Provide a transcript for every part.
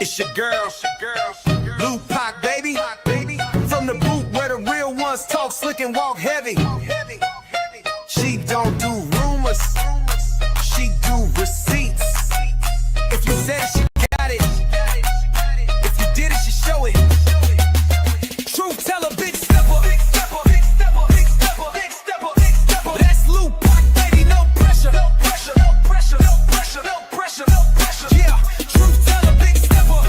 It's your girl, Lou Pac, baby. From the boot where the real ones talk slick and walk heavy. She don't do rumors, she do receipts. If you said it, she got it. If you did it, she show it. Truth teller, big stepper. That's Lou Pac, baby, no pressure. No pressure. Yeah, truth teller, big stepper.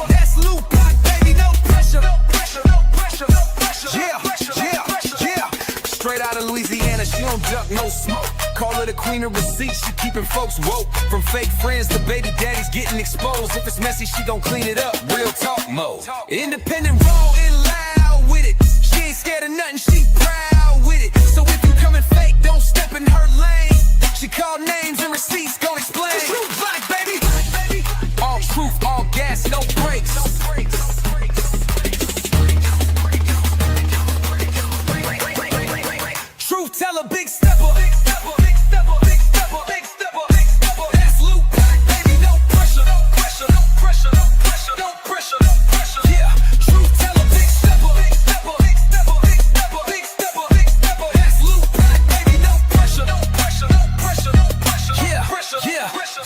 That's Lou Pac, baby, no pressure. Yeah. Straight out of Louisiana, she don't duck, no smoke. Call her the queen of receipts, she keeping folks woke. From fake friends to baby daddies getting exposed. If it's messy, she gon' clean it up. Real talk mode. Independent, raw and loud with it. She ain't scared of nothing, she proud with it. So if you coming fake, don't step in her lane. She call names and receipts, gon' explain. Truth black, baby. All truth, all gas, no brakes. Truth teller, big stepper. That's Lou Pac, baby, no pressure. Yeah, truth teller, big stepper. That's Lou Pac, baby, no pressure.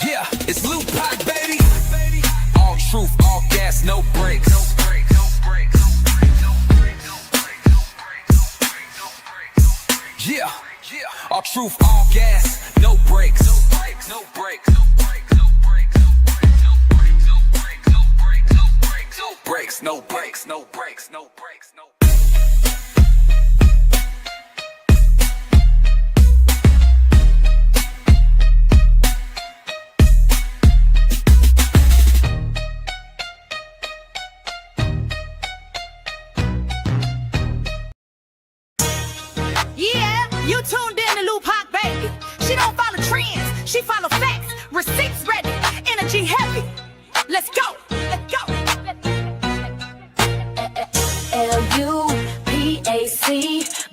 Yeah, it's Lou Pac, baby. All truth, all gas, no brakes. Yeah, all truth, all gas, no brakes. No brakes. Yeah, you tuned in to Lou Pac, baby. She don't follow trends, she follow facts. Receipts ready, energy heavy. Let's go. L-U-P-A-C,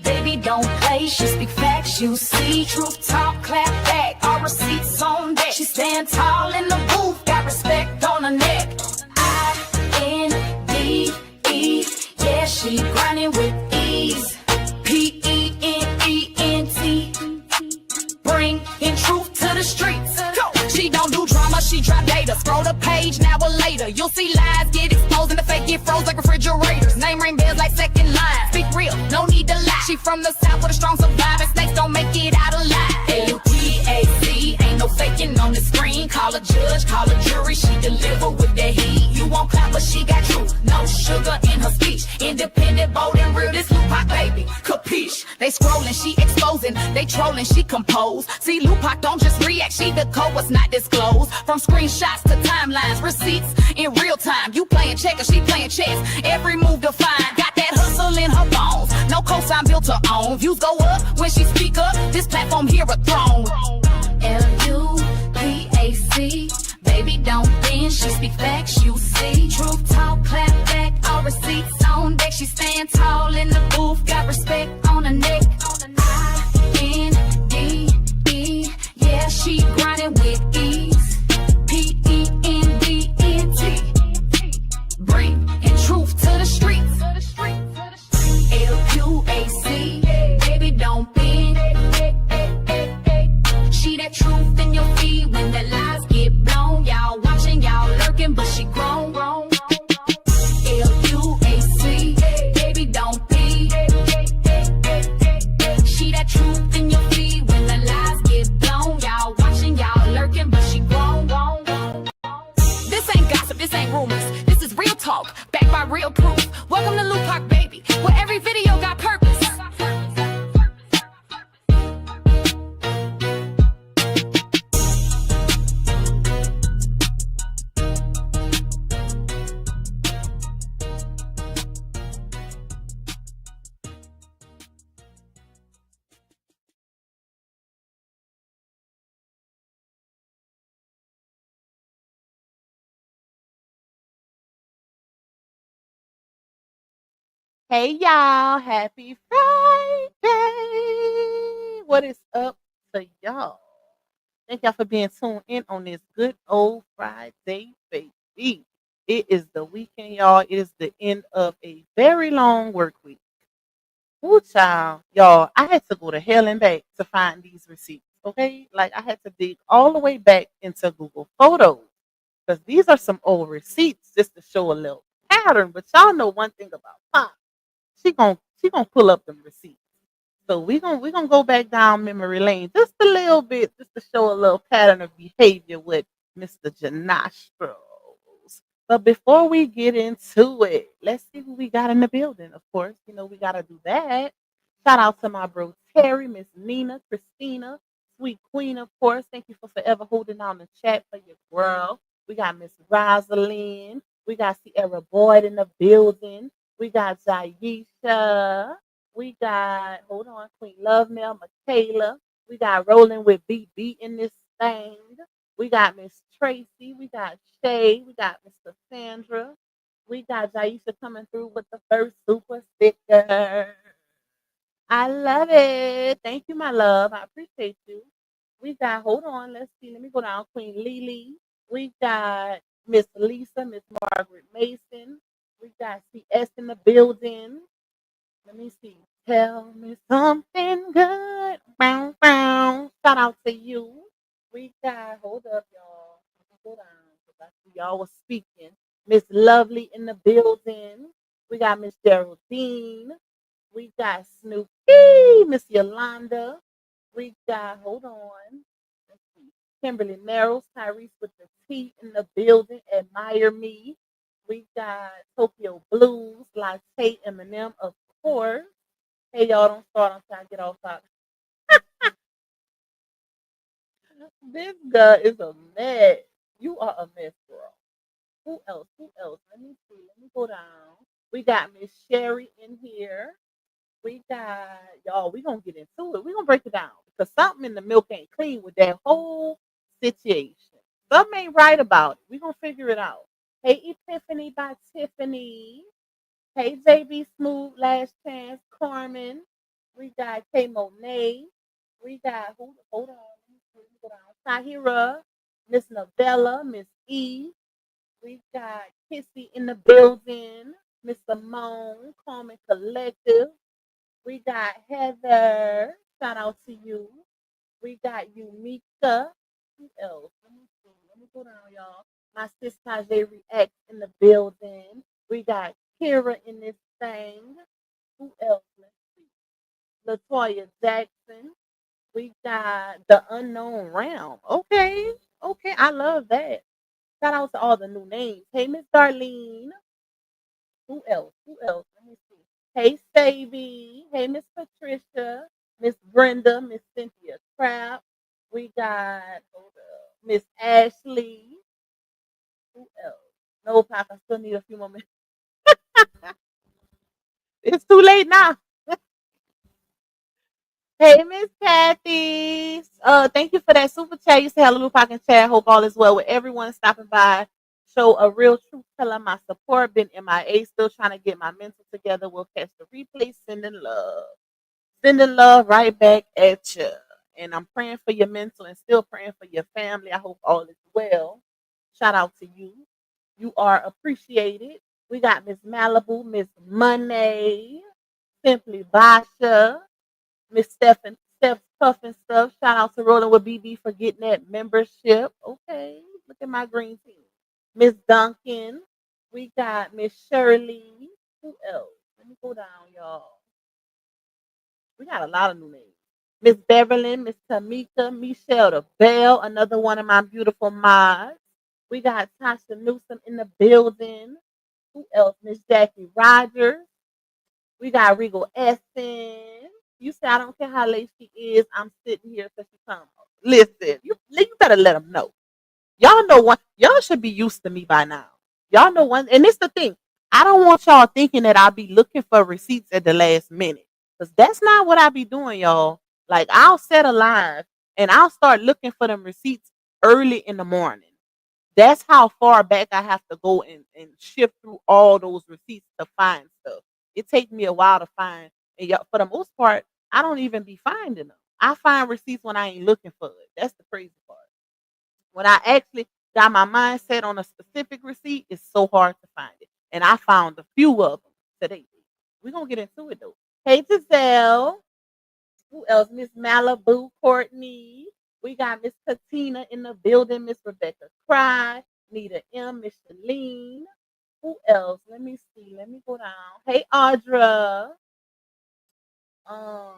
baby don't play, she speak facts, you see. Truth talk, clap back, all receipts on deck. She stand tall in the booth, got respect on her neck. I-N-D-E, yeah, she grinding with ease. P-E-N-E-N-T, bringing truth to the streets. She don't do drama, she drop data. Scroll the page, now or later. You'll see lies get exposed and the fake get froze like refrigerators. Name ring bells like second line. Speak real, no need to lie. She from the south with a strong survivor. Snakes don't make it out alive. L-U-P-A-C, ain't no faking on the screen. Call a judge, call a jury, she deliver with the heat. You won't clap, but she got truth. No sugar in her speech. Independent, bold and real, this Lou Pac, baby. Capiche? They scrolling, she exposing. They trolling, she compose. See, Lou Pac don't just react, she decode what's not disclosed. From screenshots to timelines, receipts in real time. You playing checkers, she playing chess. Every move defined, got that hustle in her bones. No cosign built her own. Views go up when she speak up. This platform here a throne. L-U-P-A-C, baby don't bend, she speak facts, you see. Truth talk, clap back, all receipts on deck. She stand tall in the booth, got respect on her neck. I-N-D-E, yeah, she grinding with ease. P-E-N-D-E-N-T, bringing truth to the streets. L-U-A-C, baby don't bend. She that truth in your feed when the lies get blown. Y'all watching, y'all lurking, but she grown. L-U-A-C, baby don't be. She that truth in your feed when the lies get blown. Y'all watching, y'all lurking, but she grown. This ain't gossip, this ain't rumors. This is real talk, backed by real proof. Welcome to Lou Pac, baby, where every video got purpose. Hey y'all, happy Friday. What is up to y'all? Thank y'all for being tuned in on this good old Friday, baby. It is the weekend, y'all. It is the end of a very long work week. Ooh, child. Y'all, I had to go to hell and back to find these receipts, okay? Like, I had to dig all the way back into Google Photos because these are some old receipts just to show a little pattern. But y'all know one thing about Pop. She gonna pull up them receipts. So we gonna go back down memory lane just a little bit, just to show a little pattern of behavior with Mr. Janastros. But before we get into it, let's see who we got in the building. Of course, you know we gotta do that. Shout out to my bro Terry, Miss Nina, Christina, Sweet Queen, of course. Thank you for forever holding down the chat for your girl. We got Miss Rosalind. We got Sierra Boyd in the building. We got Jaisha. We got, hold on, Queen Love Mail, Michaela. We got Rolling with BB in this thing. We got Miss Tracy. We got Shay. We got Mr. Sandra. We got Jaisha coming through with the first super sticker. I love it. Thank you, my love. I appreciate you. We got, hold on, let's see. Let me go down. Queen Lily. We got Miss Lisa, Miss Margaret Mason. We got CS in the building. Let me see. Tell me something good. Bow, bow. Shout out to you. We got, hold up, y'all. Let me go down because I see y'all was speaking. Miss Lovely in the building. We got Miss Geraldine. We got Snoopy, Miss Yolanda. We got, hold on. Let's see. Kimberly Merrills, Tyrese with the T in the building. Admire me. We got Tokyo Blues, Latte Eminem, of course. Hey, y'all, don't start until I get off top. This girl is a mess. You are a mess, girl. Who else? Who else? Let me see. Let me go down. We got Miss Sherry in here. We got, y'all, we going to get into it. We're going to break it down because something in the milk ain't clean with that whole situation. Something ain't right about it. We're going to figure it out. Hey, Epiphany by Tiffany. Hey, JB Smooth, Last Chance, Carmen. We got K Monet. We got, hold on. Let me go down. Tahira, Miss Novella, Miss E. We got Kissy in the building. Miss Simone, Carmen Collective. We got Heather. Shout out to you. We got Umika. Who else? Let me see. Let me go down, y'all. My sis Tajay React in the building. We got Kira in this thing. Who else? Let's see. Latoya Jackson. We got the Unknown Realm. Okay. Okay. I love that. Shout out to all the new names. Hey, Miss Darlene. Who else? Who else? Let me see. Hey, Savy. Hey, Miss Patricia. Miss Brenda. Miss Cynthia Crab. We got Miss Ashley. Who else? No, Pop. I still need a few more minutes. It's too late now. Hey, Miss Kathy. Thank you for that super chat. You say hello, Pac and chat. Hope all is well with everyone stopping by. Show a real truth teller my support. Been MIA, still trying to get my mental together. We'll catch the replay. Sending love. Sending love right back at you. And I'm praying for your mental and still praying for your family. I hope all is well. Shout out to you. You are appreciated. We got Miss Malibu, Miss Money, Simply Basha. Miss Steph's Puff and Stuff. Shout out to Rolling with BB for getting that membership. Okay, look at my green team. Miss Duncan. We got Miss Shirley. Who else? Let me go down, y'all. We got a lot of new names. Miss Beverly, Miss Tamika, Michelle the Bell, another one of my beautiful mods. We got Tasha Newsom in the building. Who else? Miss Jackie Rogers. We got Regal Essen. You say I don't care how late she is. I'm sitting here so she comes. Listen, you better let them know. Y'all know what? Y'all should be used to me by now. Y'all know one, and it's the thing. I don't want y'all thinking that I'll be looking for receipts at the last minute, because that's not what I be doing, y'all. Like I'll set a live and I'll start looking for them receipts early in the morning. That's how far back I have to go and shift through all those receipts to find stuff. It takes me a while to find, and for the most part, I don't even be finding them. I find receipts when I ain't looking for it. That's the crazy part. When I actually got my mindset on a specific receipt, it's so hard to find it. And I found a few of them today. We're gonna get into it though. Hey Giselle. Who else? Miss Malibu, Courtney. We got Miss Katina in the building. Miss Rebecca Cry. Nita M. Miss Shalene. Who else? Let me see. Let me go down. Hey Audra. Um,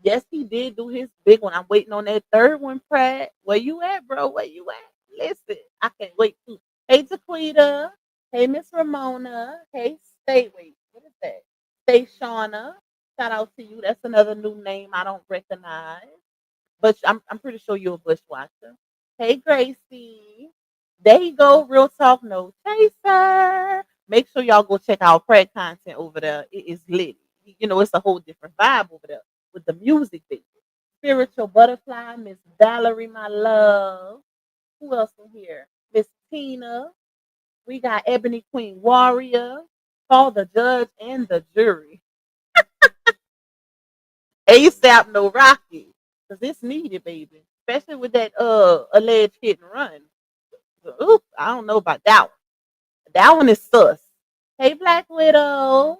yes, he did do his big one. I'm waiting on that third one, Pratt. Where you at, bro? Where you at? Listen, I can't wait too. Hey Jaquita. Hey Miss Ramona. Hey Stay. Wait, what is that? Stay Shauna. Shout out to you. That's another new name I don't recognize. But I'm pretty sure you're a bushwhacker. Hey Gracie. There you go. Real talk, no chaser. Make sure y'all go check out Pratt content over there. It is lit. You know, it's a whole different vibe over there with the music video. Spiritual Butterfly, Miss Valerie, my love. Who else in here? Miss Tina. We got Ebony Queen Warrior. Call the judge and the jury. ASAP no Rocky. Cause it's needed, baby. Especially with that alleged hit and run. Ooh, I don't know about that one. That one is sus. Hey Black Widow.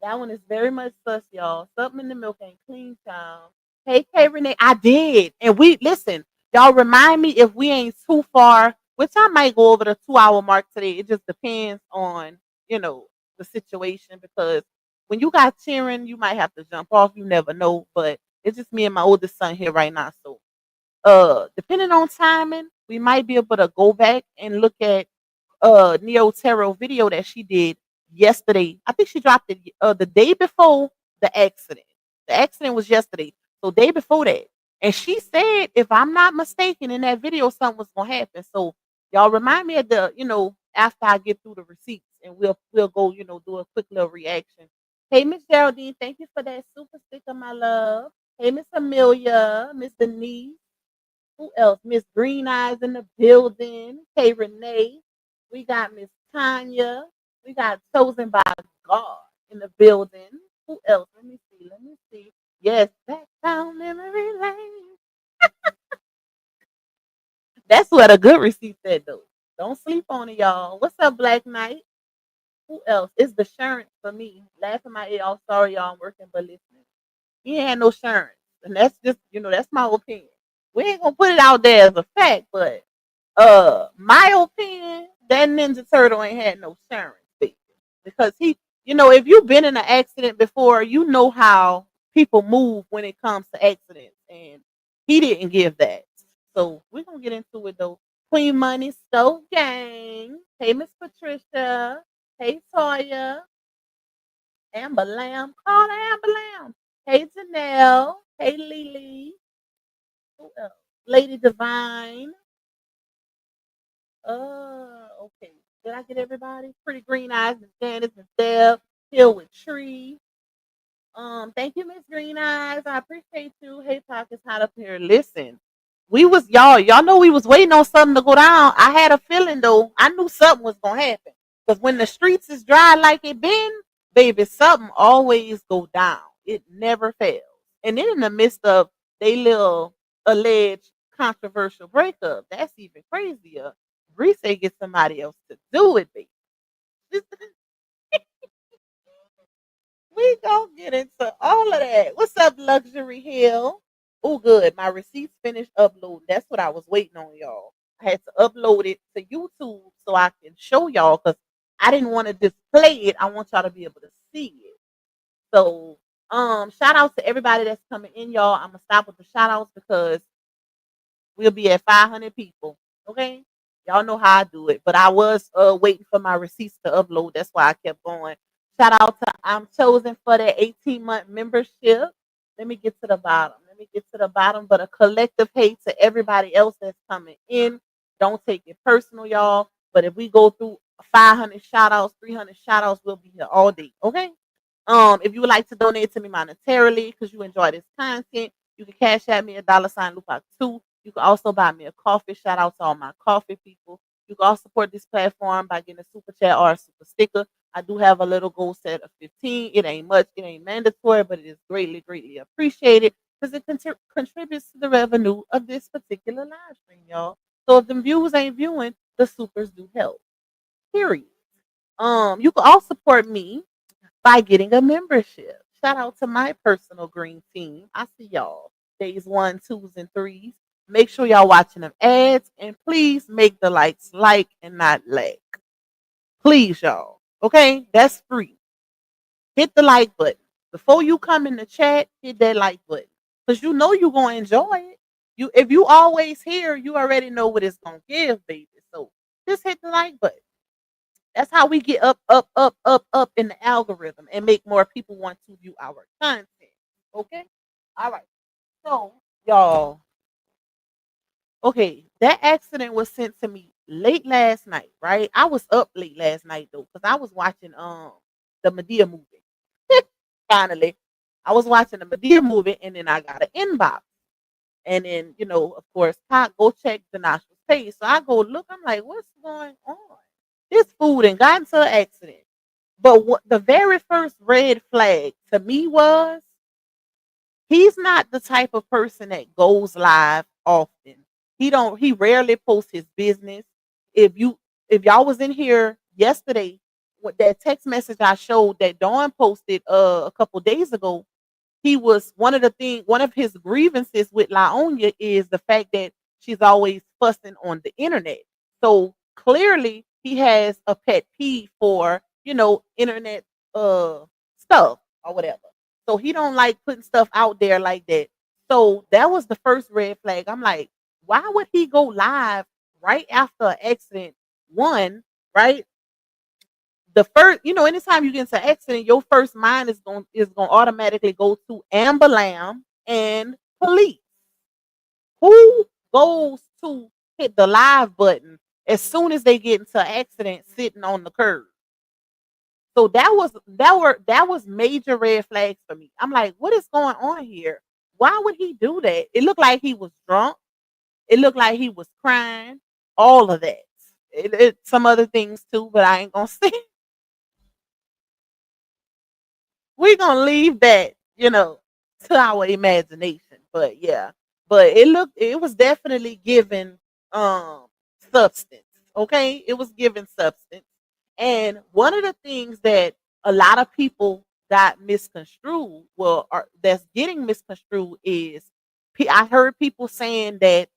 That one is very much sus, y'all. Something in the milk ain't clean, child. Hey, K Renee, I did. And we listen, y'all remind me if we ain't too far, which I might go over the 2 hour mark today. It just depends on, the situation because when you got cheering, you might have to jump off. You never know. But it's just me and my oldest son here right now. So depending on timing, we might be able to go back and look at Neo Tarot video that she did yesterday. I think she dropped it the day before the accident. The accident was yesterday. So day before that. And she said, if I'm not mistaken, in that video something was gonna happen. So y'all remind me of the, after I get through the receipts and we'll go, do a quick little reaction. Hey Miss Geraldine, thank you for that super sticker, my love. Hey Miss Amelia, Miss Denise. Who else? Miss Green Eyes in the building. Hey Renee. We got Miss Tanya. We got Chosen by God in the building. Who else? Let me see. Let me see. Yes, back down memory lane. That's what a good receipt said though. Don't sleep on it, y'all. What's up, Black Knight? Who else? It's the Surance for me. Laughing my ear off. Sorry, y'all. I'm working, but listening. He ain't had no Surance. And that's just, that's my opinion. We ain't gonna put it out there as a fact, but my opinion, that Ninja Turtle ain't had no Surance, baby. Because he, if you've been in an accident before, you know how people move when it comes to accidents. And he didn't give that. So we're gonna get into it though. Queen Money Stove Gang. Hey Miss Patricia. Hey Toya. Amber Lamb. Call Amber Lamb. Hey Janelle. Hey Lily. Who else? Lady Divine. Okay. Did I get everybody? Pretty Green Eyes, Miss Janice, Miss Deb, Hill with Tree. Thank you, Miss Green Eyes. I appreciate you. Hey, Pockets hot up here. Listen, we was y'all know we was waiting on something to go down. I had a feeling though. I knew something was gonna happen. Because when the streets is dry like it been, baby, something always go down. It never fails. And then in the midst of they little alleged controversial breakup, that's even crazier. Reese get somebody else to do it, baby. We gonna get into all of that. What's up, Luxury Hill? Oh, good. My receipts finished uploading. That's what I was waiting on, y'all. I had to upload it to YouTube so I can show y'all because I didn't want to display it. I want y'all to be able to see it. So, shout out to everybody that's coming in, y'all. I'm gonna stop with the shout outs because we'll be at 500 people. Okay. Y'all know how I do it. But I was waiting for my receipts to upload. That's why I kept going. Shout out to I'm chosen for that 18-month membership. Let me get to the bottom. Let me get to the bottom. But a collective hate to everybody else that's coming in. Don't take it personal, y'all. But if we go through 500 shout outs, 300 shout outs, we'll be here all day. Okay. If you would like to donate to me monetarily because you enjoy this content, you can cash at me $Lupac2. You can also buy me a coffee. Shout out to all my coffee people. You can also support this platform by getting a super chat or a super sticker. I do have a little goal set of 15. It ain't much. It ain't mandatory, but it is greatly, greatly appreciated because it contributes to the revenue of this particular live stream, y'all. So if them views ain't viewing, the supers do help. Period. You can all support me by getting a membership. Shout out to my personal green team. I see y'all. Days 1, 2s, and 3s. Make sure y'all watching them ads and please make the lights like and not lag. Please, y'all. Okay? That's free. Hit the like button. Before you come in the chat, hit that like button. Because you know you're gonna enjoy it. If you always here, you already know what it's gonna give, baby. So just hit the like button. That's how we get up in the algorithm and make more people want to view our content. Okay? All right. So, y'all, okay, that accident was sent to me late last night, right? I was up late last night though, because I was watching the Medea movie. Finally. I was watching the Medea movie and then I got an inbox. And then, of course, I go check the nostril page. So I go look, I'm like, what's going on? This food and got into an accident. But what the very first red flag to me was he's not the type of person that goes live often. He rarely posts his business. If y'all was in here yesterday with that text message I showed that Dawn posted a couple days ago, he was one of his grievances with Laonia is the fact that she's always fussing on the internet. So clearly he has a pet peeve for, internet stuff or whatever. So he don't like putting stuff out there like that. So that was the first red flag. I'm like, why would he go live right after an accident? One, right? The first, anytime you get into an accident, your first mind is going automatically go to ambulance and police. Who goes to hit the live button as soon as they get into an accident sitting on the curb? So that was major red flags for me. I'm like, what is going on here? Why would he do that? It looked like he was drunk. It looked like he was crying. All of that. Some other things too, but I ain't gonna say. We're gonna leave that, to our imagination. But yeah, but it was definitely given substance. Okay, it was given substance. And one of the things that a lot of people got misconstrued, that's getting misconstrued is I heard people saying that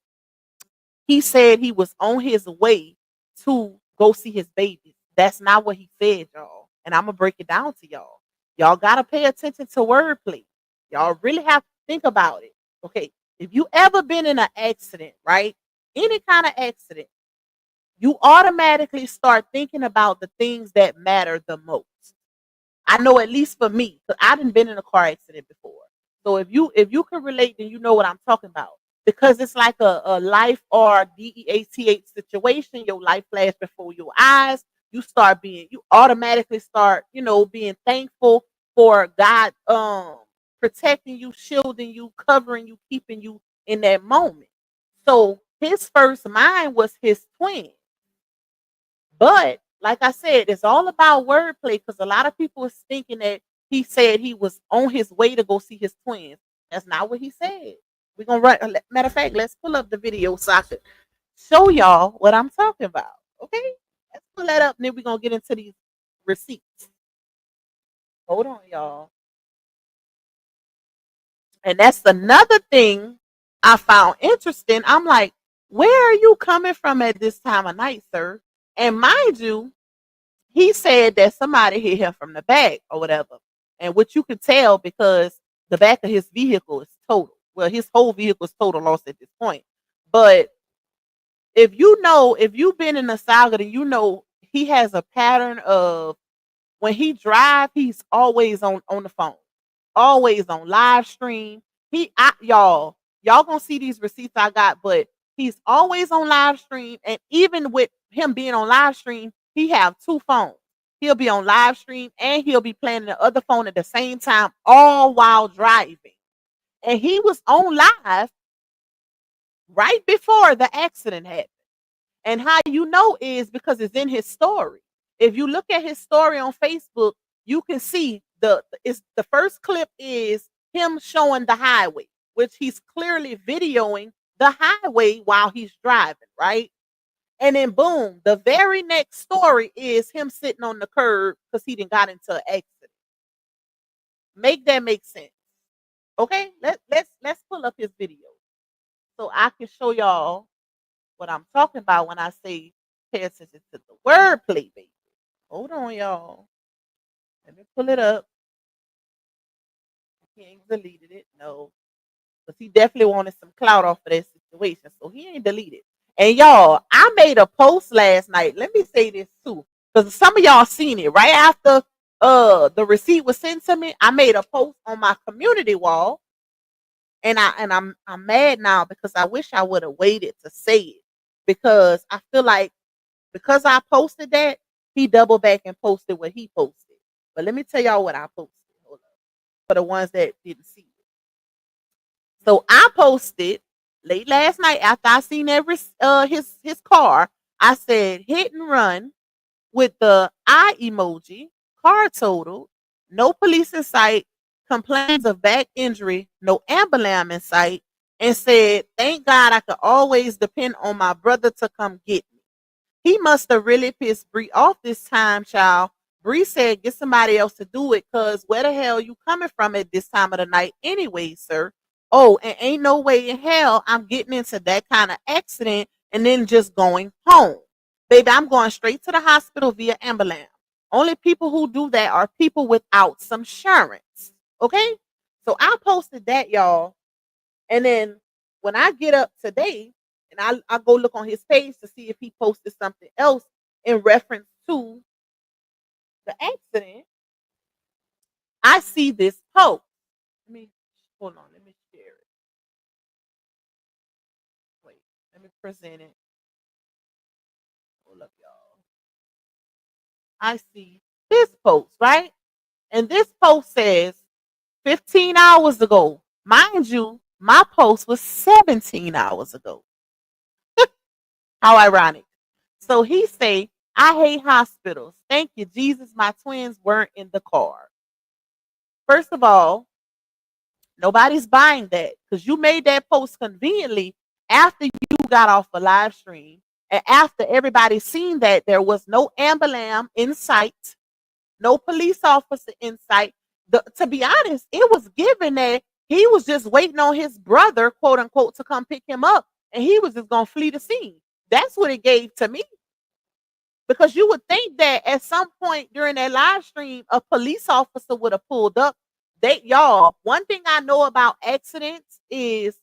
he said he was on his way to go see his baby. That's not what he said, y'all. And I'm gonna break it down to y'all. Y'all gotta pay attention to wordplay. Y'all really have to think about it. Okay, if you ever been in an accident, right? Any kind of accident, you automatically start thinking about the things that matter the most. I know at least for me, because I didn't been in a car accident before. So if you can relate, then you know what I'm talking about. Because it's like a life or DEATH situation. Your life flashed before your eyes. You automatically start, being thankful for God protecting you, shielding you, covering you, keeping you in that moment. So his first mind was his twin. But like I said, it's all about wordplay because a lot of people is thinking that he said he was on his way to go see his twins. That's not what he said. We're gonna run. Matter of fact, let's pull up the video so I could show y'all what I'm talking about. Okay, let's pull that up, and then we're gonna get into these receipts. Hold on, y'all. And that's another thing I found interesting. I'm like, where are you coming from at this time of night, sir? And mind you, he said that somebody hit him from the back or whatever. And what you could tell because the back of his vehicle is total. Well, his whole vehicle is total loss at this point. But if you've been in a saga, then he has a pattern of when he drives, he's always on the phone, always on live stream. Y'all gonna see these receipts I got, but he's always on live stream, and even with him being on live stream, he have two phones. He'll be on live stream and he'll be playing the other phone at the same time, all while driving. And he was on live right before the accident happened. And how you know is because it's in his story. If you look at his story on Facebook, you can see the first clip is him showing the highway, which he's clearly videoing the highway while he's driving, right? And then boom, the very next story is him sitting on the curb because he didn't got into an accident. Make that make sense. Okay, let's pull up his video so I can show y'all what I'm talking about when I say pay attention to the wordplay, baby. Hold on, y'all. Let me pull it up. He ain't deleted it, no, because he definitely wanted some clout off of that situation, so he ain't deleted. And y'all, I made a post last night. Let me say this too, because some of y'all seen it right after the receipt was sent to me. I made a post on my community wall, and I'm mad now because I wish I would have waited to say it, because I feel like because I posted that, he doubled back and posted what he posted. But let me tell y'all what I posted. Hold up. For the ones that didn't see it. So I posted late last night after I seen his car. I said hit and run with the eye emoji, car totaled, no police in sight, complaints of back injury, no ambulance in sight, and said, thank God I could always depend on my brother to come get me. He must have really pissed Bree off this time, child. Bree said, get somebody else to do it, cause where the hell you coming from at this time of the night anyway, sir? Oh, and ain't no way in hell I'm getting into that kind of accident and then just going home. Baby, I'm going straight to the hospital via ambulance. Only people who do that are people without some insurance. Okay? So I posted that, y'all. And then when I get up today and I go look on his page to see if he posted something else in reference to the accident, I see this post. Let me hold on, let me share it. Wait, let me present it. Hold up, y'all. I see this post, right? And this post says 15 hours ago. Mind you, my post was 17 hours ago. How ironic. So he say, I hate hospitals. Thank you, Jesus. My twins weren't in the car. First of all, nobody's buying that because you made that post conveniently after you got off a live stream and after everybody seen that there was no ambulance in sight, no police officer in sight. To be honest, it was given that he was just waiting on his brother, quote unquote, to come pick him up, and he was just gonna flee the scene. That's what it gave to me. Because you would think that at some point during that live stream, a police officer would have pulled up. Y'all, one thing I know about accidents is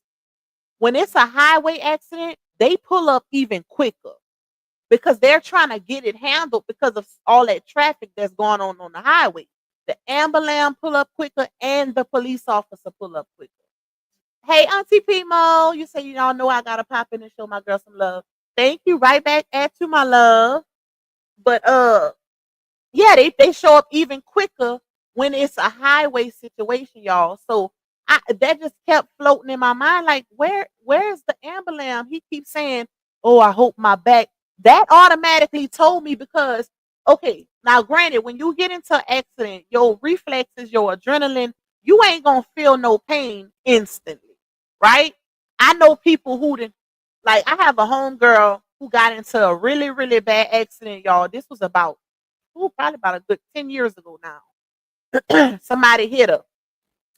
when it's a highway accident, they pull up even quicker because they're trying to get it handled because of all that traffic that's going on the highway. The ambulance pull up quicker and the police officer pull up quicker. Hey, Auntie Pimo, you say you don't know I gotta pop in and show my girl some love. Thank you. Right back at you, my love. But yeah, they show up even quicker when it's a highway situation, y'all. So that just kept floating in my mind, like where's the ambulance? He keeps saying, "Oh, I hope my back." That automatically told me because okay, now granted, when you get into an accident, your reflexes, your adrenaline, you ain't gonna feel no pain instantly, right? I know people who didn't like. I have a homegirl who got into a really really bad accident, y'all. This was about probably about a good 10 years ago now. Somebody hit her.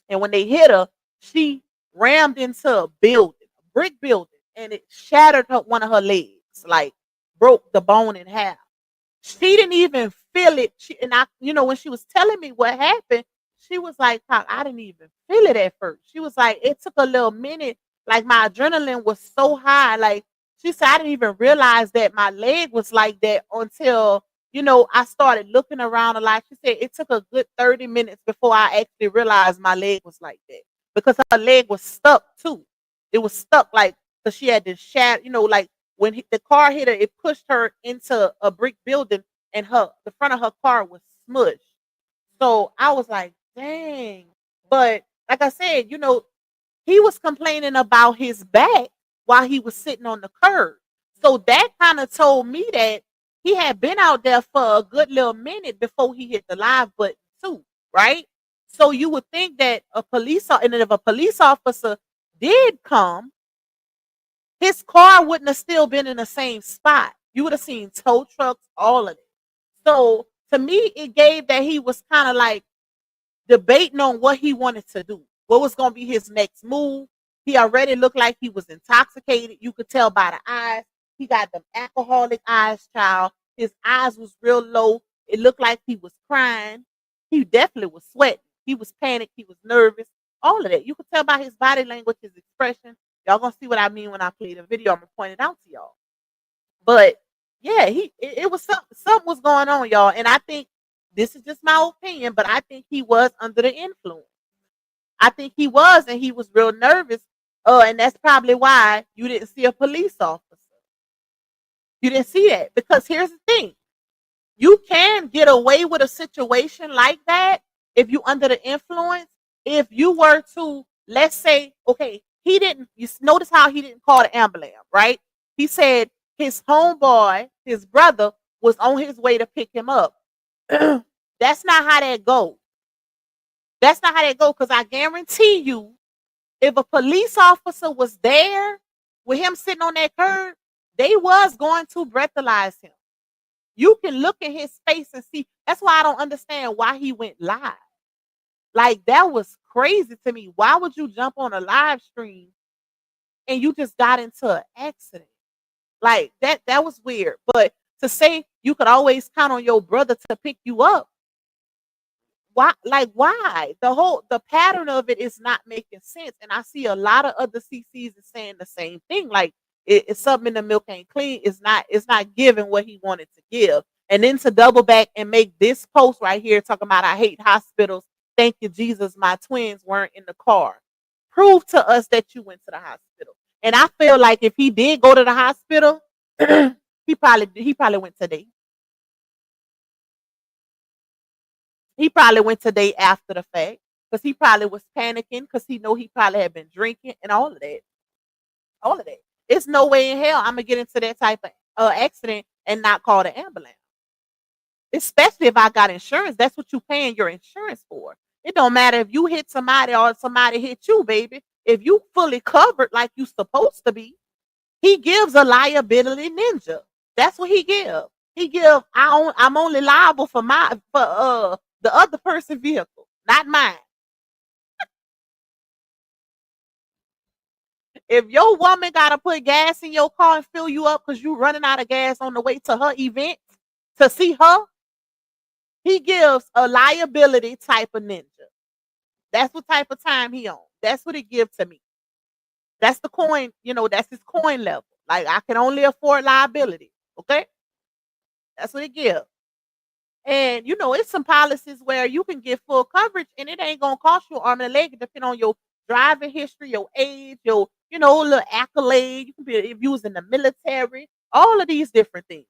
And when they hit her, she rammed into a building, a brick building, and it shattered one of her legs, like broke the bone in half. She didn't even feel it. When she was telling me what happened, she was like, I didn't even feel it at first. She was like, it took a little minute. Like my adrenaline was so high. Like she said, I didn't even realize that my leg was like that until I started looking around a lot. She said it took a good 30 minutes before I actually realized my leg was like that because her leg was stuck too. It was stuck like because she had this shatter, like when the car hit her, it pushed her into a brick building and the front of her car was smushed. So I was like, dang. But like I said, he was complaining about his back while he was sitting on the curb. So that kind of told me that he had been out there for a good little minute before he hit the live button too, right? So you would think that if a police officer did come, his car wouldn't have still been in the same spot. You would have seen tow trucks, all of it. So to me, it gave that he was kind of like debating on what he wanted to do. What was going to be his next move? He already looked like he was intoxicated. You could tell by the eyes. He got them alcoholic eyes, child. His eyes was real low. It looked like he was crying. He definitely was sweating. He was panicked. He was nervous. All of that. You could tell by his body language, his expression. Y'all gonna see what I mean when I play the video. I'm gonna point it out to y'all. But yeah, it was something was going on, y'all. And I think this is just my opinion, but I think he was under the influence. I think he was, and he was real nervous. And that's probably why you didn't see a police officer. You didn't see that, because here's the thing. You can get away with a situation like that if you under the influence. If you were to, let's say, okay, he didn't, you notice how he didn't call the ambulance, right? He said his homeboy, his brother, was on his way to pick him up. That's not how that goes. That's not how that goes, because I guarantee you, if a police officer was there with him sitting on that curb, they was going to breathalyze him. You can look at his face and see. That's why I don't understand why he went live. Like, that was crazy to me. Why would you jump on a live stream and you just got into an accident? Like, that was weird. But to say you could always count on your brother to pick you up, why? Like, why? The pattern of it is not making sense. And I see a lot of other CCs is saying the same thing. Like, it's something in the milk ain't clean. It's not giving what he wanted to give. And then to double back and make this post right here talking about I hate hospitals. Thank you, Jesus, my twins weren't in the car. Prove to us that you went to the hospital. And I feel like if he did go to the hospital, he probably went today. He probably went today after the fact, because he probably was panicking, because he know he probably had been drinking and all of that. All of that. It's no way in hell I'm gonna get into that type of accident and not call the ambulance. Especially if I got insurance. That's what you paying your insurance for. It don't matter if you hit somebody or somebody hit you, baby. If you fully covered like you supposed to be, he gives a liability ninja. That's what he gives. He gives, I'm only liable for the other person's vehicle, not mine. If your woman gotta put gas in your car and fill you up because you running out of gas on the way to her event to see her, he gives a liability type of ninja. That's what type of time he on. That's what it gives to me. That's the coin, that's his coin level. Like, I can only afford liability. Okay? That's what it gives. And it's some policies where you can get full coverage and it ain't gonna cost you an arm and a leg, depending on your driving history, your age, your little accolade. You can be if you was in the military, all of these different things.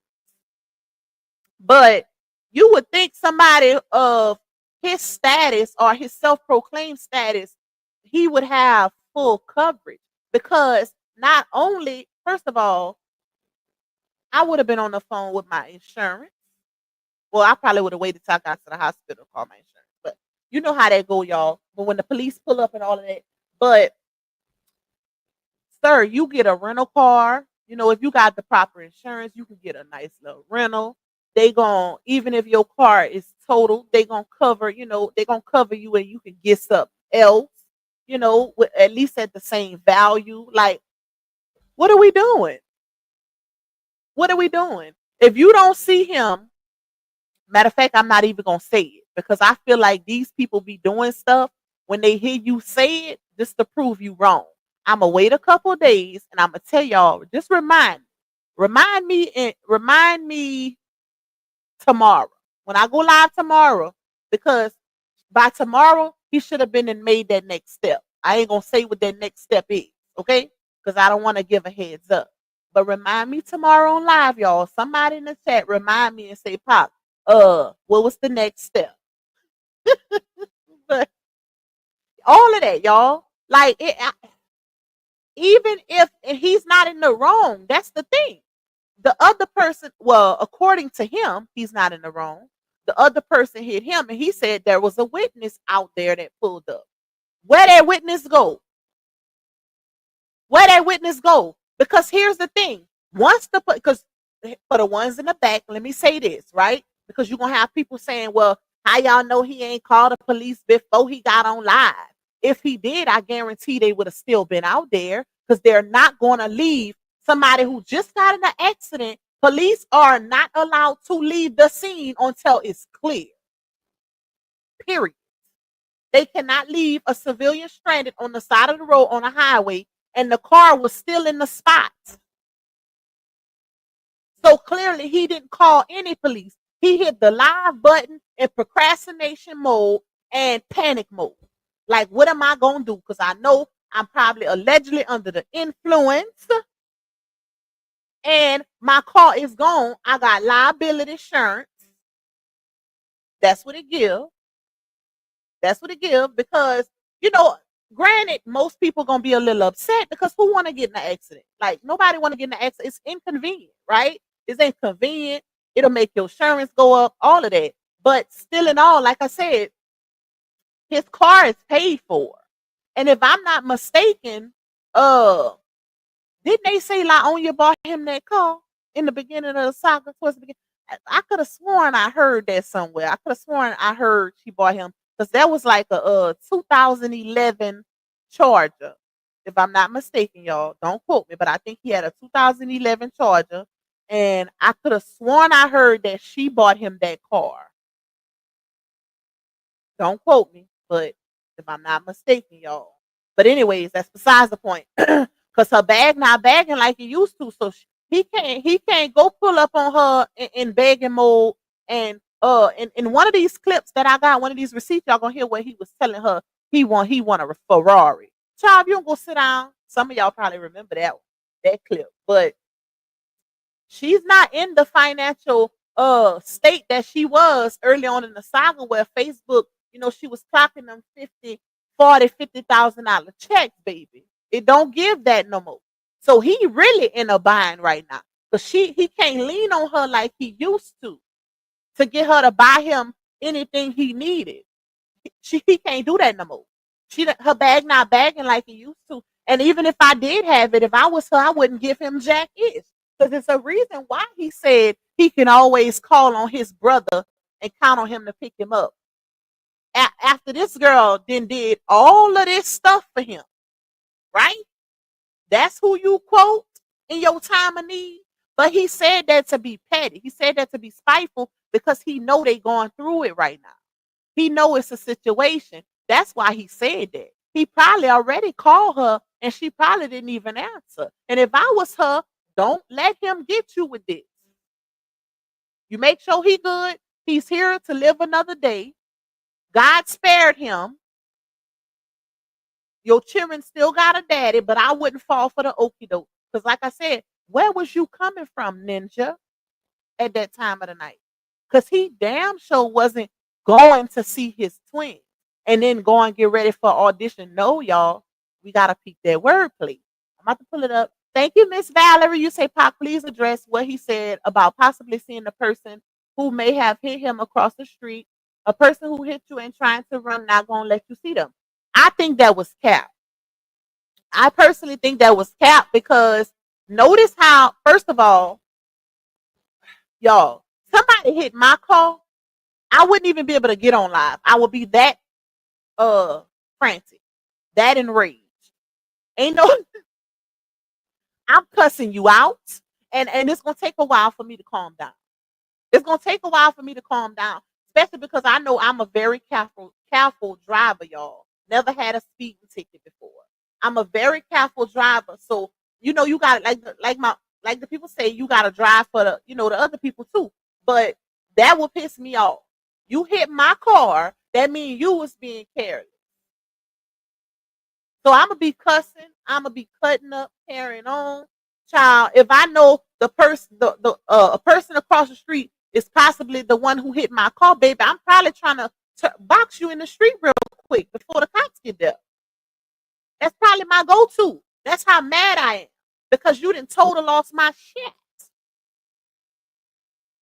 But you would think somebody of his status or his self-proclaimed status, he would have full coverage, because not only, first of all, I would have been on the phone with my insurance. Well, I probably would have waited till I got to the hospital to call my insurance. But you know how that go, y'all. But when the police pull up and all of that. But, sir, you get a rental car. If you got the proper insurance, you can get a nice little rental. They gon', even if your car is total, they gonna cover, they gonna cover you and you can get something else, at least at the same value. Like, what are we doing? What are we doing? If you don't see him, matter of fact, I'm not even going to say it, because I feel like these people be doing stuff when they hear you say it just to prove you wrong. I'm going to wait a couple of days and I'm going to tell y'all, just remind me tomorrow. When I go live tomorrow, because by tomorrow, he should have been and made that next step. I ain't going to say what that next step is, okay? Because I don't want to give a heads up. But remind me tomorrow on live, y'all. Somebody in the chat, remind me and say, Pop, what was the next step? But all of that, y'all. Like, even if he's not in the wrong, that's the thing. The other person, well, according to him, he's not in the wrong. The other person hit him, and he said there was a witness out there that pulled up. Where that witness go? Where that witness go? Because here's the thing. Once because for the ones in the back, let me say this, right? Because you're gonna have people saying, well, how y'all know he ain't called the police before he got on live? If he did, I guarantee they would have still been out there, because they're not gonna leave somebody who just got in an accident. Police are not allowed to leave the scene until it's clear. Period. They cannot leave a civilian stranded on the side of the road on a highway and the car was still in the spot. So clearly he didn't call any police. He hit the live button in procrastination mode and panic mode. Like, what am I going to do? Because I know I'm probably allegedly under the influence and my car is gone. I got liability insurance. That's what it gives. That's what it gives, because, granted, most people going to be a little upset because who want to get in an accident? Like, nobody want to get in an accident. It's inconvenient, right? It's inconvenient. It'll make your insurance go up, all of that. But still in all, like I said, his car is paid for. And if I'm not mistaken, didn't they say LaOnya bought him that car in the beginning of the saga? Towards the beginning? I could have sworn I heard that somewhere. I could have sworn I heard she bought him, because that was like a 2011 Charger, if I'm not mistaken, y'all. Don't quote me, but I think he had a 2011 Charger, and I could have sworn I heard that she bought him that car. Don't quote me, but if I'm not mistaken, y'all. But anyways, that's besides the point. Because her bag not bagging like it used to, so he can't go pull up on her in begging mode. And in one of these clips that I got, one of these receipts, y'all gonna hear where he was telling her he want a Ferrari. Child, you don't go sit down. Some of y'all probably remember that clip, but she's not in the financial state that she was early on in the saga, where Facebook, she was clocking them $50,000 checks, baby. It don't give that no more. So he really in a bind right now, because he can't lean on her like he used to get her to buy him anything he needed. He can't do that no more. Her bag not bagging like he used to. And even if I did have it, if I was her, I wouldn't give him jack ish, because it's a reason why he said he can always call on his brother and count on him to pick him up. After this girl then did all of this stuff for him, right? That's who you quote in your time of need. But he said that to be petty. He said that to be spiteful, because he know they going through it right now. He know it's a situation. That's why he said that. He probably already called her and she probably didn't even answer. And if I was her, don't let him get you with this. You make sure he good. He's here to live another day. God spared him. Your children still got a daddy, but I wouldn't fall for the okie doke. Because like I said, where was you coming from, Ninja, at that time of the night? Because he damn sure wasn't going to see his twin and then go and get ready for audition. No, y'all, we got to peek that wordplay. I'm about to pull it up. Thank you, Miss Valerie. You say, Pop, please address what he said about possibly seeing the person who may have hit him across the street. A person who hit you and trying to run, not going to let you see them. I think that was cap. I personally think that was cap, because notice how, first of all, y'all, somebody hit my car, I wouldn't even be able to get on live. I would be that frantic, that enraged. Ain't no I'm cussing you out, and it's gonna take a while for me to calm down. It's gonna take a while for me to calm down, especially because I know I'm a very careful driver, y'all. Never had a speeding ticket before. I'm a very careful driver, so you got like the people say, you gotta drive for the other people too. But that will piss me off. You hit my car, that means you was being careless. So I'm gonna be cussing, I'm gonna be cutting up, carrying on, child. If I know the person, a person across the street is possibly the one who hit my car, baby, I'm probably trying to box you in the street real quick before the cops get there. That's probably my go-to. That's how mad I am, because you done total lost my shit.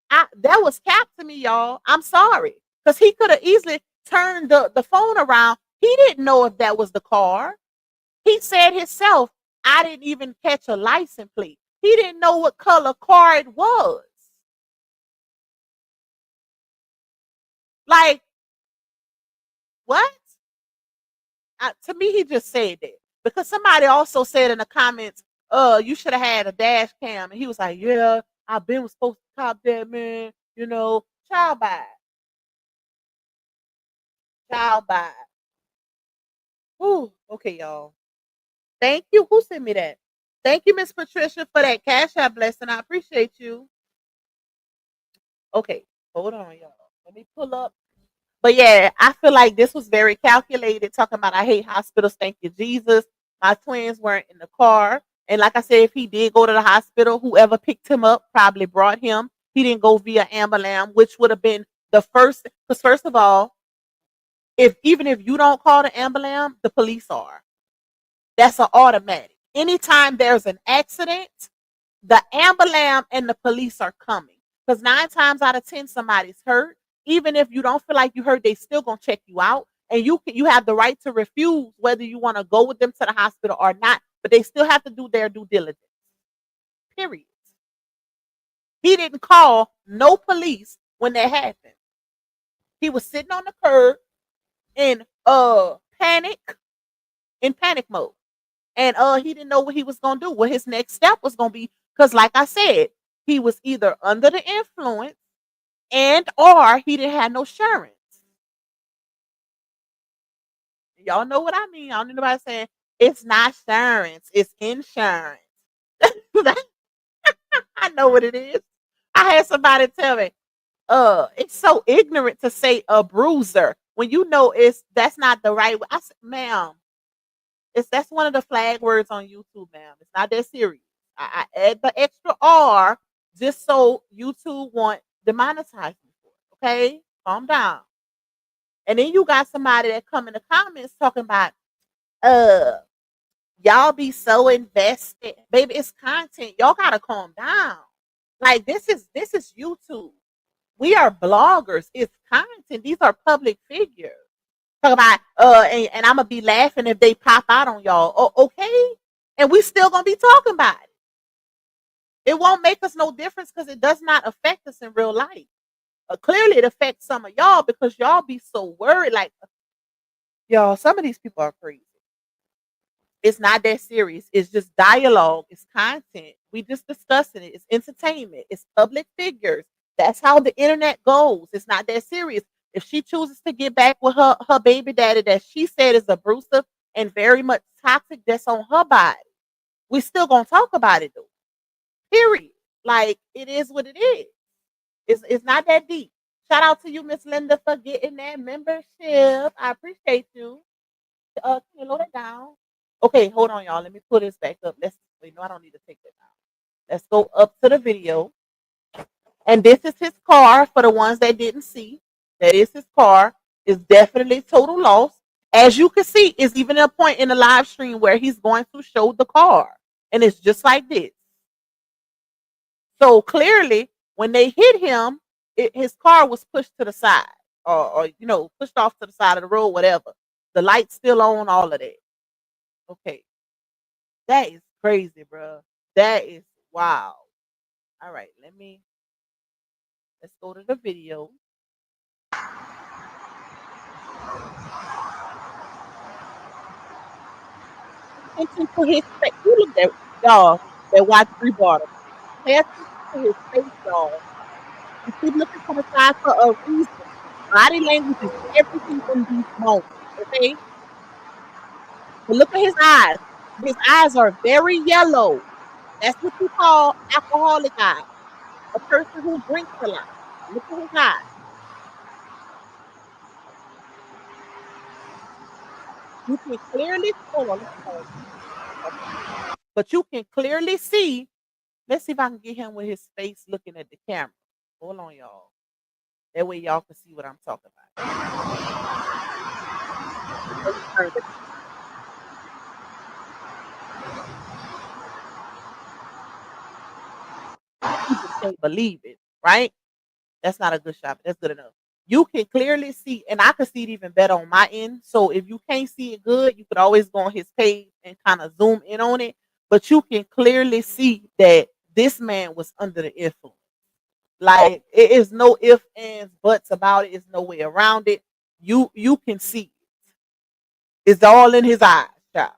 That was cap to me, y'all. I'm sorry, because he could have easily turned the phone around. He didn't know if that was the car. He said himself, I didn't even catch a license plate. He didn't know what color car it was. Like, what? To me, he just said that because somebody also said in the comments, you should have had a dash cam. And he was like, yeah, I've been supposed to cop that, man. You know, child by. Child by. Ooh, okay, y'all. Thank you. Who sent me that? Thank you, Miss Patricia, for that Cash App blessing. I appreciate you. Okay, hold on, y'all. Let me pull up. But yeah, I feel like this was very calculated. Talking about I hate hospitals. Thank you, Jesus. My twins weren't in the car. And like I said, if he did go to the hospital, whoever picked him up probably brought him. He didn't go via ambulance, which would have been the first. Because first of all, even if you don't call the ambulance, the police are. That's an automatic. Anytime there's an accident, the ambulance and the police are coming. Because 9 times out of 10, somebody's hurt. Even if you don't feel like you hurt, they still gonna check you out. And you have the right to refuse whether you want to go with them to the hospital or not. But they still have to do their due diligence. Period. He didn't call no police when that happened. He was sitting on the curb in panic mode. And he didn't know what he was gonna do, what his next step was gonna be. Because like I said, he was either under the influence and or he didn't have no insurance. Y'all know what I mean. I don't know nobody saying it's not insurance, it's insurance. I know what it is. I had somebody tell me, it's so ignorant to say a bruiser when you know that's not the right way. I said, ma'am, that's one of the flag words on YouTube, ma'am. It's not that serious. I add the extra R just so YouTube won't demonetize me for it. Okay? Calm down. And then you got somebody that come in the comments talking about, y'all be so invested. Baby, it's content. Y'all gotta calm down. Like this is YouTube. We are bloggers. It's content. These are public figures. Talk about and I'm gonna be laughing if they pop out on y'all. Oh, okay. And we still gonna be talking about it. It won't make us no difference because it does not affect us in real life. Clearly it affects some of y'all because y'all be so worried. Like, y'all, some of these people are crazy. It's not that serious. It's just dialogue. It's content. We just discussing it. It's entertainment. It's public figures. That's how the internet goes. It's not that serious. If she chooses to get back with her baby daddy that she said is abusive and very much toxic, that's on her body. We still gonna talk about it though. Period. Like it is what it is. It's not that deep. Shout out to you, Miss Linda, for getting that membership. I appreciate you. Can you load it down? Okay, hold on, y'all. Let me pull this back up. I don't need to take that down. Let's go up to the video. And this is his car for the ones that didn't see. That is his car. It's definitely total loss. As you can see, it's even a point in the live stream where he's going to show the car. And it's just like this. So clearly, when they hit him, his car was pushed to the side or pushed off to the side of the road, whatever. The light's still on, all of that. Okay. That is crazy, bro. That is wow. All right, let's go to the video. Attention to his face. You look at y'all that watch Rebuttal. Pay attention to his face, y'all. You keep looking to the side for a reason. Body language is everything in these moments. Okay? But look at his eyes. His eyes are very yellow. That's what you call alcoholic eyes. A person who drinks a lot. Look at his eyes. You can clearly but you can clearly see. Let's see if I can get him with his face looking at the camera. Hold on, y'all. That way y'all can see what I'm talking about. You just can't believe it, right? That's not a good shot, but that's good enough. You can clearly see, and I can see it even better on my end. So if you can't see it good, you could always go on his page and kind of zoom in on it. but you can clearly see that this man was under the influence. Like it is no ifs, ands, buts about it. It's no way around it. You can see it. It's all in his eyes, child.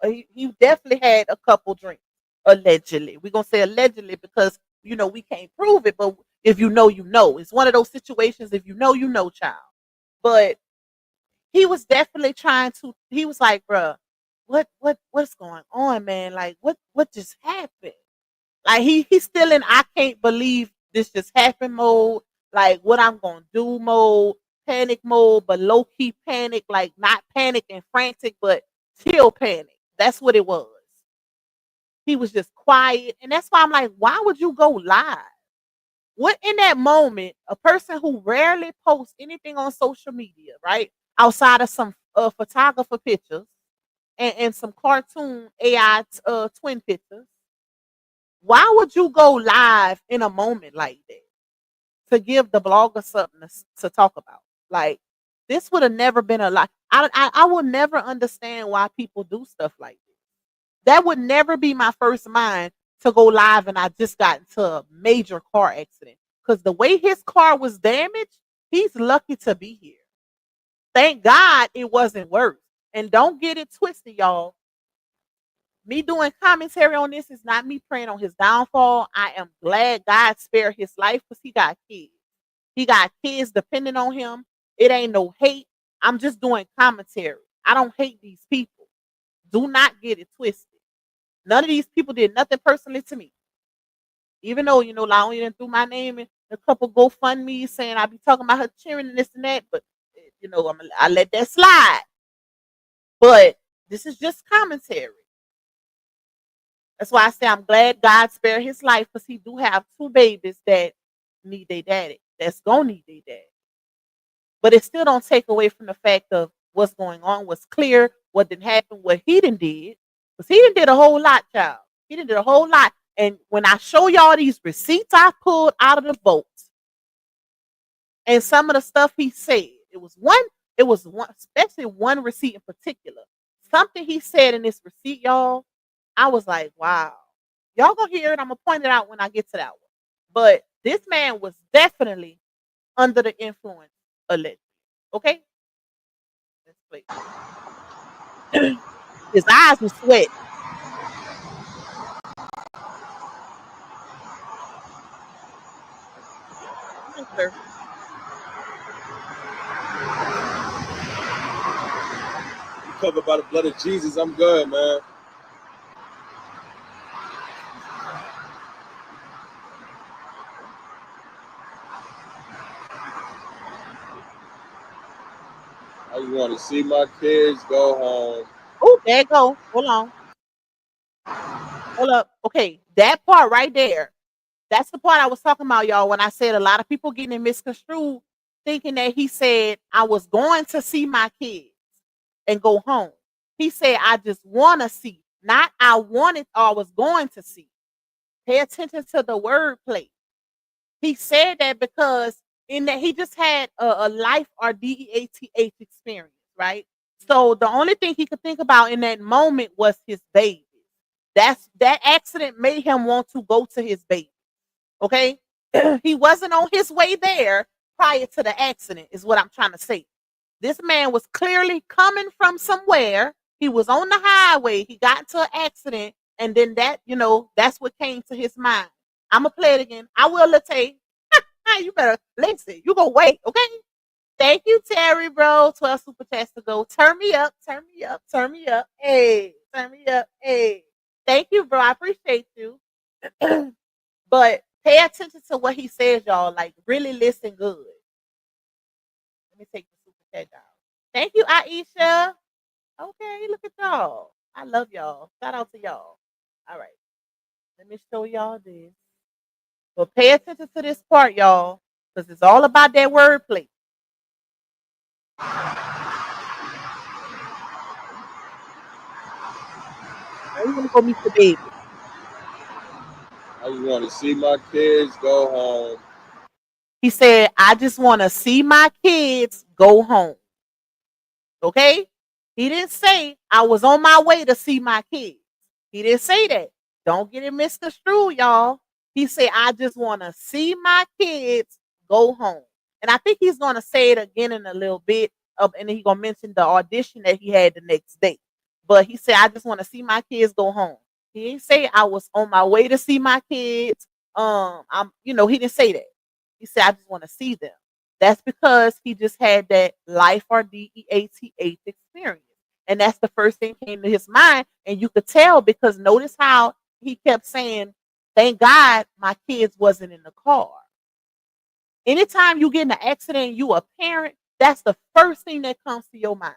He definitely had a couple drinks, allegedly. We're gonna say allegedly because we can't prove it, but if you know, you know. It's one of those situations. If you know, child. But he was definitely trying to. He was like, "Bruh, what's going on, man? Like, what just happened?" Like he's still in I can't believe this just happened mode. Like what I'm gonna do mode, panic mode, but low key panic, like not panic and frantic, but chill panic. That's what it was. He was just quiet, and that's why I'm like, why would you go live? What in that moment, a person who rarely posts anything on social media, right? Outside of some photographer pictures and some cartoon AI twin pictures, why would you go live in a moment like that to give the blogger something to talk about? Like this would have never been a lot. I will never understand why people do stuff like this. That would never be my first mind to go live and I just got into a major car accident. Because the way his car was damaged, he's lucky to be here. Thank God it wasn't worse. And don't get it twisted, y'all. Me doing commentary on this is not me praying on his downfall. I am glad God spared his life because he got kids. He got kids depending on him. It ain't no hate. I'm just doing commentary. I don't hate these people. Do not get it twisted. None of these people did nothing personally to me. Even though, I only threw my name in a couple GoFundMe saying I be talking about her cheering and this and that, but I let that slide. But this is just commentary. That's why I say I'm glad God spared his life because he do have two babies that need their daddy. That's gonna need their daddy. But it still don't take away from the fact of what's going on, what's clear, what didn't happen, what he done did. Because he done did a whole lot, child. He done did a whole lot. And when I show y'all these receipts I pulled out of the boat and some of the stuff he said, it was one, especially one receipt in particular. Something he said in this receipt, y'all, I was like, wow. Y'all gonna hear it. I'm gonna point it out when I get to that one. But this man was definitely under the influence allegedly. Okay? Let's play. His eyes were sweating. Come on, sir. Covered by the blood of Jesus. I'm good, man. I just want to see my kids go home. Oh, there you go. Hold on. Hold up. Okay, that part right there. That's the part I was talking about, y'all, when I said a lot of people getting it misconstrued, thinking that he said, I was going to see my kids and go home. He said, I just want to see, not I wanted or I was going to see. Pay attention to the wordplay. He said that because in that he just had a life or DEATH experience, right? So the only thing he could think about in that moment was his baby. That accident made him want to go to his baby. Okay? He wasn't on his way there prior to the accident, is what I'm trying to say. This man was clearly coming from somewhere. He was on the highway. He got into an accident. And then that's what came to his mind. I'm going to play it again. I will, Latte. You better listen. You go wait, okay? Thank you, Terry, bro. 12 super chats to go. Turn me up, turn me up, turn me up. Hey, turn me up. Hey. Thank you, bro. I appreciate you. But pay attention to what he says, y'all. Like, really listen good. Let me take the super chat down. Thank you, Aisha. Okay, look at y'all. I love y'all. Shout out to y'all. All right. Let me show y'all this. But pay attention to this part, y'all, because it's all about that wordplay. Now you want to go meet the baby. I just want to see my kids go home. He said, I just want to see my kids go home. Okay? He didn't say I was on my way to see my kids. He didn't say that. Don't get it misconstrued, y'all. He said, I just want to see my kids go home. And I think he's going to say it again in a little bit. And then he's going to mention the audition that he had the next day. But he said, I just want to see my kids go home. He didn't say I was on my way to see my kids. He didn't say that. He said, I just want to see them. That's because he just had that life or DEATH experience. And that's the first thing came to his mind. And you could tell because notice how he kept saying, thank God my kids wasn't in the car. Anytime you get in an accident, you a parent, that's the first thing that comes to your mind.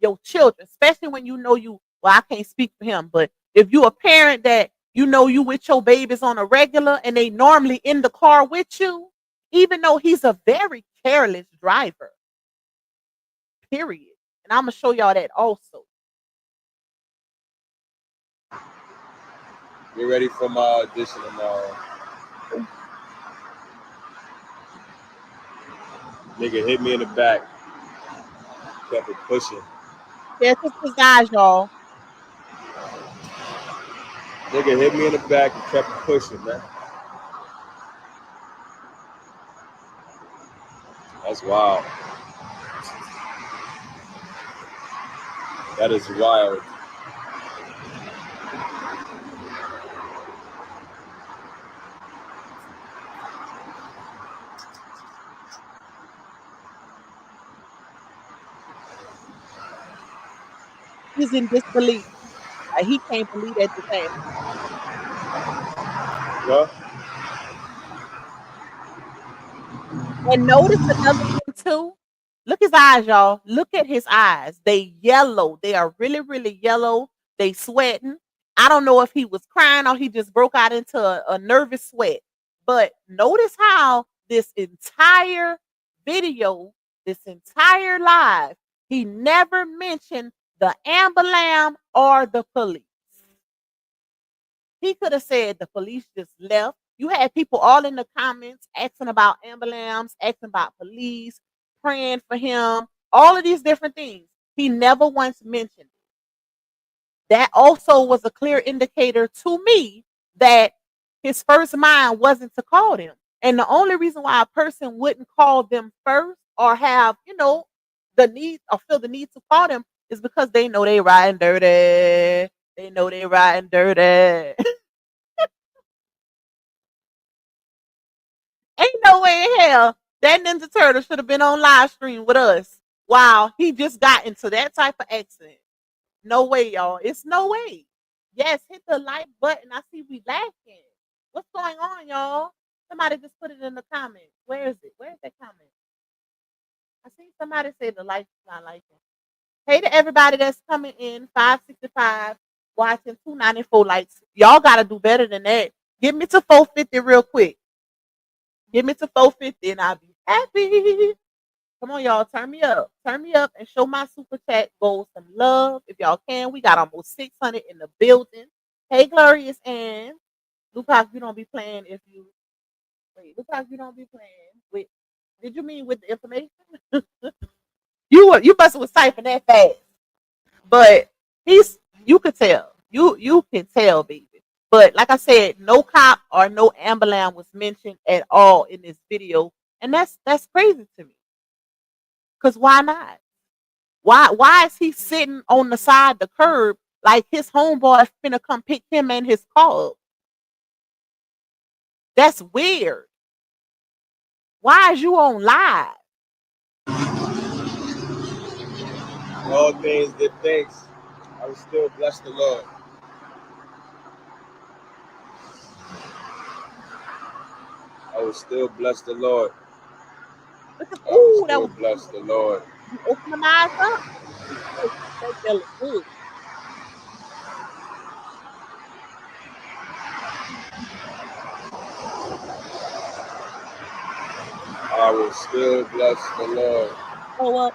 Your children, especially when you know I can't speak for him, but if you a parent that you know you with your babies on a regular and they normally in the car with you, even though he's a very careless driver, period. And I'm going to show y'all that also. Get ready for my audition tomorrow. Nigga hit me in the back. Kept it pushing. There's his eyes, y'all. Nigga hit me in the back and kept it pushing, man. That's wild. That is wild. He's in disbelief. He can't believe that this happened. Yeah. And notice another thing too. Look his eyes, y'all. Look at his eyes. They yellow. They are really, really yellow. They sweating. I don't know if he was crying or he just broke out into a nervous sweat. But notice how this entire video, this entire live, he never mentioned the ambulance or the police. He could have said the police just left. You had people all in the comments asking about ambulance, asking about police, praying for him, all of these different things. He never once mentioned it. That also was a clear indicator to me that his first mind wasn't to call them. And the only reason why a person wouldn't call them first or have, the need or feel the need to call them is because they know they riding dirty. They know they riding dirty. Ain't no way in hell that Ninja Turtle should have been on live stream with us. Wow, he just got into that type of accident. No way, y'all. It's no way. Yes, hit the like button. I see we laughing. What's going on, y'all? Somebody just put it in the comments. Where is it? Where is that comment? I see somebody say the like is not liking. Hey to everybody that's coming in, 565, watching 294 likes. Y'all got to do better than that. Get me to 450 real quick. Get me to 450 and I'll be happy. Come on, y'all. Turn me up. Turn me up and show my super chat goals some love. If y'all can, we got almost 600 in the building. Hey, Glorious Ann. Look how you don't be playing if you... Wait, look how you don't be playing with... Did you mean with the information? You must have was typing that fast. But you could tell. You can tell, baby. But like I said, no cop or no ambulance was mentioned at all in this video. And that's crazy to me. Because why not? Why is he sitting on the side of the curb like his homeboy finna come pick him and his car up? That's weird. Why is you on live? All things give thanks. I will still bless the Lord. I will still bless the Lord. Ooh, that was bless the Lord. You open them eyes up. That look good. I will still bless the Lord. Oh, what?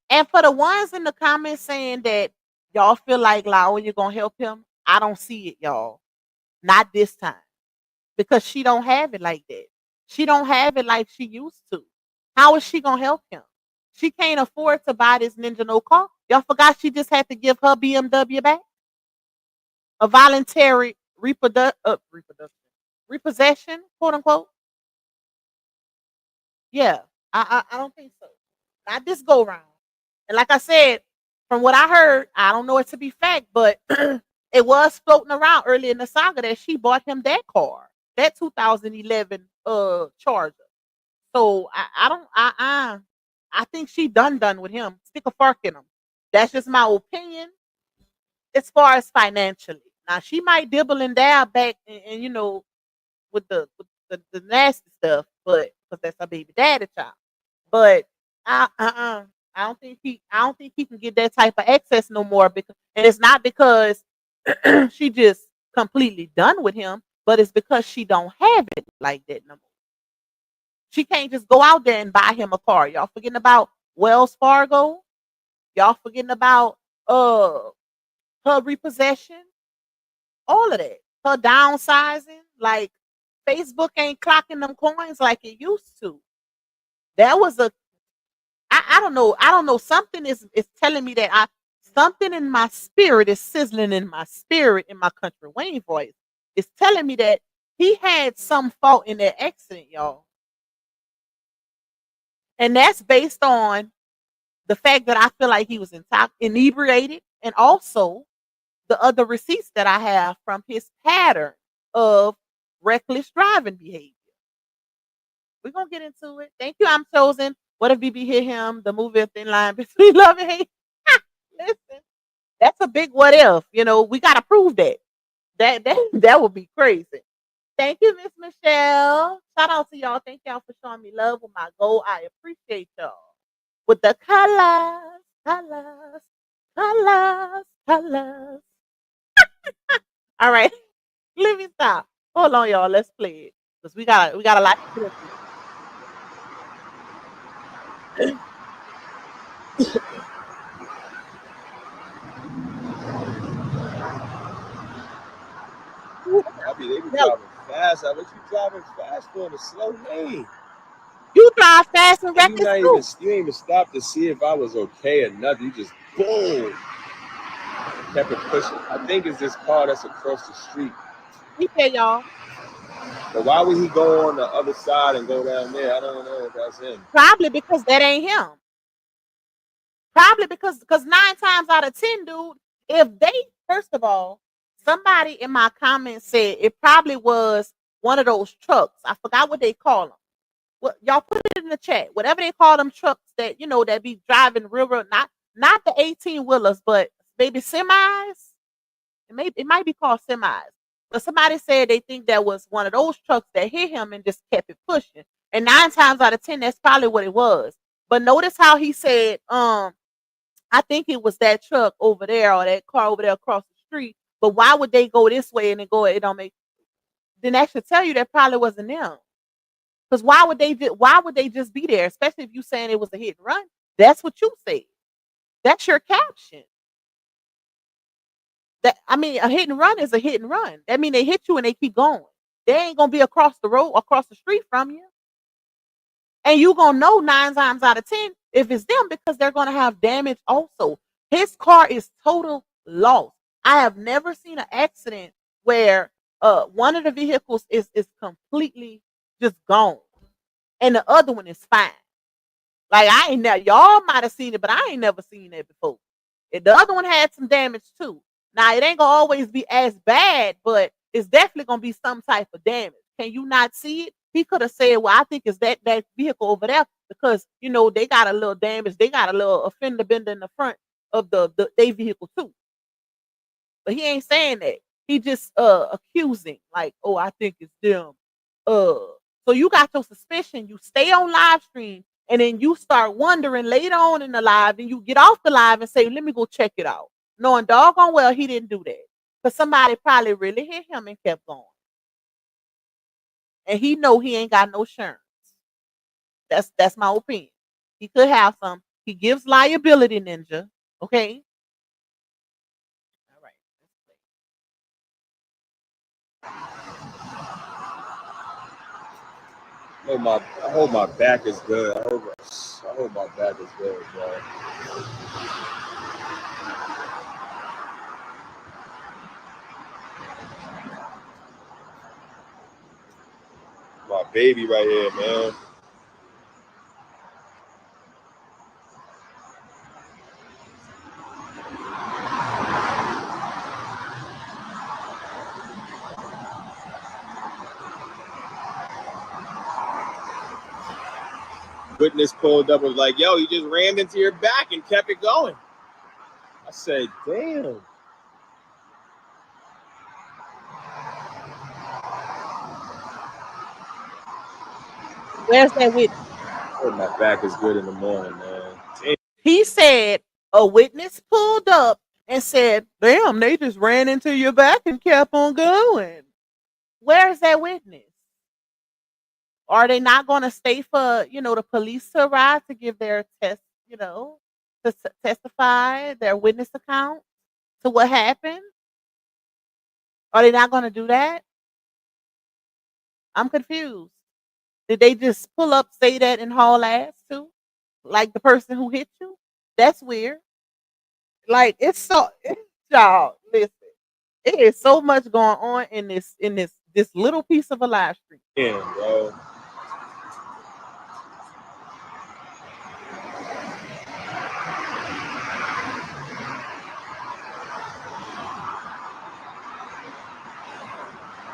And for the ones in the comments saying that y'all feel like Laura, you're gonna help him, I don't see it, y'all. Not this time. Because she don't have it like that. She don't have it like she used to. How is she gonna help him? She can't afford to buy this Ninja no car. Y'all forgot she just had to give her BMW back. a voluntary repossession, quote unquote. Yeah, I don't think so. Not this go round. And like I said, from what I heard, I don't know it to be fact, but it was floating around early in the saga that she bought him that car, that 2011 Charger. So I think she done with him. Stick a fork in him. That's just my opinion as far as financially. Now she might dibble and dab back and with the nasty stuff, but because that's her baby daddy child. But I don't think he can get that type of access no more because and it's not because she just completely done with him, but it's because she don't have it like that no more. She can't just go out there and buy him a car. Y'all forgetting about Wells Fargo? Y'all forgetting about her repossession? All of that. Her downsizing. Like Facebook ain't clocking them coins like it used to. That was a I don't know. I don't know. Something is telling me that something in my spirit is sizzling in my spirit in my country Wayne voice. It's telling me that he had some fault in that accident, y'all. And that's based on the fact that I feel like he was inebriated and also the other receipts that I have from his pattern of reckless driving behavior. We're going to get into it. Thank you, I'm chosen. What if BB hit him? The movie A Thin Line Between Love and Hate. Listen, that's a big what if. We got to prove that. That would be crazy. Thank you, Miss Michelle. Shout out to y'all. Thank y'all for showing me love with my goal. I appreciate y'all. With the colors, colors, colors, colors. All right. Let me stop. Hold on, y'all. Let's play it. Because we got a lot to do. They be driving fast. I let you driving fast for in a slow lane. You drive fast and reckless too. You ain't even stop to see if I was okay or nothing. You just boom. Kept it pushing. I think it's this car that's across the street. He said, y'all. But why would he go on the other side and go down there? I don't know if that's him. Probably because that ain't him. Probably because 9 times out of 10, dude, if they, first of all, somebody in my comments said it probably was one of those trucks. I forgot what they call them. Well, y'all put it in the chat. Whatever they call them trucks that that be driving real, not the 18-wheelers, but maybe semis. It might be called semis. But somebody said they think that was one of those trucks that hit him and just kept it pushing. And 9 times out of 10, that's probably what it was. But notice how he said, I think it was that truck over there or that car over there across the street. But why would they go this way and then go? It don't make. Then that should tell you that probably wasn't them. Because why would they just be there? Especially if you saying it was a hit and run. That's what you said. That's your caption. A hit and run is a hit and run. That means they hit you and they keep going. They ain't gonna be across the road, across the street from you. And you gonna know 9 times out of 10 if it's them because they're gonna have damage also. His car is total loss. I have never seen an accident where one of the vehicles is completely just gone and the other one is fine. Like y'all might have seen it, but I ain't never seen that before. The other one had some damage too. Now it ain't gonna always be as bad, but it's definitely gonna be some type of damage. Can you not see it? He could have said, well, I think it's that vehicle over there because they got a little damage. They got a little fender bender in the front of their vehicle too. But he ain't saying that. He just accusing, like, oh, I think it's them. So you got your suspicion. You stay on live stream, and then you start wondering later on in the live, and you get off the live and say, let me go check it out. Knowing doggone well he didn't do that. Because somebody probably really hit him and kept going. And he know he ain't got no insurance. That's my opinion. He could have some. He gives liability ninja. Okay. All right. I hope my back is good. I hope my back is good, bro. baby right here, man. Witness pulled up and was like, yo, he just rammed into your back and kept it going. I said, damn. Where's that witness? Oh, my back is good in the morning, man. Damn. He said a witness pulled up and said, damn, they just ran into your back and kept on going. Where's that witness? Are they not going to stay for, the police to arrive to give their test, to testify their witness account to what happened? Are they not going to do that? I'm confused. Did they just pull up, say that, and haul ass too? Like the person who hit you? That's weird. Like y'all, listen. It is so much going on in this little piece of a live stream. Damn, bro.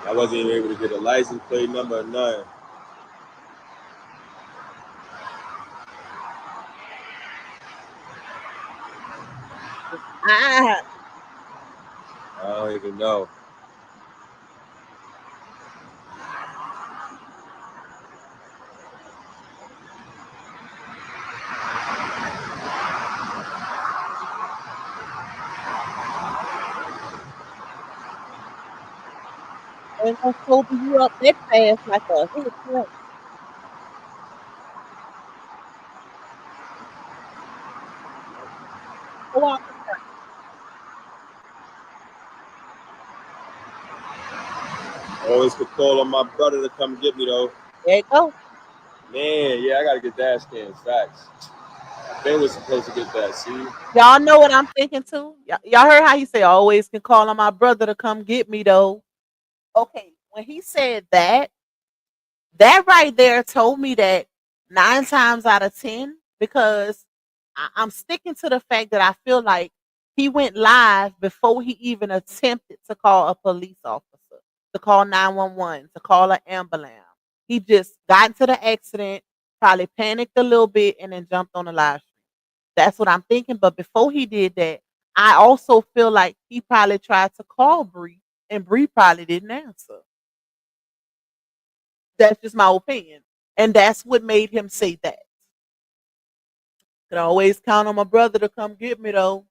I wasn't even able to get a license plate number or nothing. I don't even know. ain't gonna sober you up that fast like a hit. Go out. Always could call on my brother to come get me, though. There you go. Man, yeah, I got to get dash cams. Facts. They was supposed to get that, see? Y'all know what I'm thinking too? Y'all heard how he said, always can call on my brother to come get me though. Okay, when he said that right there told me that 9 times out of 10, because I'm sticking to the fact that I feel like he went live before he even attempted to call a police officer, to call 911, to call an ambulance. He just got into the accident, probably panicked a little bit, and then jumped on the live stream. That's what I'm thinking. But before he did that, I also feel like he probably tried to call Bree, and Bree probably didn't answer. That's just my opinion. And that's what made him say that. Could always count on my brother to come get me though.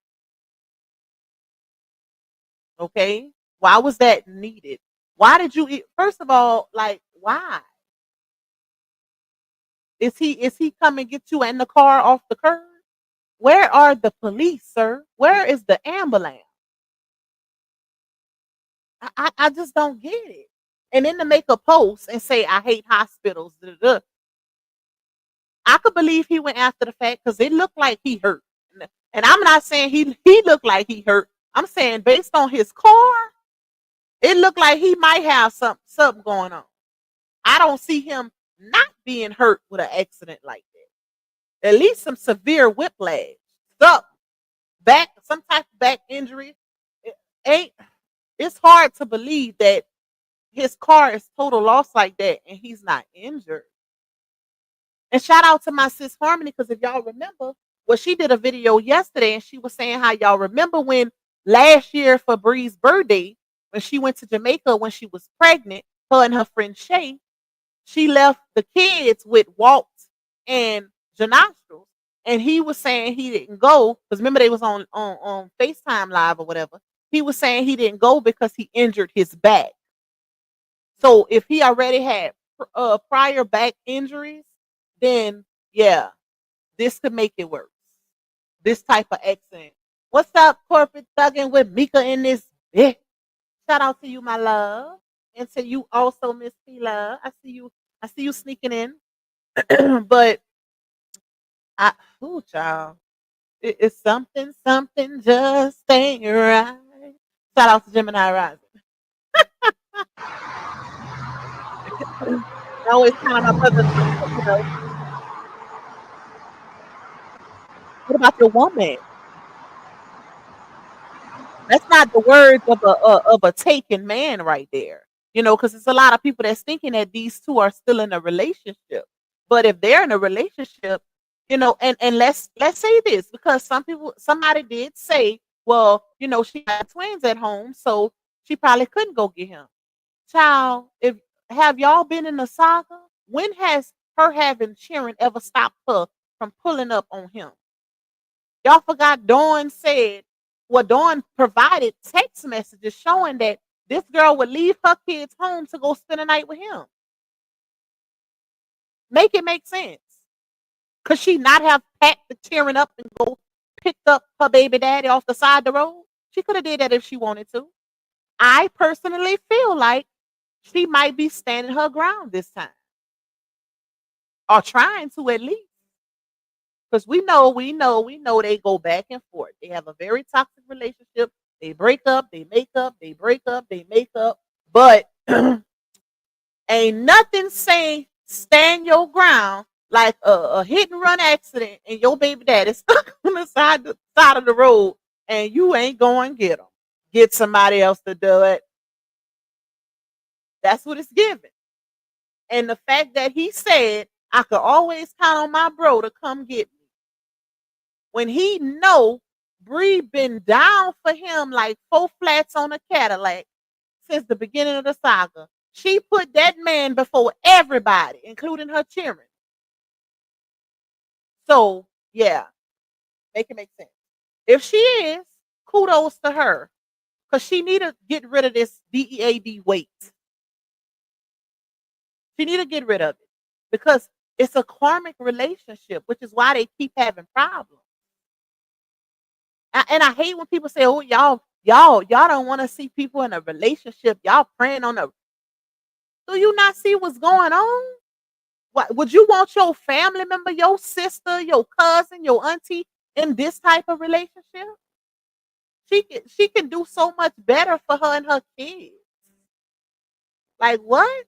Okay? Why was that needed? Why did you first of all, like, why? Is he come and get you in the car off the curb? Where are the police, sir? Where is the ambulance? I just don't get it. And then to make a post and say I hate hospitals, I could believe he went after the fact because it looked like he hurt. And I'm not saying he looked like he hurt. I'm saying based on his car, it looked like he might have something going on. I don't see him not being hurt with an accident like that. At least some severe whiplash, some type of back injury. It's hard to believe that his car is total loss like that and he's not injured. And shout out to my sis Harmony, because if y'all remember, she did a video yesterday and she was saying how y'all remember when last year for Bree's birthday, when she went to Jamaica when she was pregnant, her and her friend Shay, she left the kids with Walt and Johnell, and he was saying he didn't go because remember they was on FaceTime Live or whatever. He was saying he didn't go because he injured his back. So if he already had prior back injuries, then yeah, this could make it worse. This type of accident. What's up, corporate thugging with Mika in this bitch? Shout out to you, my love. And to you also, Miss P Love. I see you sneaking in. But child. It's something just ain't right. Shout out to Gemini Rising. I always count on my brothers, you know. What about the woman? That's not the words of a taken man right there. You know, because it's a lot of people that's thinking that these two are still in a relationship. But if they're in a relationship, you know, and let's say this, because somebody did say, well, you know, she had twins at home, so she probably couldn't go get him. Child, if have y'all been in a saga? When has her having Sharon ever stopped her from pulling up on him? Y'all forgot Dawn said, well, Dawn provided text messages showing that this girl would leave her kids home to go spend a night with him. Make it make sense. Could she not have packed the cheering up and go picked up her baby daddy off the side of the road? She could have did that if she wanted to. I personally feel like she might be standing her ground this time. Or trying to at least. Because we know they go back and forth. They have a very toxic relationship. They break up, they make up, they break up, they make up. But ain't nothing saying stand your ground like a hit and run accident and your baby daddy stuck on the side of the road and you ain't going to get them. Get somebody else to do it. That's what it's given. And the fact that he said, I could always count on my bro to come get me. When he know Bree been down for him like 4 flats on a Cadillac since the beginning of the saga. She put that man before everybody, including her children. So, yeah, make it make sense. If she is, kudos to her. Because she need to get rid of this DEAD weight. She need to get rid of it. Because it's a karmic relationship, which is why they keep having problems. And I hate when people say, "Oh, y'all don't want to see people in a relationship. Y'all praying on a." Do you not see what's going on? What would you want your family member, your sister, your cousin, your auntie in this type of relationship? She can do so much better for her and her kids. Like what?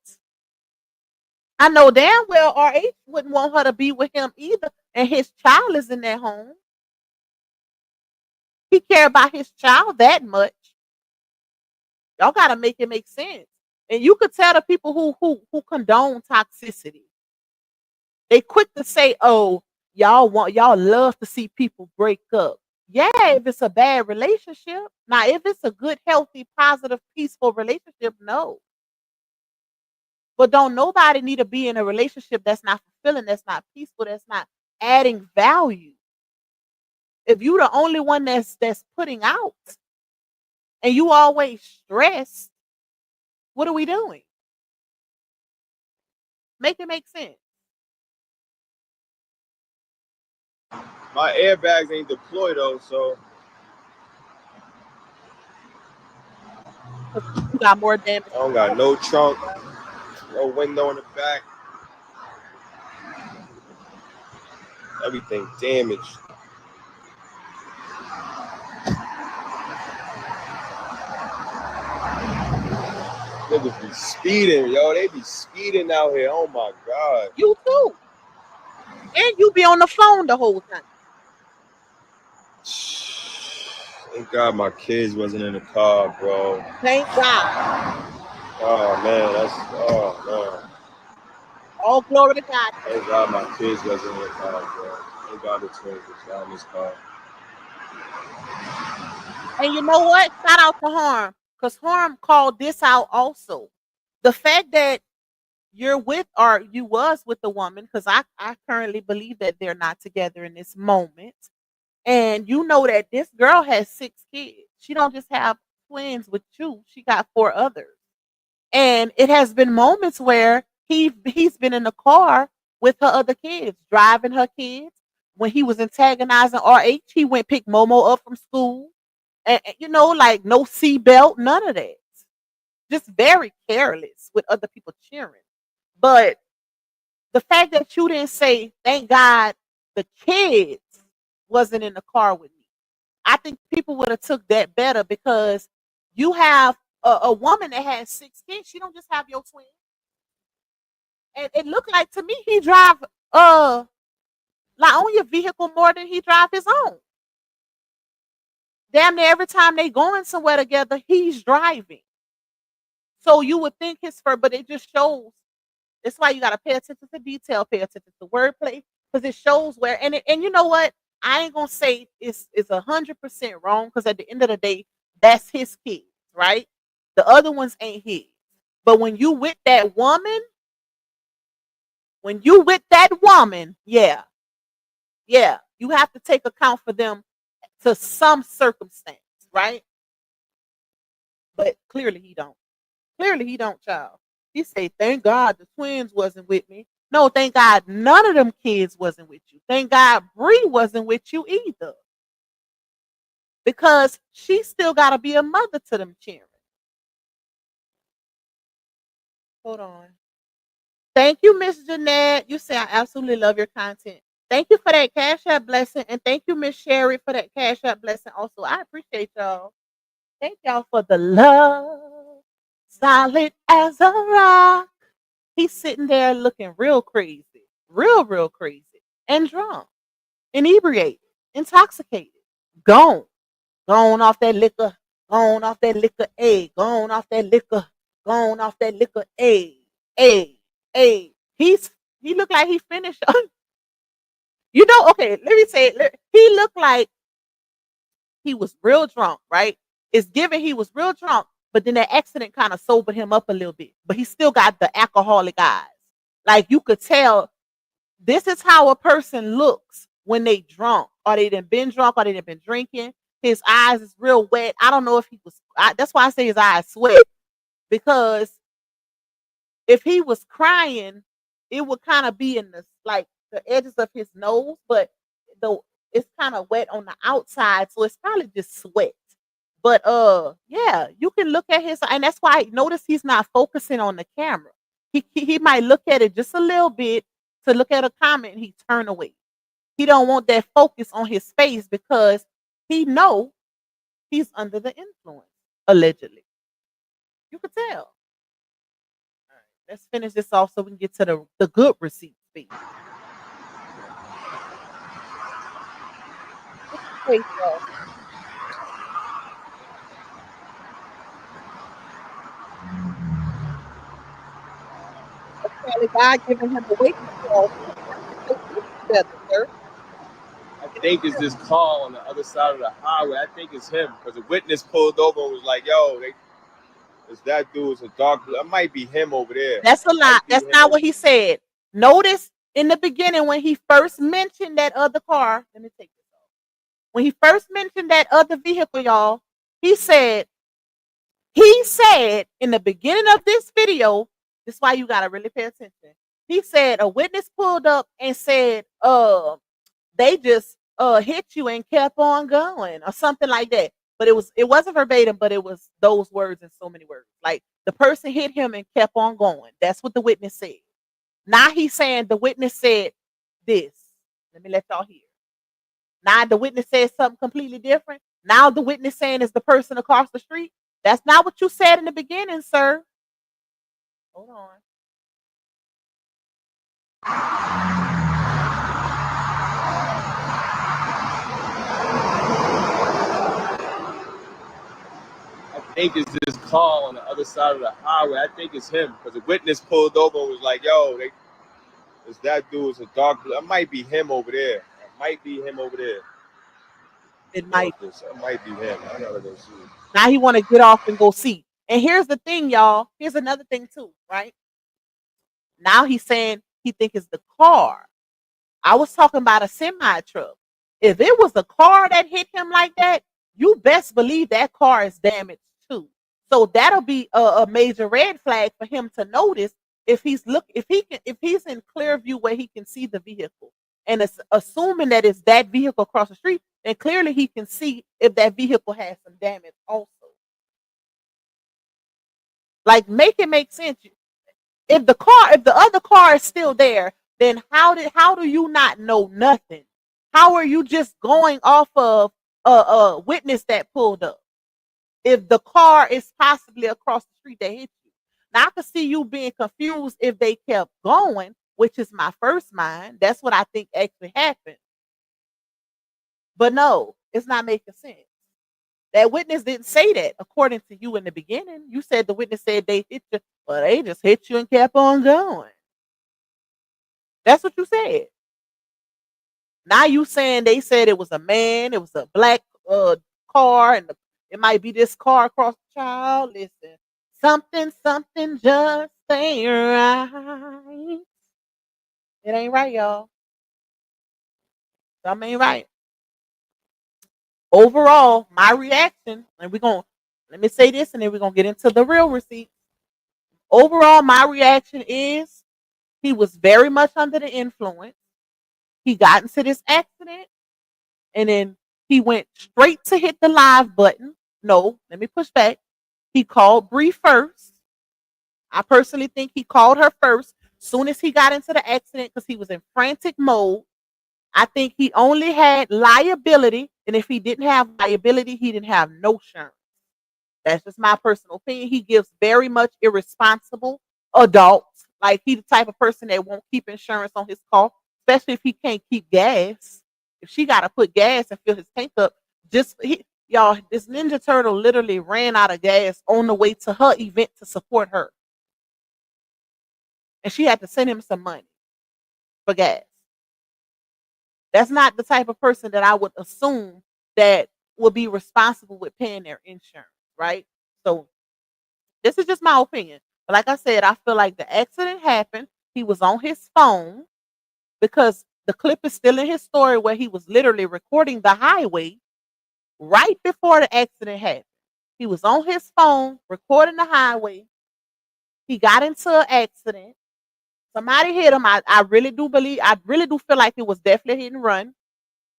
I know damn well RH wouldn't want her to be with him either, and his child is in their home. He care about his child that much. Y'all gotta make it make sense. And you could tell the people who condone toxicity. They quick to say, "Oh, y'all love to see people break up." Yeah, if it's a bad relationship. Now, if it's a good, healthy, positive, peaceful relationship, no. But don't nobody need to be in a relationship that's not fulfilling, that's not peaceful, that's not adding value. If you the only one that's putting out and you always stressed, what are we doing? Make it make sense. My airbags ain't deployed though, so You got more damage. I don't got no trunk, no window in the back. Everything damaged. Niggas be speeding, yo. They be speeding out here. Oh my god. You too. And you be on the phone the whole time. Thank God my kids wasn't in the car, bro. Thank God. Oh man, man. All glory to God. Thank God my kids wasn't in the car, bro. Thank God the twins was not in this car. And you know what? Shout out to Harm. Because Harm called this out also. The fact that you're with or you was with the woman, because I currently believe that they're not together in this moment. And you know that this girl has 6 kids. She don't just have twins with you. She got 4 others. And it has been moments where he's been in the car with her other kids, driving her kids. When he was antagonizing RH, he went pick Momo up from school. And you know, like no seatbelt, none of that. Just very careless with other people cheering. But the fact that you didn't say, thank God the kids wasn't in the car with me. I think people would have took that better because you have a woman that has 6 kids. She don't just have your twin. And it looked like to me he drive Laonia vehicle more than he drive his own. Damn near every time they going somewhere together, he's driving. So you would think his first, but it just shows. That's why you gotta pay attention to detail, pay attention to wordplay, because it shows where. And you know what? I ain't gonna say it's 100% wrong, because at the end of the day, that's his kids, right? The other ones ain't his. But when you with that woman, yeah, you have to take account for them to some circumstance, right? But clearly he don't. Clearly he don't, child. He say, thank God the twins wasn't with me. No, thank God none of them kids wasn't with you. Thank God Bree wasn't with you either. Because she still got to be a mother to them children. Hold on. Thank you, Miss Jeanette. You say I absolutely love your content. Thank you for that Cash App blessing. And thank you, Miss Sherry, for that Cash App blessing also. I appreciate y'all. Thank y'all for the love. Solid as a rock. He's sitting there looking real crazy. Real crazy. And drunk. Inebriated. Intoxicated. Gone. Gone off that liquor. Gone off that liquor. A. Gone off that liquor. Gone off that liquor. A. He looked like he finished. You know, okay, let me say it. He looked like he was real drunk, right? It's given he was real drunk, but then that accident kind of sobered him up a little bit. But he still got the alcoholic eyes. Like you could tell this is how a person looks when they drunk, or they done been drunk, or they done been drinking. His eyes is real wet. I don't know if he was, that's why I say his eyes sweat, because if he was crying, it would kind of be in the like the edges of his nose, but it's kind of wet on the outside, so it's probably just sweat. But yeah, you can look at his, and that's why I notice he's not focusing on the camera. He might look at it just a little bit to look at a comment, and he turn away. He don't want that focus on his face because he know he's under the influence, allegedly. You could tell. All right, let's finish this off so we can get to the good receipts speech. Wait, y'all. Apparently God giving him a wake up call. Together, sir. I think it's this car on the other side of the highway. I think it's him, because a witness pulled over and was like, yo, it's that dude. It's a dark blue. It might be him over there. That's a lie. That's not what he said. Notice in the beginning when he first mentioned that other car. Let me take this off. When he first mentioned that other vehicle, y'all, he said in the beginning of this video, this is why you gotta really pay attention. He said a witness pulled up and said, they just hit you and kept on going, or something like that. But it wasn't verbatim, but it was those words in so many words. Like the person hit him and kept on going. That's what the witness said. Now he's saying the witness said this. Let me let y'all hear. Now the witness said something completely different. Now the witness saying is the person across the street. That's not what you said in the beginning, sir. Hold on. I think it's this car on the other side of the highway. I think it's him, because a witness pulled over and was like, yo, it's that dude. It's a dark blue. It might be him over there. It might be him over there. It might be him. I gotta go see. Now he want to get off and go see. And here's the thing, y'all. Here's another thing too, right? Now he's saying he think it's the car. I was talking about a semi truck. If it was a car that hit him like that, you best believe that car is damaged too. So that'll be a major red flag for him to notice if he's in clear view where he can see the vehicle. And it's assuming that it's that vehicle across the street, then clearly he can see if that vehicle has some damage also. Like, make it make sense. If the other car is still there, then how do you not know nothing? How are you just going off of a witness that pulled up? If the car is possibly across the street that hit you. Now I could see you being confused if they kept going, which is my first mind. That's what I think actually happened. But no, it's not making sense. That witness didn't say that according to you in the beginning. You said the witness said they hit you, but they just hit you and kept on going. That's what you said. Now you saying they said it was a man, it was a black car, and it might be this car across the child. Listen, something just ain't right. It ain't right, y'all. Something ain't right. Overall, my reaction, and we're gonna let me say this, and then we're gonna get into the real receipt. Overall, my reaction is he was very much under the influence. He got into this accident, and then he went straight to hit the live button. No, let me push back. He called Bree first. I personally think he called her first soon as he got into the accident because he was in frantic mode. I think he only had liability, and if he didn't have liability, he didn't have no insurance. That's just my personal opinion. He gives very much irresponsible adults. Like he the type of person that won't keep insurance on his car, especially if he can't keep gas. If she got to put gas and fill his tank up, y'all, this Ninja Turtle literally ran out of gas on the way to her event to support her, and she had to send him some money for gas. That's not the type of person that I would assume that would be responsible with paying their insurance, right? So this is just my opinion. But like I said, I feel like the accident happened. He was on his phone because the clip is still in his story where he was literally recording the highway right before the accident happened. He was on his phone recording the highway. He got into an accident. Somebody hit him. I really do feel like it was definitely hit and run.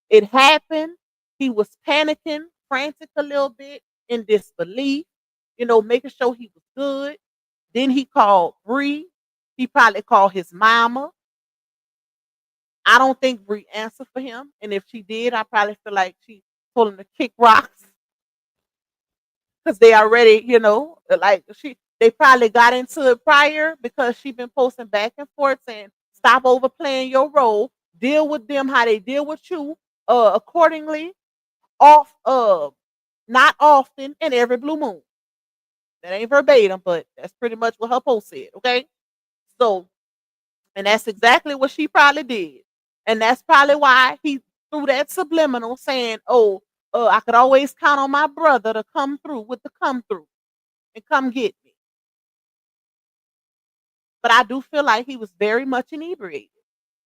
It happened. He was panicking, frantic a little bit, in disbelief, making sure he was good. Then he called Bree. He probably called his mama. I don't think Bree answered for him. And if she did, I probably feel like she told him to kick rocks because they already, they probably got into it prior because she been posting back and forth saying, stop overplaying your role, deal with them how they deal with you, accordingly, not often, and every blue moon. That ain't verbatim, but that's pretty much what her post said, okay? So, and that's exactly what she probably did. And that's probably why he threw that subliminal saying, oh, I could always count on my brother to come through with the come through and come get me. But I do feel like he was very much inebriated.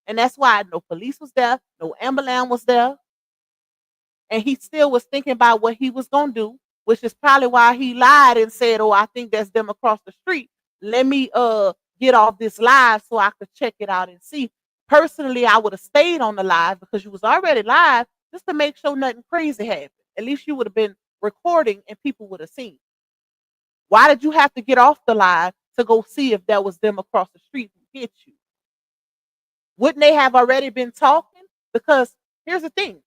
And that's why no police was there, no ambulance was there. And he still was thinking about what he was going to do, which is probably why he lied and said, oh, I think that's them across the street. Let me get off this live so I could check it out and see. Personally, I would have stayed on the live because you was already live just to make sure nothing crazy happened. At least you would have been recording and people would have seen. Why did you have to get off the live to go see if that was them across the street who hit you? Wouldn't they have already been talking? Because here's the thing.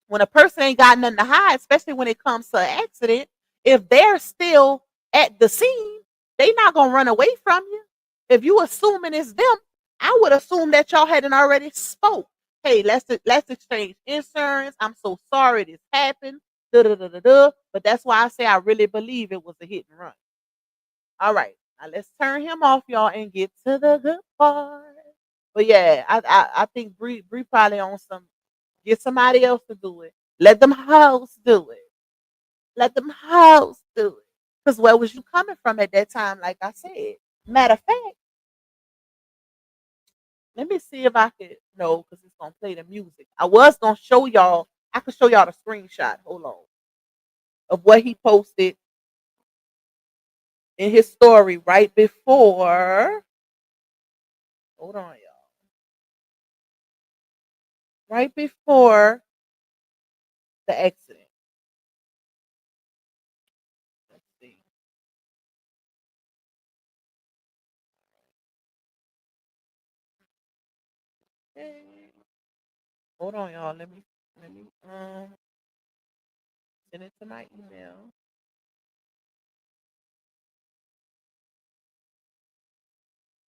When a person ain't got nothing to hide, especially when it comes to an accident, if they're still at the scene, they not gonna run away from you. If you assuming it's them, I would assume that y'all hadn't already spoke. Hey, let's exchange insurance. I'm so sorry this happened. But that's why I say I really believe it was a hit and run. All right, now let's turn him off, y'all, and get to the good part. But yeah, I think Bree probably on some. Get somebody else to do it. Let them hoes do it. Let them hoes do it. Because where was you coming from at that time? Like I said. Matter of fact, let me see if I could. No, because it's gonna play the music. I was gonna show y'all. I could show y'all the screenshot. Hold on. Of what he posted in his story right before. Hold on, y'all. Right before the accident. Let's see. Okay. Hold on, y'all. Let me send it to my email.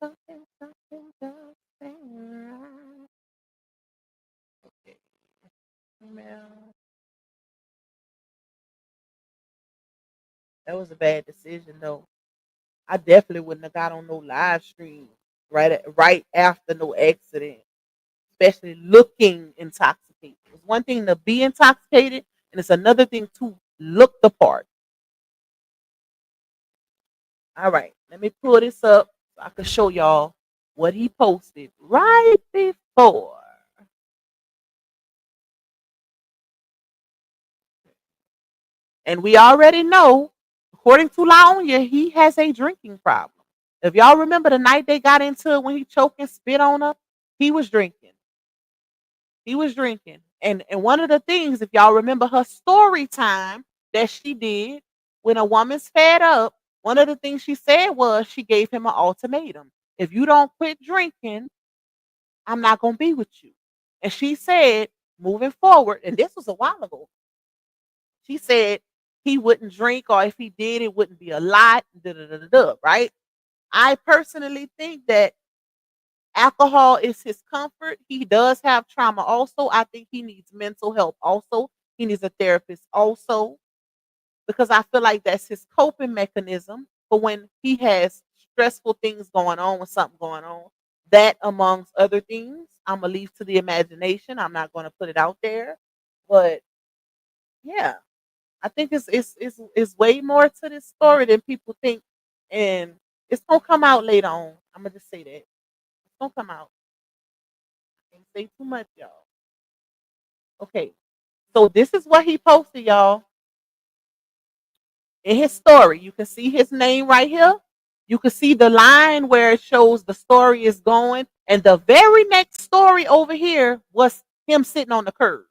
Something don't seem right. Okay. Email. That was a bad decision, though. I definitely wouldn't have got on no live stream right after no accident, especially looking intoxicated. It's one thing to be intoxicated, and it's another thing to look the part. All right, let me pull this up so I can show y'all what he posted right before. And we already know, according to Laonia, he has a drinking problem. If y'all remember the night they got into it when he choked and spit on her, he was drinking. He was drinking. And one of the things, if y'all remember her story time that she did when a woman's fed up, one of the things she said was she gave him an ultimatum. If you don't quit drinking, I'm not going to be with you. And she said, moving forward, and this was a while ago, she said he wouldn't drink, or if he did, it wouldn't be a lot, right? I personally think that alcohol is his comfort. He does have trauma also. I think he needs mental help also. He needs a therapist also, because I feel like that's his coping mechanism for when he has stressful things going on, with something going on. That, amongst other things, I'm going to leave to the imagination. I'm not going to put it out there. But yeah, I think it's way more to this story than people think. And it's going to come out later on. I'm going to just say that. It's going to come out. Can't say too much, y'all. Okay, so this is what he posted, y'all. In his story, you can see his name right here. You can see the line where it shows the story is going, and the very next story over here was him sitting on the curb.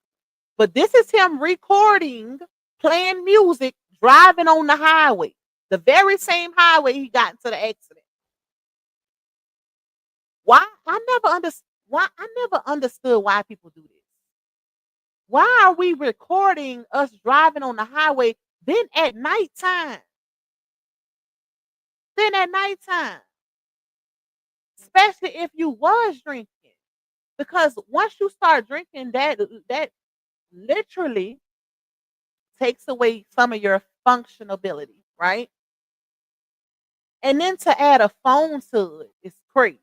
But this is him recording, playing music, driving on the highway, the very same highway he got into the accident. Why? I never understood why people do this. Why are we recording us driving on the highway then at nighttime? Then at nighttime, especially if you was drinking, because once you start drinking, that literally takes away some of your functionability, right? And then to add a phone to it is crazy,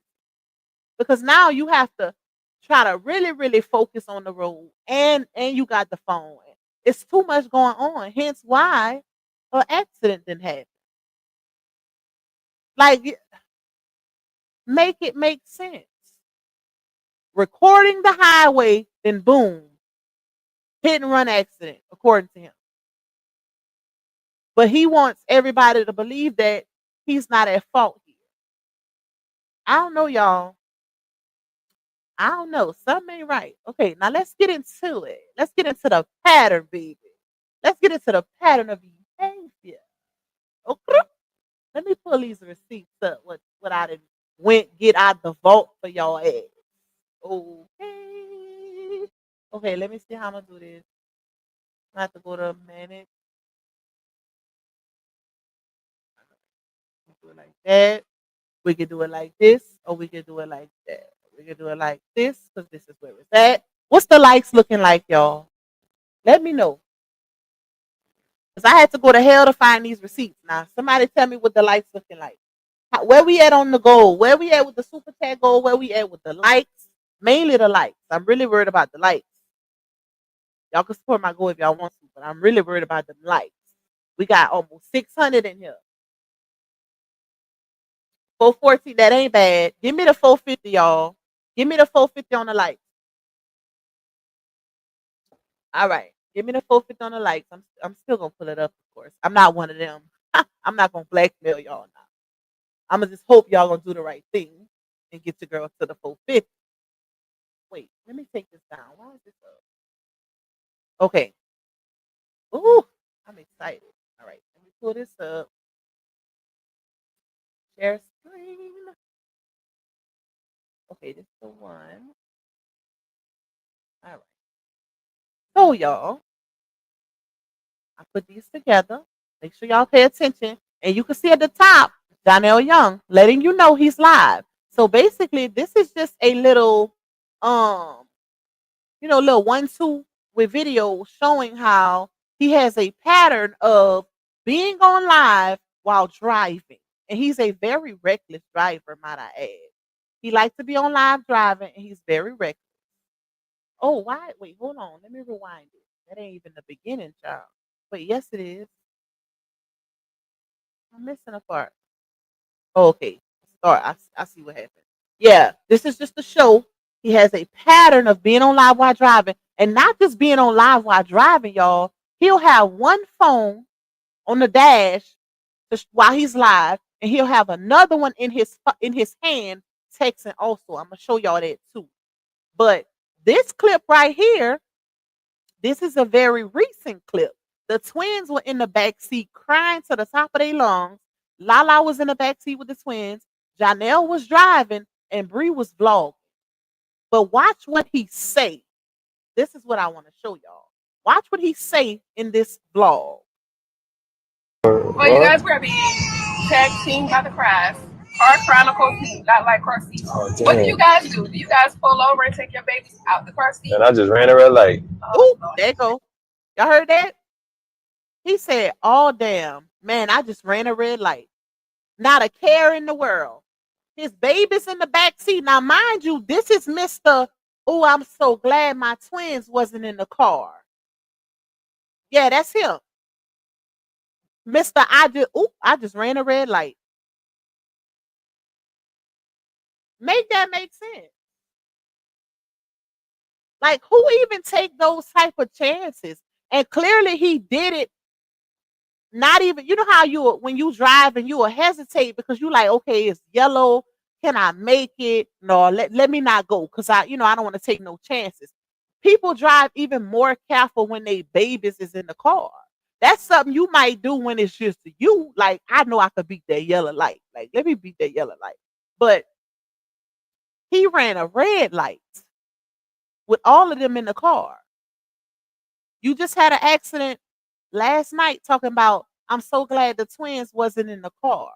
because now you have to try to really, really focus on the road, and you got the phone. It's too much going on. Hence why an accident didn't happen. Like, make it make sense. Recording the highway, then boom, hit and run accident, according to him. But he wants everybody to believe that he's not at fault here. I don't know, y'all. I don't know. Something ain't right. Okay, now let's get into it. Let's get into the pattern, baby. Let's get into the pattern of behavior. Okay. Let me pull these receipts up. What I did went get out the vault for y'all ass. Okay. Okay, let me see how I'm gonna do this. I have to go to manage. Do it like that. We could do it like this, or we could do it like that. We could do it like this, because this is where it's at. What's the likes looking like, y'all? Let me know. Because I had to go to hell to find these receipts. Now, somebody tell me what the likes looking like. Where we at on the goal? Where we at with the super chat goal? Where we at with the likes? Mainly the likes. I'm really worried about the likes. Y'all can support my goal if y'all want to, but I'm really worried about the likes. We got almost 600 in here. 414, that ain't bad. Give me the 450, y'all. Give me the 450 on the likes. All right. Give me the 450 on the likes. I'm still gonna pull it up, of course. I'm not one of them. I'm not gonna blackmail y'all now. I'm gonna just hope y'all gonna do the right thing and get your girl to the 450. Wait, let me take this down. Why is this up? Okay. Ooh, I'm excited. All right, let me pull this up. Share screen. Okay, this is the one. All right. So, y'all, I put these together. Make sure y'all pay attention. And you can see at the top, Johnell Young, letting you know he's live. So basically, this is just a little, um, little 1-2 with video showing how he has a pattern of being on live while driving, and he's a very reckless driver, might I add. He likes to be on live driving, and he's very reckless. Oh, why? Wait, hold on. Let me rewind it. That ain't even the beginning, child. But yes, it is. I'm missing a part. Oh, okay. Start. I see what happened. Yeah, this is just to show he has a pattern of being on live while driving, and not just being on live while driving, y'all. He'll have one phone on the dash while he's live, and he'll have another one in his hand texting. Also, I'm gonna show y'all that too. But this clip right here, this is a very recent clip. The twins were in the back seat crying to the top of their lungs. Lala was in the back seat with the twins. Johnell was driving, and Bree was vlogging. But watch what he say. This is what I want to show y'all. Watch what he say in this vlog. Well, you guys were being tag team by the cries. Car Chronicles team, not like car seats. Oh, What do damn. you guys do? Do you guys pull over and take your babies out the car seat? And I just ran a red light. Oh, there you go. Y'all heard that? He said, "Oh damn, man, I just ran a red light. Not a care in the world." His baby's in the back seat. Now, mind you, this is Mr. Oh, I'm so glad my twins wasn't in the car. Yeah, that's him. Mr. I just ran a red light. Make that make sense. Like, who even take those type of chances? And clearly he did it. Not even, you know how when you drive and you will hesitate because you like, okay, it's yellow. Can I make it? No, let me not go because I don't want to take no chances. People drive even more careful when they babies is in the car. That's something you might do when it's just you. Like, I know I could beat that yellow light. Like, let me beat that yellow light. But he ran a red light with all of them in the car. You just had an accident last night talking about, I'm so glad the twins wasn't in the car,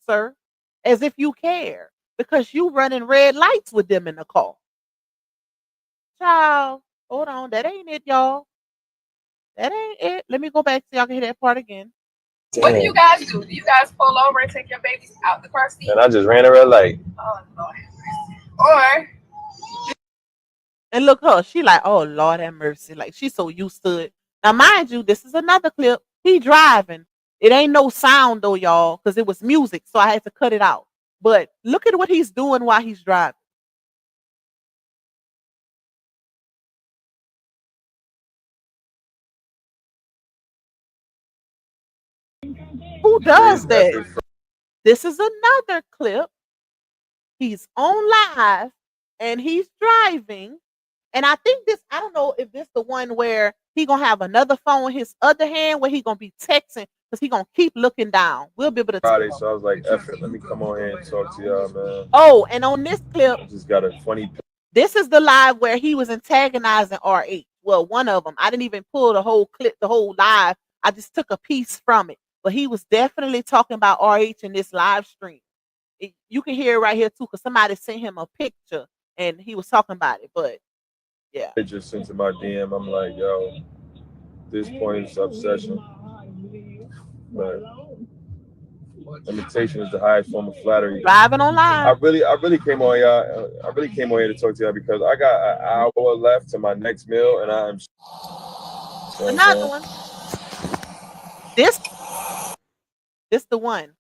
sir. As if you care. Because you running red lights with them in the car. Child, hold on. That ain't it, y'all. That ain't it. Let me go back so y'all can hear that part again. What do you guys do? Do you guys pull over and take your babies out the car seat? And I just ran a red light. Oh, Lord. Or And look her, she like, oh Lord have mercy. Like, she's so used to it. Now, mind you, this is another clip. He driving. It ain't no sound though, y'all, because it was music, so I had to cut it out. But look at what he's doing while he's driving. Who does that? This is another clip. He's on live and he's driving. And I think this, I don't know if this the one where he gonna have another phone in his other hand where he gonna be texting because he gonna keep looking down. We'll be able to Friday, so I was like, F it, let me come on here and talk to y'all, man. Oh, and on this clip, I just got a funny. this is the live where he was antagonizing RH. Well, one of them. I didn't even pull the whole clip, the whole live. I just took a piece from it. But he was definitely talking about RH in this live stream. You can hear it right here too, because somebody sent him a picture and he was talking about it. But yeah, It just sent to my DM. I'm like, yo, this point is obsession. But imitation is the highest form of flattery. driving on I live. really came on y'all. I really came on here to talk to y'all because I got an hour left to my next meal, and I'm Another one. This the one.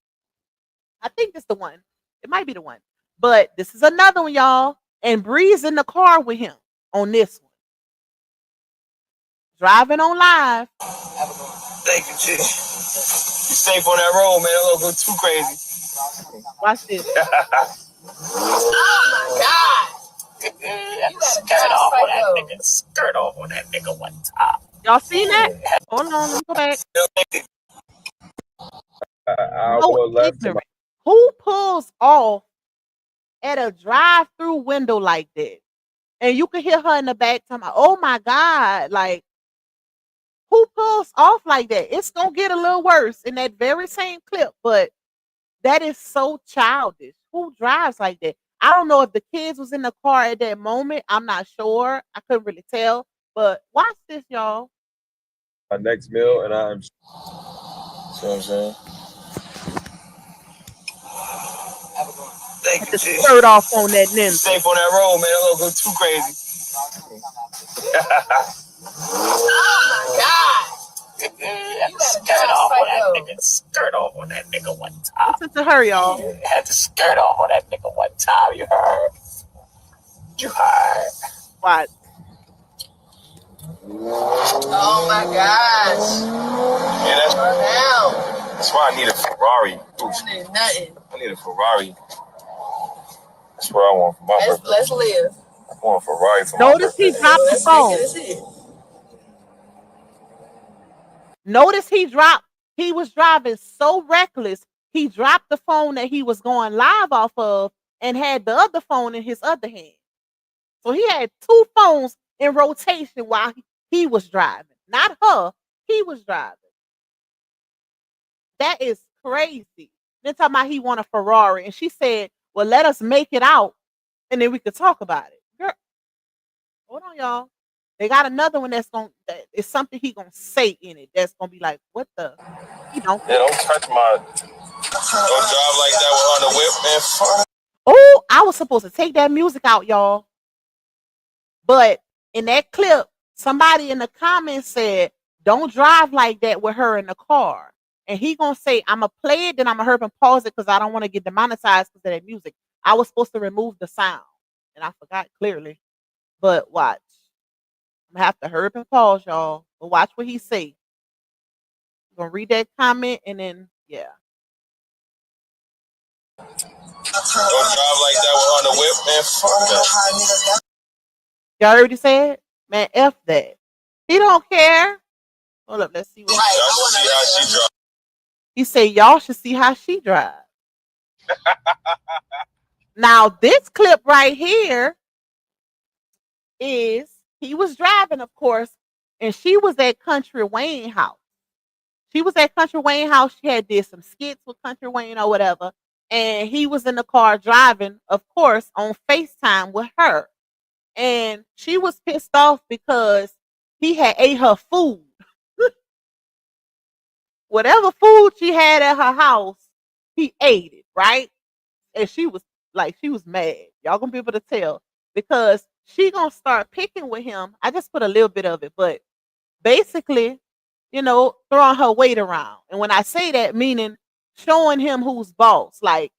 I think this the one. It might be the one. But this is another one, y'all. And Bree's in the car with him on this one. Driving on live. Thank you, Chick. You safe on that road, man. Don't go too crazy. Watch this. oh my God. You skirt off on that nigga. Skirt off on that nigga one time. Y'all seen that? Hold on, let me go back. an hour So left to my. ignorant. Who pulls off at a drive-through window like that? And you can hear her in the back talking about, oh my God, like, who pulls off like that? It's gonna get a little worse in that very same clip, but that is so childish. who drives like that? I don't know if the kids was in the car at that moment. I'm not sure. I couldn't really tell. But watch this, y'all. My next meal, and I'm. See what I'm saying? Thank Had you, to G. skirt off on that Be ninja. safe on that road, man. Don't go too crazy. Skirt off on that nigga. Skirt off on that nigga one time. Listen to her, y'all. Had to skirt off on that nigga one time. You heard? You heard? Watch. Oh my gosh. Yeah, that's why I need a Ferrari. I need a Ferrari. That's what I want for my birthday. Let's live. I want a Ferrari for my Notice birthday. he dropped the phone. Notice he was driving so reckless. He dropped the phone that he was going live off of and had the other phone in his other hand. So he had two phones in rotation while he was driving. Not her. He was driving. That is crazy. Then talking about he want a Ferrari. And she said, well, let us make it out and then we could talk about it. Girl, hold on, y'all. They got another one that is something he gonna say in it that's gonna be like, what the? He don't. Yeah, don't touch my. Don't drive like that on the whip, man. Fuck. Oh, I was supposed to take that music out, y'all. But in that clip, somebody in the comments said, don't drive like that with her in the car. And he gonna say, I'ma play it, then I'ma hurry and pause it because I don't want to get demonetized because of that music. I was supposed to remove the sound. And I forgot clearly. But watch. I'm gonna have to hurry up and pause, y'all. But watch what he say. I'm gonna read that comment and then yeah. Don't drive like that on the whip, man. Fuck that. Y'all heard what he said? Man, F that. He don't care. Hold up, let's see what Y'all should see how she drive. he said. Y'all should see how she drives. Now, this clip right here is he was driving, of course, and she was at Country Wayne house. She was at Country Wayne house. She had did some skits with Country Wayne or whatever. And he was in the car driving, of course, on FaceTime with her. And she was pissed off because he had ate her food. Whatever food she had at her house, he ate it, right? And she was mad. Y'all gonna be able to tell because she gonna start picking with him. I just put a little bit of it, but basically, throwing her weight around. And when I say that, meaning showing him who's boss. Like,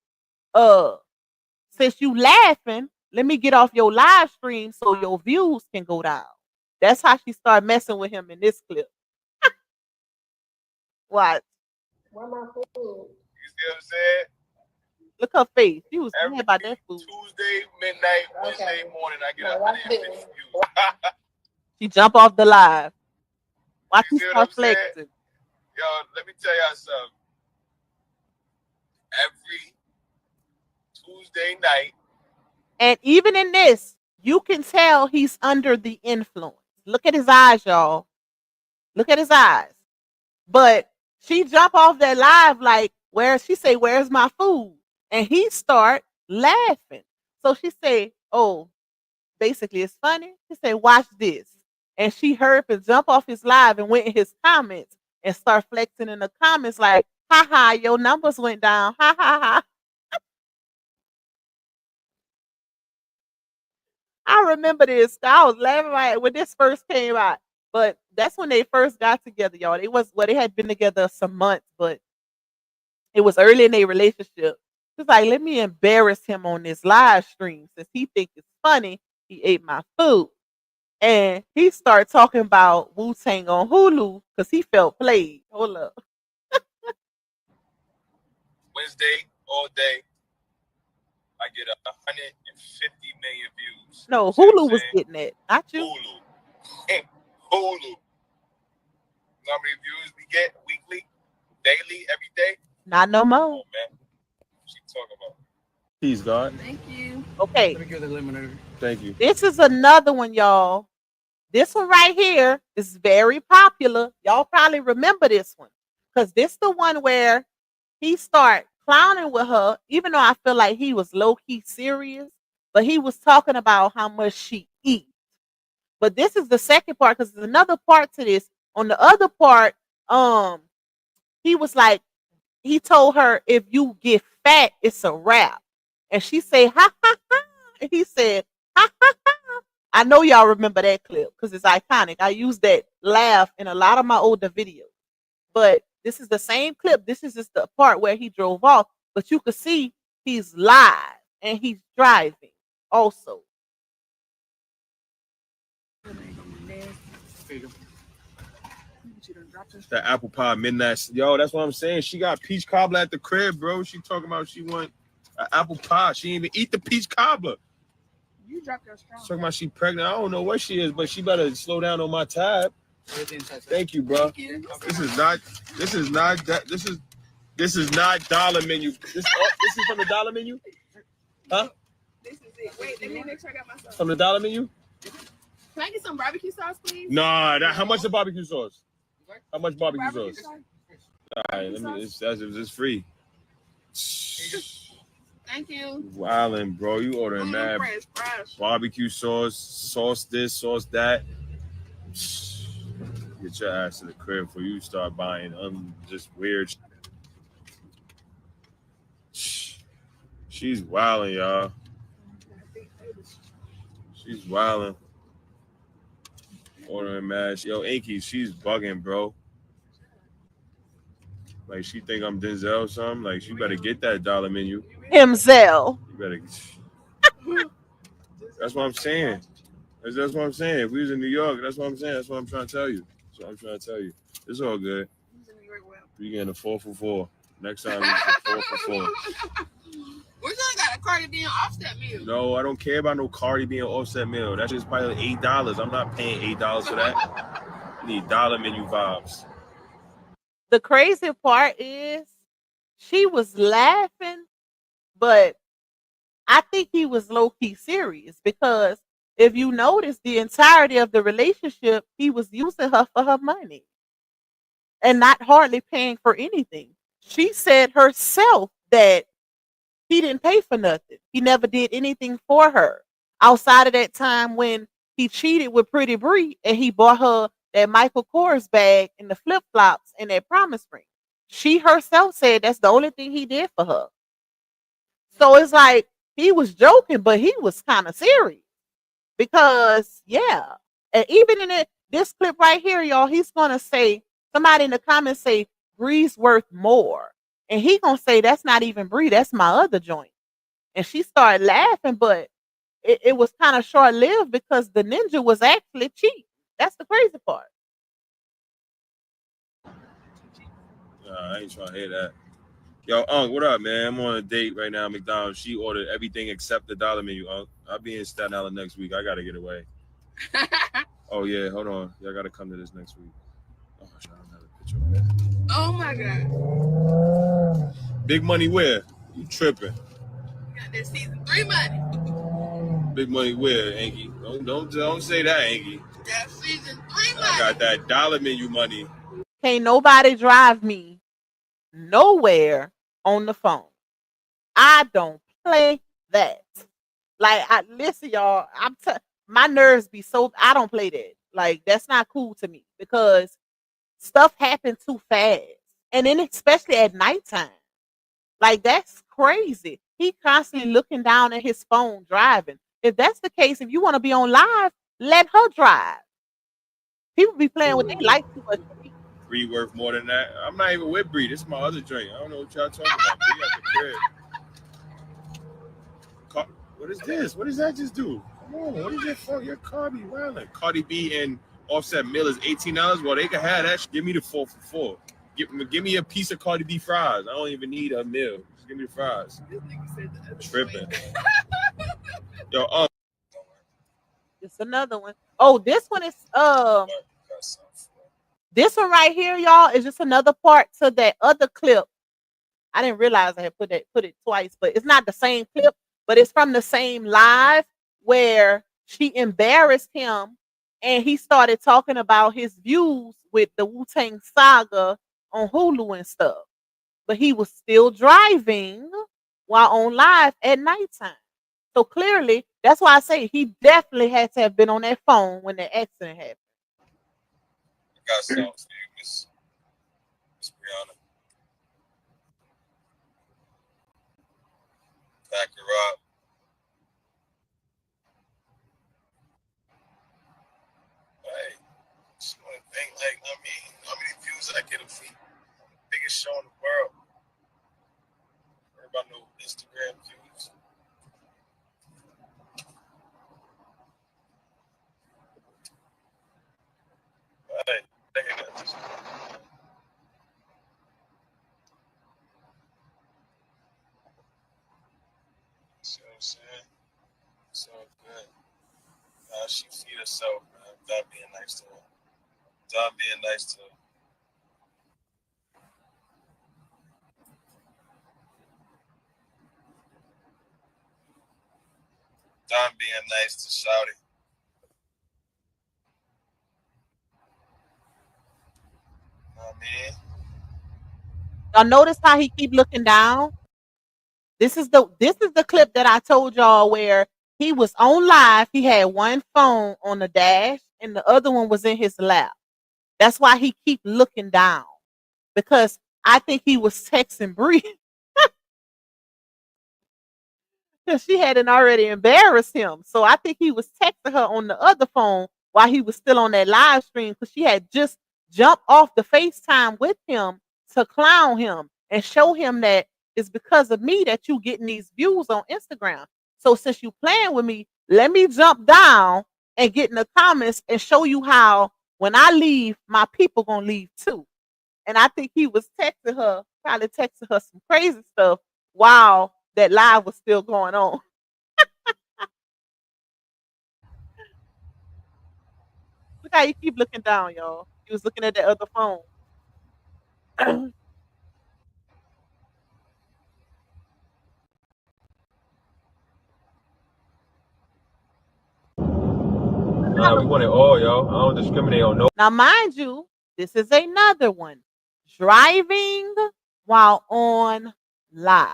since you laughing, let me get off your live stream so your views can go down. That's how she started messing with him in this clip. What? You see what I'm saying? Look her face. She was mad about that food. Tuesday, midnight, Wednesday morning, I get 150 views. She jump off the live. Watch You me see what start I'm saying? flexing. Yo, let me tell y'all something. Every Tuesday night. And even in this, you can tell he's under the influence. Look at his eyes, y'all. Look at his eyes. But she jump off that live like, she say, where's my food? And he start laughing. So she say, oh, basically it's funny. She say, watch this. And she hurried and jump off his live and went in his comments and start flexing in the comments like, ha ha, your numbers went down. Ha ha ha. I remember this. I was laughing right when this first came out. But that's when they first got together, y'all. They had been together some months, but it was early in their relationship. It's like, let me embarrass him on this live stream since he think it's funny. He ate my food. And he started talking about Wu-Tang on Hulu because he felt played. Hold up. Wednesday, all day, I get 150 million views. No, Hulu was getting it, not you. Hulu. Hulu. You know how many views we get weekly, daily, every day? Not no more. Oh, man. What you talking about? Peace, God. Thank you. Okay. Let me get the lemonade. Thank you. This is another one, y'all. This one right here is very popular. Y'all probably remember this one because this is the one where he start clowning with her, even though I feel like he was low key serious, but he was talking about how much she eats. But this is the second part because there's another part to this. On the other part, he was like, he told her, if you get fat, it's a wrap. And she said, ha ha ha. And he said, ha ha ha. I know y'all remember that clip because it's iconic. I use that laugh in a lot of my older videos. But this is the same clip. This is just the part where he drove off. But you could see he's live and he's driving also. That apple pie midnight. Yo, that's what I'm saying. She got peach cobbler at the crib, bro. She talking about she want an apple pie. She didn't even eat the peach cobbler. You dropped your straw. Talking about she pregnant. I don't know what she is, but she better slow down on my tab. Thank you, bro. Thank you. This is not dollar menu. This is from the dollar menu? Huh? This is it. Wait, let me make sure I got my sauce. From the dollar menu? Can I get some barbecue sauce, please? Nah, how much is barbecue sauce? How much barbecue Barbecue sauce? sauce. All right, let me. It's free. Thank you. Wildin', bro. You ordering mad Fresh. barbecue sauce this, sauce that. Get your ass to the crib before you start buying just weird. She's wildin', y'all. She's wildin'. Ordering mad. Yo, Inky, she's bugging, bro. Like, she think I'm Denzel or something. Like, she better get that dollar menu. Himself. You better. That's what I'm saying. That's what I'm saying. If we was in New York, that's what I'm saying. That's what I'm trying to tell you. That's what I'm trying to tell you. It's all good. We getting a 4 for 4. Next time it's a 4 for 4. We still got a Cardi B and Offset meal. No, I don't care about no Cardi B and Offset meal. That's just probably like $8. I'm not paying $8 for that. I need dollar menu vibes. The crazy part is she was laughing, but I think he was low-key serious because if you notice the entirety of the relationship, he was using her for her money and not hardly paying for anything. She said herself that he didn't pay for nothing. He never did anything for her outside of that time when he cheated with Pretty Bree and he bought her that Michael Kors bag and the flip-flops and that promise ring. She herself said that's the only thing he did for her. So it's like he was joking, but he was kind of serious because, yeah. And even in this clip right here, y'all, he's going to say, somebody in the comments say, Bree's worth more. And he going to say, that's not even Bree, that's my other joint. And she started laughing, but it was kind of short-lived because the ninja was actually cheap. That's the crazy part. I ain't trying to hear that. Yo, Unc, what up, man? I'm on a date right now at McDonald's. She ordered everything except the dollar menu, Unc. I'll be in Staten Island next week. I got to get away. Oh, yeah, hold on. Y'all got to come to this next week. Oh, I don't have a picture of that. Oh, my God. Big money where? You tripping. Got that season 3 money. Big money where, Angie? Don't say that, Angie. That season 3 money. I got that dollar menu money. Can't nobody drive me nowhere on the phone. I don't play that. Like, listen, y'all. My nerves be so. I don't play that. Like, that's not cool to me because stuff happens too fast, and then especially at nighttime. Like, that's crazy. He constantly looking down at his phone driving. If that's the case, if you want to be on live, let her drive. People be playing with their life too much. Bree worth more than that. I'm not even with Bree. This is my other drink. I don't know what y'all talking about. Bree at the crib. What is this? What does that just do? Come on. What is your fault? Your car be wilding. Cardi B and Offset meal is $18. Well, they can have that. Give me the 4 for 4. Give me a piece of Cardi B fries. I don't even need a meal. Just give me the fries. This nigga said the other Tripping. Yo, It's another one. Oh, this one is this one right here, y'all, is just another part to that other clip. I didn't realize I had put it twice, but it's not the same clip, but it's from the same live where she embarrassed him and he started talking about his views with the Wu-Tang Saga on Hulu and stuff. but he was still driving while on live at nighttime. So clearly, that's why I say he definitely had to have been on that phone when the accident happened. I got something for you, Miss Brianna. Pack her up. Hey, just want to think like, I mean, how many views I get a week? Biggest show in the world. Everybody know Instagram views. Hey, think I got this. See what I'm saying? So good. She feed herself, man. Done being nice to her. Done being nice to her. Done being nice to Shouty. You know what I mean? Y'all notice how he keep looking down? This is the clip that I told y'all where he was on live. He had one phone on the dash and the other one was in his lap. That's why he keep looking down, because I think he was texting Bree because she hadn't already embarrassed him. So I think he was texting her on the other phone while he was still on that live stream, because she had just jumped off the FaceTime with him to clown him and show him that it's because of me that you getting these views on Instagram. So since you playing with me, let me jump down and get in the comments and show you how when I leave, my people gonna leave too. And I think he was texting her, probably texting her some crazy stuff while that live was still going on. Look how you keep looking down, y'all. He was looking at that other phone. We want it all, yo. I don't discriminate on no. Now, mind you, this is another one. Driving while on live.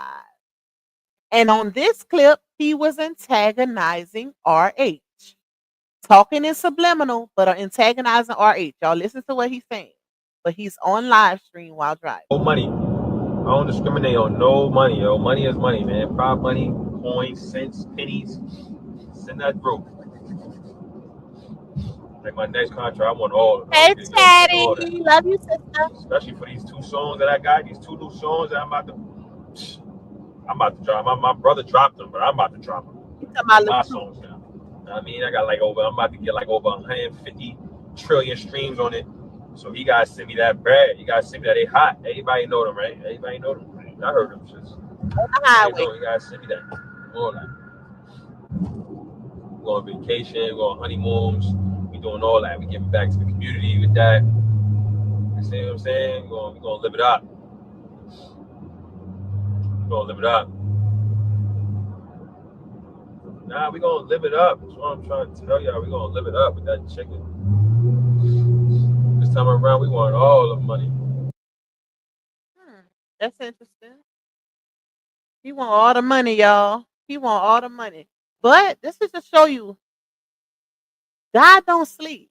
And on this clip, he was antagonizing RH. Talking in subliminal, but antagonizing RH. Y'all listen to what he's saying. But he's on live stream while driving. No money. I don't discriminate on no money, yo. Money is money, man. Prop money, coins, cents, pennies. Send that through. Like my next contract, I want all of them. Hey, All that. Teddy. Love you, sister. Especially for these 2 songs that I got, these 2 new songs that I'm about to drop. My brother dropped them, but I'm about to drop them. My songs now. You know what I mean? I got I'm about to get like over 150 trillion streams on it. So you guys send me that bread. You guys send me that. They hot. Everybody know them, right? Everybody know them. Right? I heard them shits. On the highway. You guys send me that. All that. We go on vacation. We go on honeymoons. We doing all that. We giving back to the community with that. You see what I'm saying? We're gonna live it up. We're gonna live it up. Nah, we're gonna live it up. That's what I'm trying to tell y'all. We're gonna live it up with that chicken. This time around, we want all the money. That's interesting. He want all the money, y'all. He want all the money. But this is to show you God don't sleep.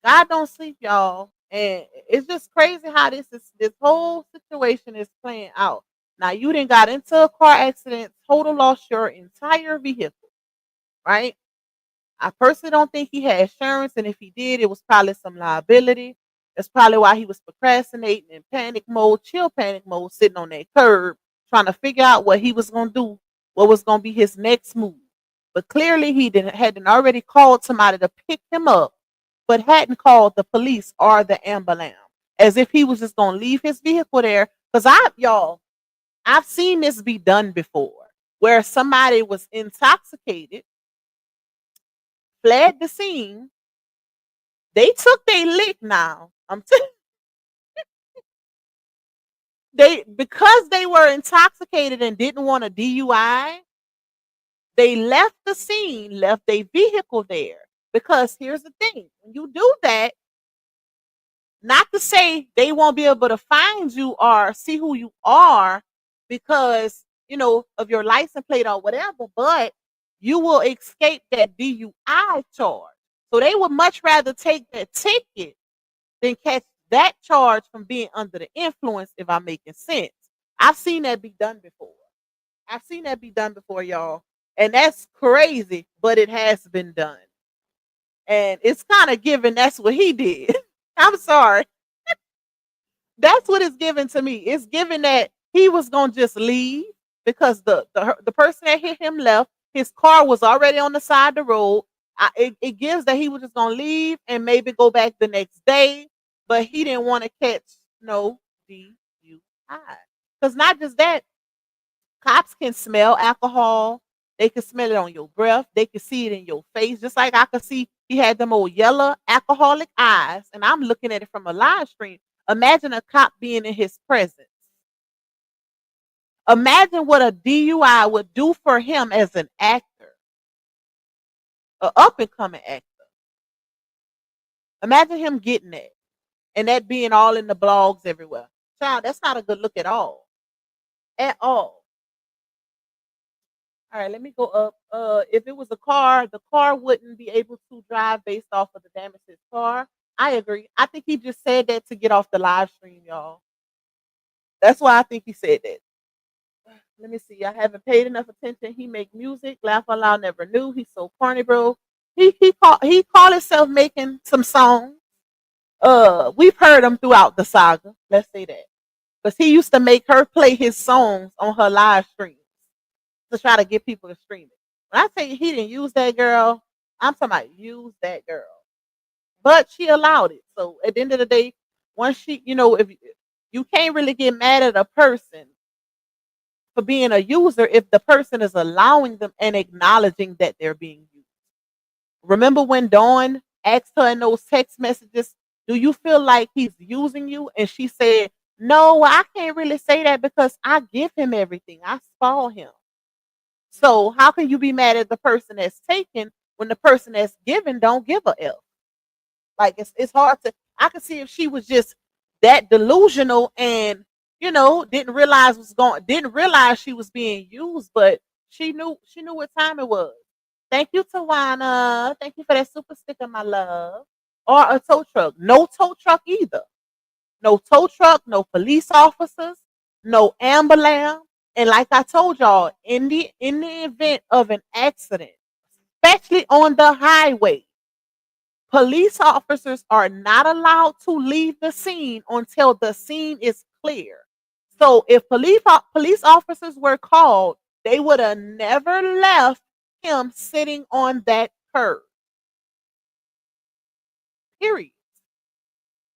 God don't sleep, y'all. And it's just crazy how this whole situation is playing out. Now, you done got into a car accident, total lost your entire vehicle, right? I personally don't think he had insurance, and if he did, it was probably some liability. That's probably why he was procrastinating in panic mode, chill panic mode, sitting on that curb, trying to figure out what he was going to do, what was going to be his next move. But clearly, he hadn't already called somebody to pick him up, but hadn't called the police or the ambulance, as if he was just going to leave his vehicle there. Because I've seen this be done before, where somebody was intoxicated, fled the scene. They took their lick now. Because they were intoxicated and didn't want a DUI, they left the scene, left their vehicle there. Because here's the thing, when you do that, Not to say they won't be able to find you or see who you are because, of your license plate or whatever, but you will escape that DUI charge. So they would much rather take that ticket than catch that charge from being under the influence, if I'm making sense. I've seen that be done before. I've seen that be done before, y'all. And that's crazy, but it has been done. And it's kind of given that's what he did. I'm sorry. That's what it's given to me. It's given that he was gonna just leave because the person that hit him left. His car was already on the side of the road. It gives that he was just gonna leave and maybe go back the next day, but he didn't want to catch no DUI. Because not just that, cops can smell alcohol. They can smell it on your breath. They can see it in your face. Just like I could see he had them old yellow alcoholic eyes, and I'm looking at it from a live stream. Imagine a cop being in his presence. Imagine what a DUI would do for him as an actor, an up and coming actor. Imagine him getting that and that being all in the blogs everywhere. Child, that's not a good look at all. At all. All right, let me go up. If it was a car, the car wouldn't be able to drive based off of the damage to his car. I agree. I think he just said that to get off the live stream, y'all. That's why I think he said that. Let me see. I haven't paid enough attention. He make music. Laugh Out Loud never knew. He's so corny, bro. He called himself making some songs. We've heard him throughout the saga. Let's say that. Because he used to make her play his songs on her live streams to try to get people to stream it. When I say he didn't use that girl, I'm talking about use that girl. But she allowed it. So at the end of the day, once she, if you can't really get mad at a person for being a user if the person is allowing them and acknowledging that they're being used. Remember when Dawn asked her in those text messages, do you feel like he's using you? And she said, no, I can't really say that because I give him everything. I spoil him. So how can you be mad at the person that's taken when the person that's given don't give a F? Like it's hard to. I could see if she was just that delusional and didn't realize she was being used, but she knew what time it was. Thank you, Tawana. Thank you for that super sticker, my love. Or a tow truck. No tow truck either. No tow truck, no police officers, no ambulance. And like I told y'all, in the event of an accident, especially on the highway, police officers are not allowed to leave the scene until the scene is clear. So if police officers were called, they would have never left him sitting on that curb. Period.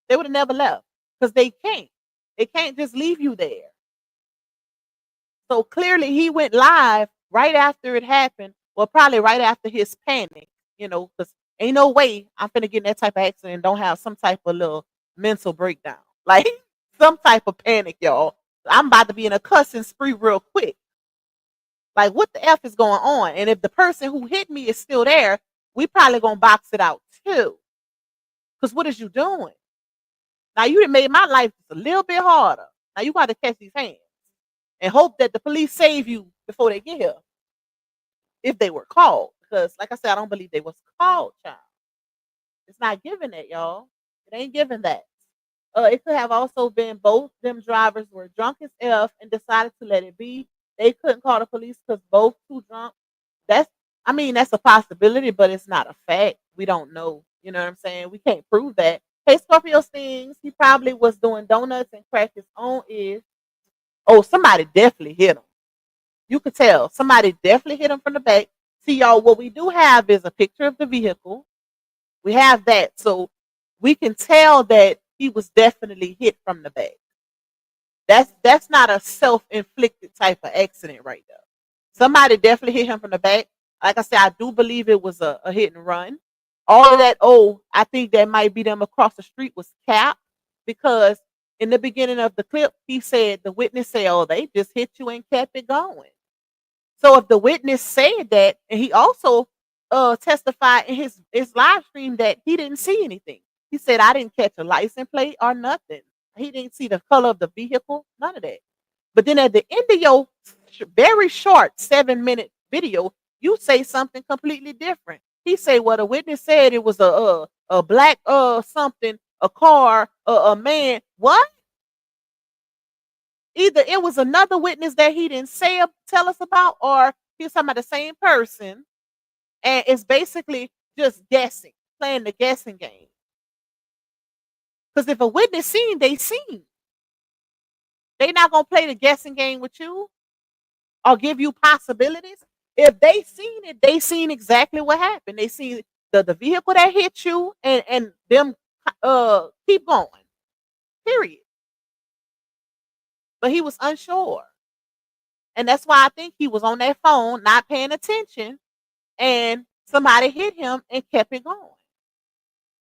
They would have never left because they can't. They can't just leave you there. So clearly he went live right after it happened, well, probably right after his panic, because ain't no way I'm finna get in that type of accident and don't have some type of little mental breakdown. Like some type of panic, y'all. I'm about to be in a cussing spree real quick. Like what the F is going on? And if the person who hit me is still there, we probably gonna box it out too. Because what is you doing? Now you done made my life just a little bit harder. Now you got to catch these hands and hope that the police save you before they get here. If they were called. Because like I said, I don't believe they was called, child. It's not giving that, y'all. It ain't giving that. It could have also been both them drivers were drunk as F and decided to let it be. They couldn't call the police because both too drunk. That's a possibility, but it's not a fact. We don't know. You know what I'm saying? We can't prove that. Hey, Scorpio Stings, he probably was doing donuts and cracked his own ears. Oh, somebody definitely hit him. You could tell. Somebody definitely hit him from the back. See, y'all, what we do have is a picture of the vehicle. We have that. So we can tell that he was definitely hit from the back. That's not a self-inflicted type of accident right there. Somebody definitely hit him from the back. Like I said, I do believe it was a hit and run. All of that, I think that might be them across the street was cap because in the beginning of the clip, the witness said, they just hit you and kept it going. So if the witness said that, and he also testified in his live stream that he didn't see anything. He said, I didn't catch a license plate or nothing. He didn't see the color of the vehicle, none of that. But then at the end of your very short 7-minute video, you say something completely different. He said, well, the witness said it was a black something, a car, a man. What? Either it was another witness that he didn't tell us about, or he was talking about the same person, and it's basically just guessing, playing the guessing game. Because if a witness seen, they seen. They not gonna play the guessing game with you or give you possibilities. If they seen it, they seen exactly what happened. They seen the vehicle that hit you and them keep going. Period. But he was unsure. And that's why I think he was on that phone, not paying attention, and somebody hit him and kept it going.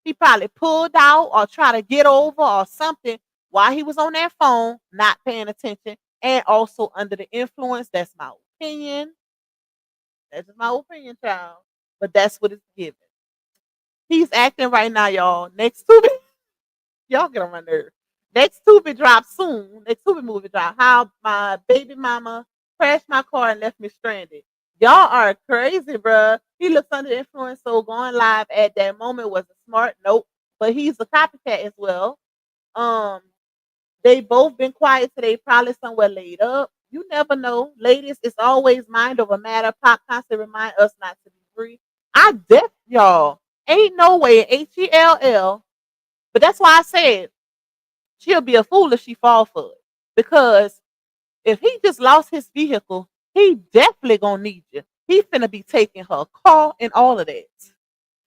He probably pulled out or tried to get over or something while he was on that phone, not paying attention, and also under the influence. That's my opinion. That's just my opinion, child. But that's what it's given. He's acting right now, y'all. Next Tubi, y'all get on my nerves. Next Tubi drops soon. Next Tubi movie drop. How my baby mama crashed my car and left me stranded. Y'all are crazy, bruh. He looks under influence, so going live at that moment wasn't smart. Nope. But he's a copycat as well. They both been quiet today, probably somewhere laid up. You never know. Ladies, it's always mind over matter. Pop constantly remind us not to be free. I def y'all. Ain't no way, Hell. But that's why I said she'll be a fool if she fall for it. Because if he just lost his vehicle, he definitely gonna need you. He finna be taking her car and all of that.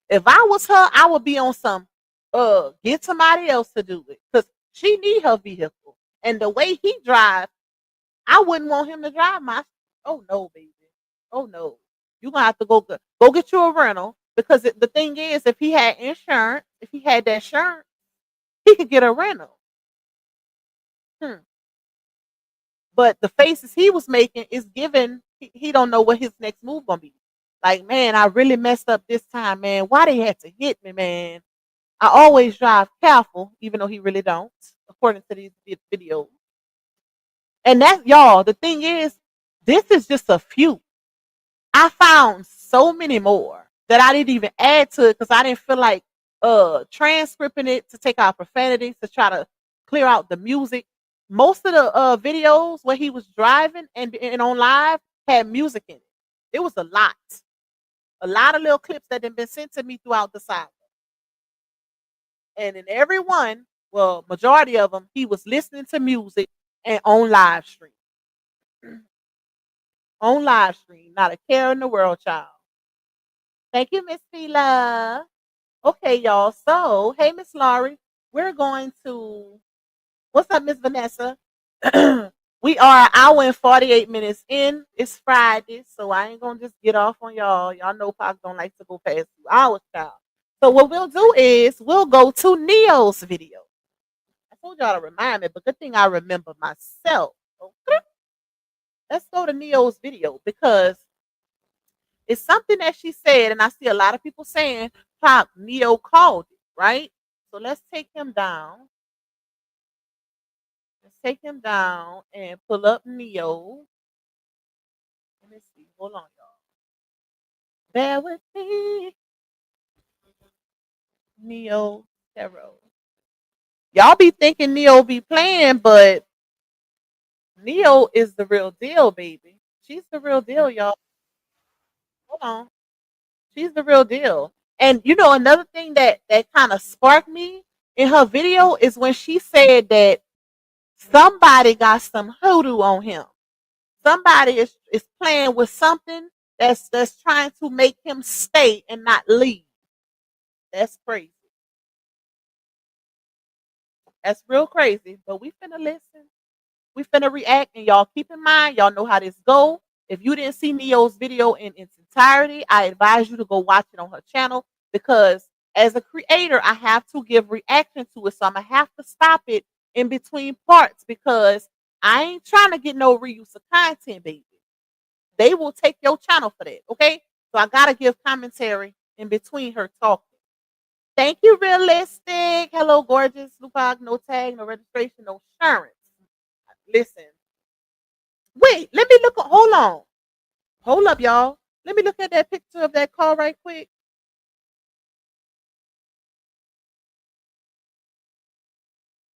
If I was her, I would be on some get somebody else to do it. Because she need her vehicle. And the way he drives, I wouldn't want him to drive my. Oh no, baby. Oh no. You're gonna have to go get you a rental. Because the thing is, if he had insurance, if he had that insurance, he could get a rental. But the faces he was making is given he don't know what his next move gonna be. Like, man, I really messed up this time, man. Why they had to hit me, man? I always drive careful, even though he really don't, according to these videos. And that, y'all, the thing is, this is just a few. I found so many more that I didn't even add to it because I didn't feel like transcripting it to take out profanities to try to clear out the music. Most of the videos where he was driving and on live had music in it. It was a lot of little clips that had been sent to me throughout the cycle. And in every one, well, majority of them, he was listening to music and on live stream. On live stream, not a care in the world, child. Thank you, Miss Fila. Okay, y'all. So, hey, Miss Laurie, we're going to. What's up, Miss Vanessa? We are an hour and 48 minutes in. It's Friday, so I ain't gonna just get off on y'all. Y'all know Pops don't like to go past 2 hours, child. So what we'll do is we'll go to Neo's video. I told y'all to remind me, but good thing I remember myself. Okay. Let's go to Neo's video because it's something that she said, and I see a lot of people saying, Pop, Neo called it, right? So let's take him down. Let's take him down and pull up Neo. Let me see. Hold on, y'all. Bear with me. Neo Tarot. Y'all be thinking Neo be playing, but Neo is the real deal, baby. She's the real deal, y'all. Hold on. She's the real deal. And you know, another thing that kind of sparked me in her video is when she said that somebody got some hoodoo on him. Somebody is playing with something that's trying to make him stay and not leave. That's crazy. That's real crazy. But we finna listen. We finna react, and y'all keep in mind, y'all know how this go. If you didn't see Neo's video in its entirety, I advise you to go watch it on her channel because as a creator, I have to give reaction to it. So I'm gonna have to stop it in between parts because I ain't trying to get no reuse of content, baby. They will take your channel for that, okay? So I gotta give commentary in between her talking. Thank you, realistic. Hello, gorgeous. Lupac, no tag, no registration, no insurance. Listen. Wait, let me look. Hold on. Hold up, y'all. Let me look at that picture of that car right quick.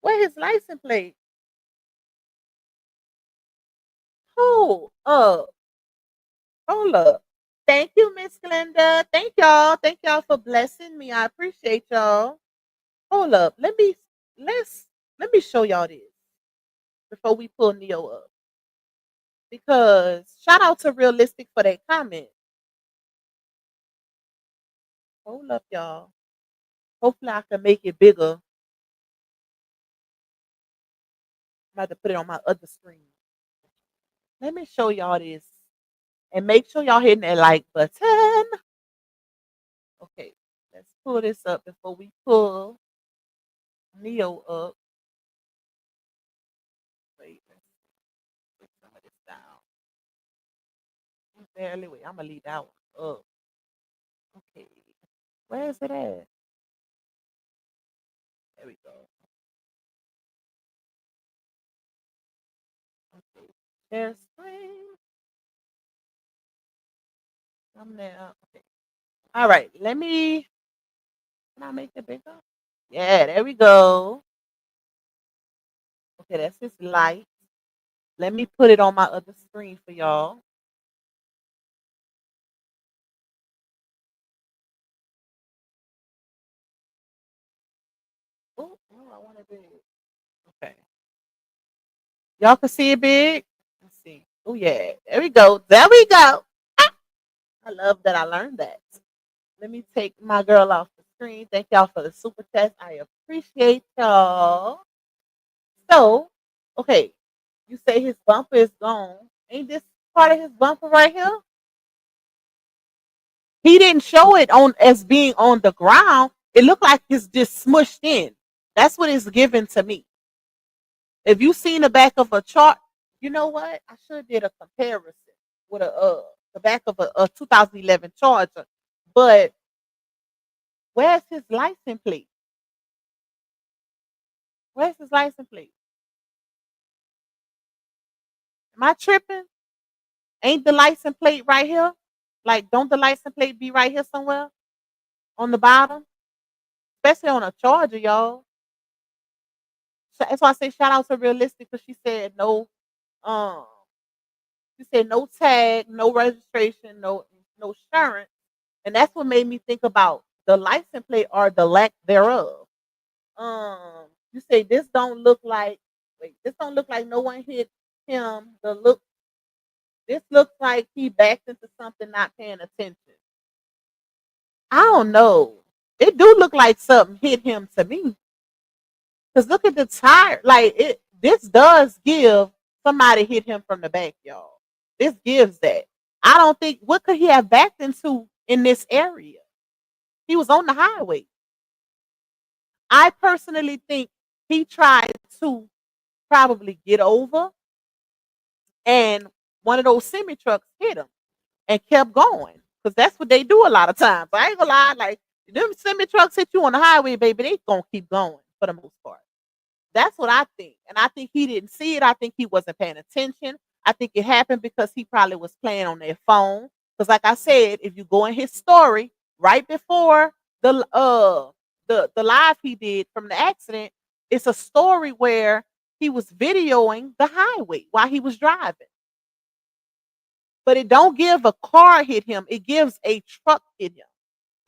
Where his license plate? Hold up. Hold up. Thank you, Miss Glenda. Thank y'all. Thank y'all for blessing me. I appreciate y'all. Hold up. Let me show y'all this before we pull Neo up. Because shout out to Realistic for that comment. Hold up, y'all. Hopefully I can make it bigger. I'm about to put it on my other screen. Let me show y'all this. And make sure y'all hitting that like button. Okay, let's pull this up before we pull Neo up. Wait, let's put some of this down. Barely wait. I'm gonna leave that one up. Okay. Where is it at? There we go. Okay. Share screen. Thumbnail. Okay. All right. Let me. Can I make it bigger? Yeah. There we go. Okay. That's his light. Let me put it on my other screen for y'all. Oh, no, I want it big. Okay. Y'all can see it big. Let's see. Oh yeah. There we go. There we go. Ah! I love that I learned that. Let me take my girl off the screen. Thank y'all for the super test. I appreciate y'all. So, okay, you say his bumper is gone. Ain't this part of his bumper right here? He didn't show it on as being on the ground. It looked like it's just smushed in. That's what it's given to me. If you seen the back of a chart, you know what? I should have did a comparison with the back of a 2011 Charger. But where's his license plate? Where's his license plate? Am I tripping? Ain't the license plate right here? Like, don't the license plate be right here somewhere on the bottom? Especially on a Charger, y'all. That's why I say shout out to Realistic because she said um, no tag, no registration, no insurance, and that's what made me think about the license plate or the lack thereof. You say this don't look like this don't look like no one hit him. This looks like he backed into something not paying attention. I don't know. It do look like something hit him to me. Cause look at the tire. Like it this does give somebody hit him from the back, y'all. This gives that. I don't think what could he have backed into in this area? He was on the highway. I personally think he tried to probably get over and one of those semi trucks hit him and kept going. Because that's what they do a lot of times. I ain't gonna lie, like them semi trucks hit you on the highway, baby, they gonna keep going for the most part. That's what I think. And I think he didn't see it. I think he wasn't paying attention. I think it happened because he probably was playing on their phone. Because like I said, if you go in his story right before the live he did from the accident, it's a story where he was videoing the highway while he was driving. But it don't give a car hit him. It gives a truck hit him.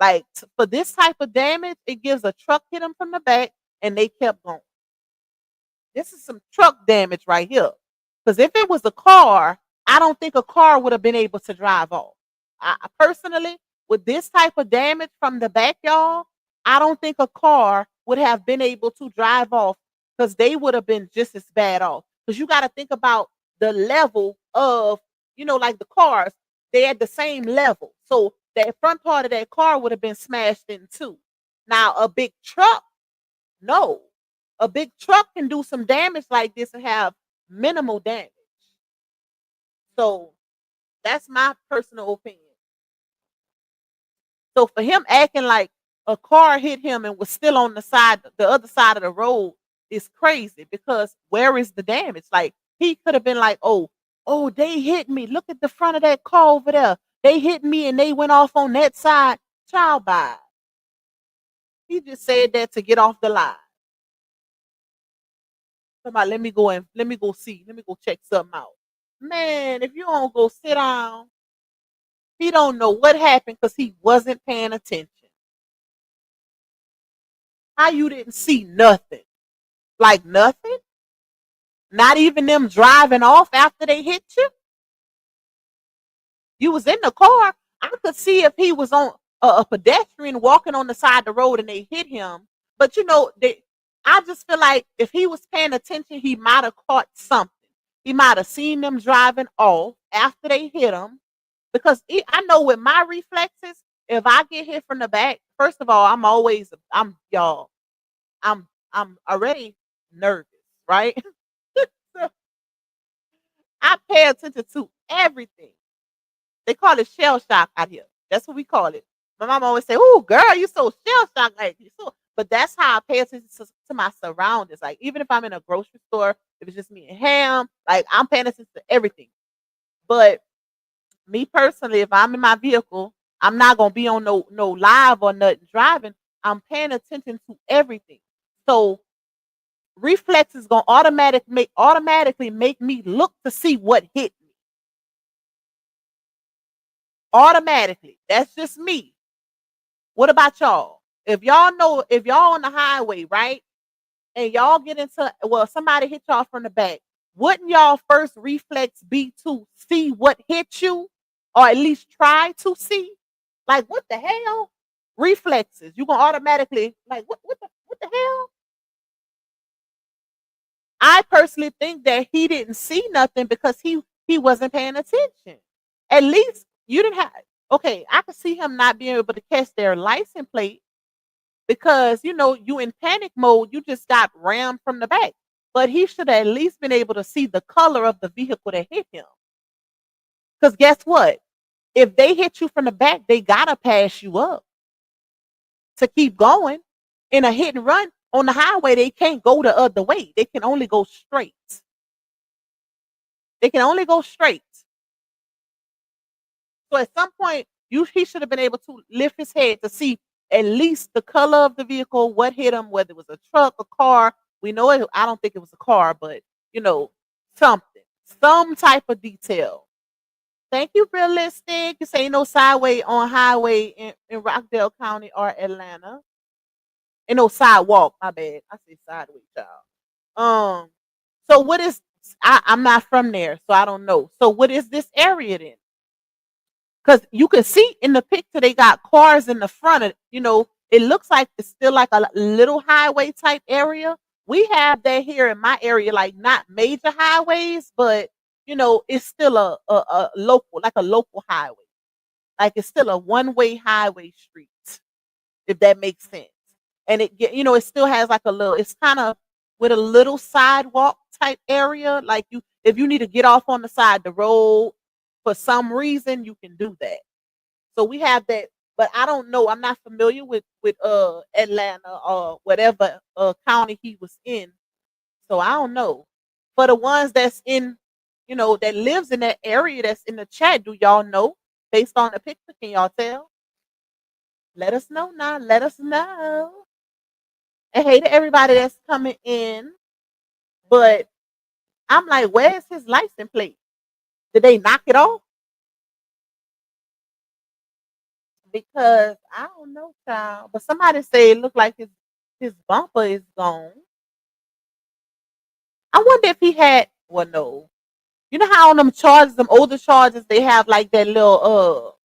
Like for this type of damage, it gives a truck hit him from the back and they kept going. This is some truck damage right here. Because if it was a car, I don't think a car would have been able to drive off. I personally, with this type of damage from the back, y'all, I don't think a car would have been able to drive off because they would have been just as bad off. Because you got to think about the level of, like the cars, they're at the same level. So that front part of that car would have been smashed in two. Now, a big truck, no. A big truck can do some damage like this and have minimal damage. So that's my personal opinion. So for him acting like, a car hit him and was still on the other side of the road is crazy, because where is the damage? Like, he could have been like, oh, they hit me. Look at the front of that car over there. They hit me and they went off on that side. Child, bye. He just said that to get off the line. Somebody, let me go check something out. Man, if you don't go sit down, he don't know what happened because he wasn't paying attention. How you didn't see nothing? Like nothing? Not even them driving off after they hit you? You was in the car. I could see if he was on a pedestrian walking on the side of the road and they hit him. But I just feel like if he was paying attention, he might have caught something. He might have seen them driving off after they hit him. Because I know with my reflexes, if I get hit from the back, first of all, I'm already nervous, right? So I pay attention to everything. They call it shell shock out here. That's what we call it. My mom always say, "Oh, girl, you so shell shocked, like you so." But that's how I pay attention to my surroundings. Like, even if I'm in a grocery store, if it's just me and Ham, like, I'm paying attention to everything. But me personally, if I'm in my vehicle, I'm not gonna be on no live or nothing driving. I'm paying attention to everything. So reflex is gonna automatically make me look to see what hit me. Automatically. That's just me. What about y'all? If y'all on the highway, right? And y'all get into, somebody hit y'all from the back, wouldn't y'all first reflex be to see what hit you? Or at least try to see? Like, what the hell? Reflexes. You're gonna automatically, like, what the hell? I personally think that he didn't see nothing because he wasn't paying attention. At least you didn't have. Okay, I could see him not being able to catch their license plate because you in panic mode. You just got rammed from the back, but he should have at least been able to see the color of the vehicle that hit him. Because guess what? If they hit you from the back, they gotta pass you up to keep going. In a hit and run on the highway, they can't go the other way. They can only go straight. They can only go straight. So at some point, he should have been able to lift his head to see at least the color of the vehicle, what hit him, whether it was a truck, a car. We know it. I don't think it was a car, but something, some type of detail. Thank you, realistic. You say no sideway on highway in Rockdale County or Atlanta. And no sidewalk. My bad. I say sideway, child. So what is? I'm not from there, so I don't know. So what is this area then? Because you can see in the picture they got cars in the front of. It looks like it's still like a little highway type area. We have that here in my area, like not major highways, but it's still a local highway. Like, it's still a one-way highway street, if that makes sense. And it still has like it's kind of with a little sidewalk type area. Like, if you need to get off on the side of the road for some reason, you can do that. So we have that, but I don't know. I'm not familiar with Atlanta or whatever county he was in. So I don't know. For the ones that's in, that lives in that area that's in the chat, do y'all know? Based on the picture, can y'all tell? Let us know now. Let us know. And hey to everybody that's coming in. But I'm like, where's his license plate? Did they knock it off? Because I don't know, child. But somebody say it looked like his bumper is gone. I wonder if he had. Well, no. You know how on them charges, them older charges, they have like that little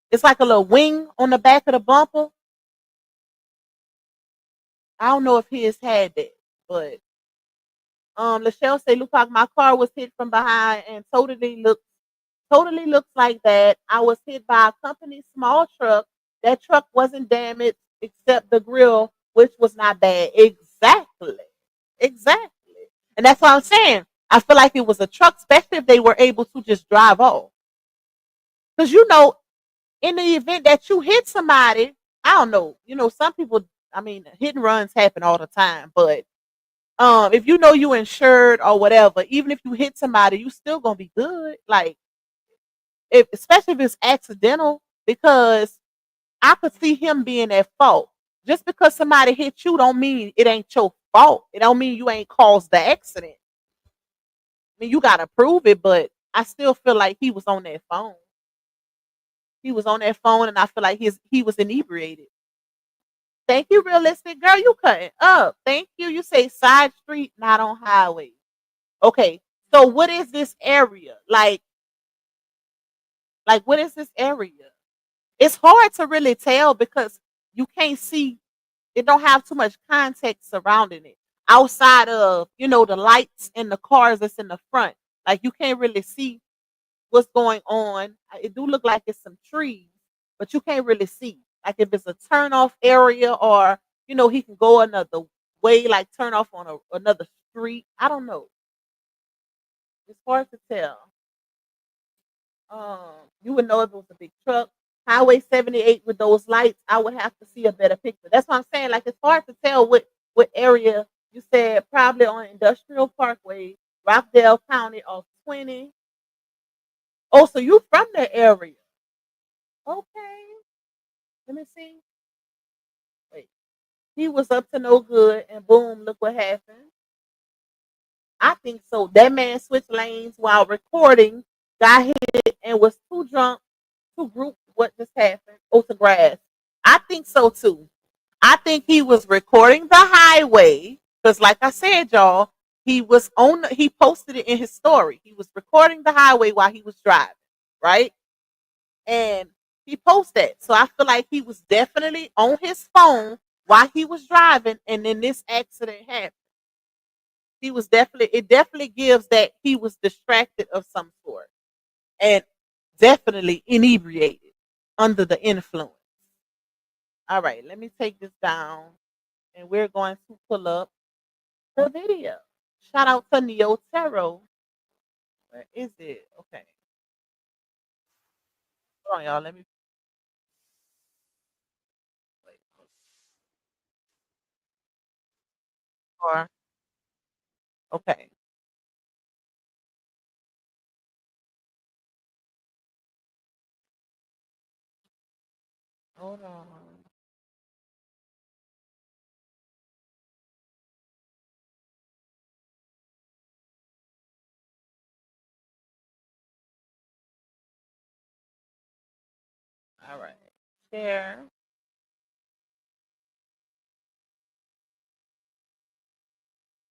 it's like a little wing on the back of the bumper. I don't know if his had that, but Lachelle say, Lupac, my car was hit from behind and totally looks like that. I was hit by a company small truck. That truck wasn't damaged except the grill, which was not bad. Exactly. And that's what I'm saying. I feel like it was a truck, especially if they were able to just drive off. Because in the event that you hit somebody, I don't know. You know, some people, I mean, hit and runs happen all the time, but if you know you insured or whatever, even if you hit somebody, you still gonna be good. Like, if especially if it's accidental, because I could see him being at fault. Just because somebody hit you don't mean it ain't your fault. It don't mean you ain't caused the accident. I mean, you gotta prove it, but I still feel like he was on that phone. He was on that phone, and I feel like he was inebriated. Thank you, realistic girl. You cutting up. Thank you. You say side street, not on highway. Okay. So what is this area? Like what is this area? It's hard to really tell because you can't see. It don't have too much context surrounding it. Outside of, you know, the lights and the cars that's in the front. Like you can't really see what's going on. It do look like it's some trees, but you can't really see. Like if it's a turn off area or, you know, he can go another way, like turn off on another street. I don't know. It's hard to tell. You would know if it was a big truck. Highway 78 with those lights, I would have to see a better picture. That's what I'm saying. Like it's hard to tell what area you said. Probably on Industrial Parkway, Rockdale County, off 20. Oh, so you from the area? Okay. Let me see. Wait. He was up to no good, and boom, look what happened. I think so. That man switched lanes while recording, got hit, and was too drunk to group what just happened. Oh, to grass. I think so too. I think he was recording the highway because, like I said, y'all, he posted it in his story. He was recording the highway while he was driving, right? And he posted it. So I feel like he was definitely on his phone while he was driving, and then this accident happened. It definitely gives that he was distracted of some sort and definitely inebriated under the influence. All right, let me take this down and we're going to pull up the video. Shout out to Neo Tarot. Where is it? Okay. Hold on, y'all. Let me wait. Okay. Hold on. All right. Share.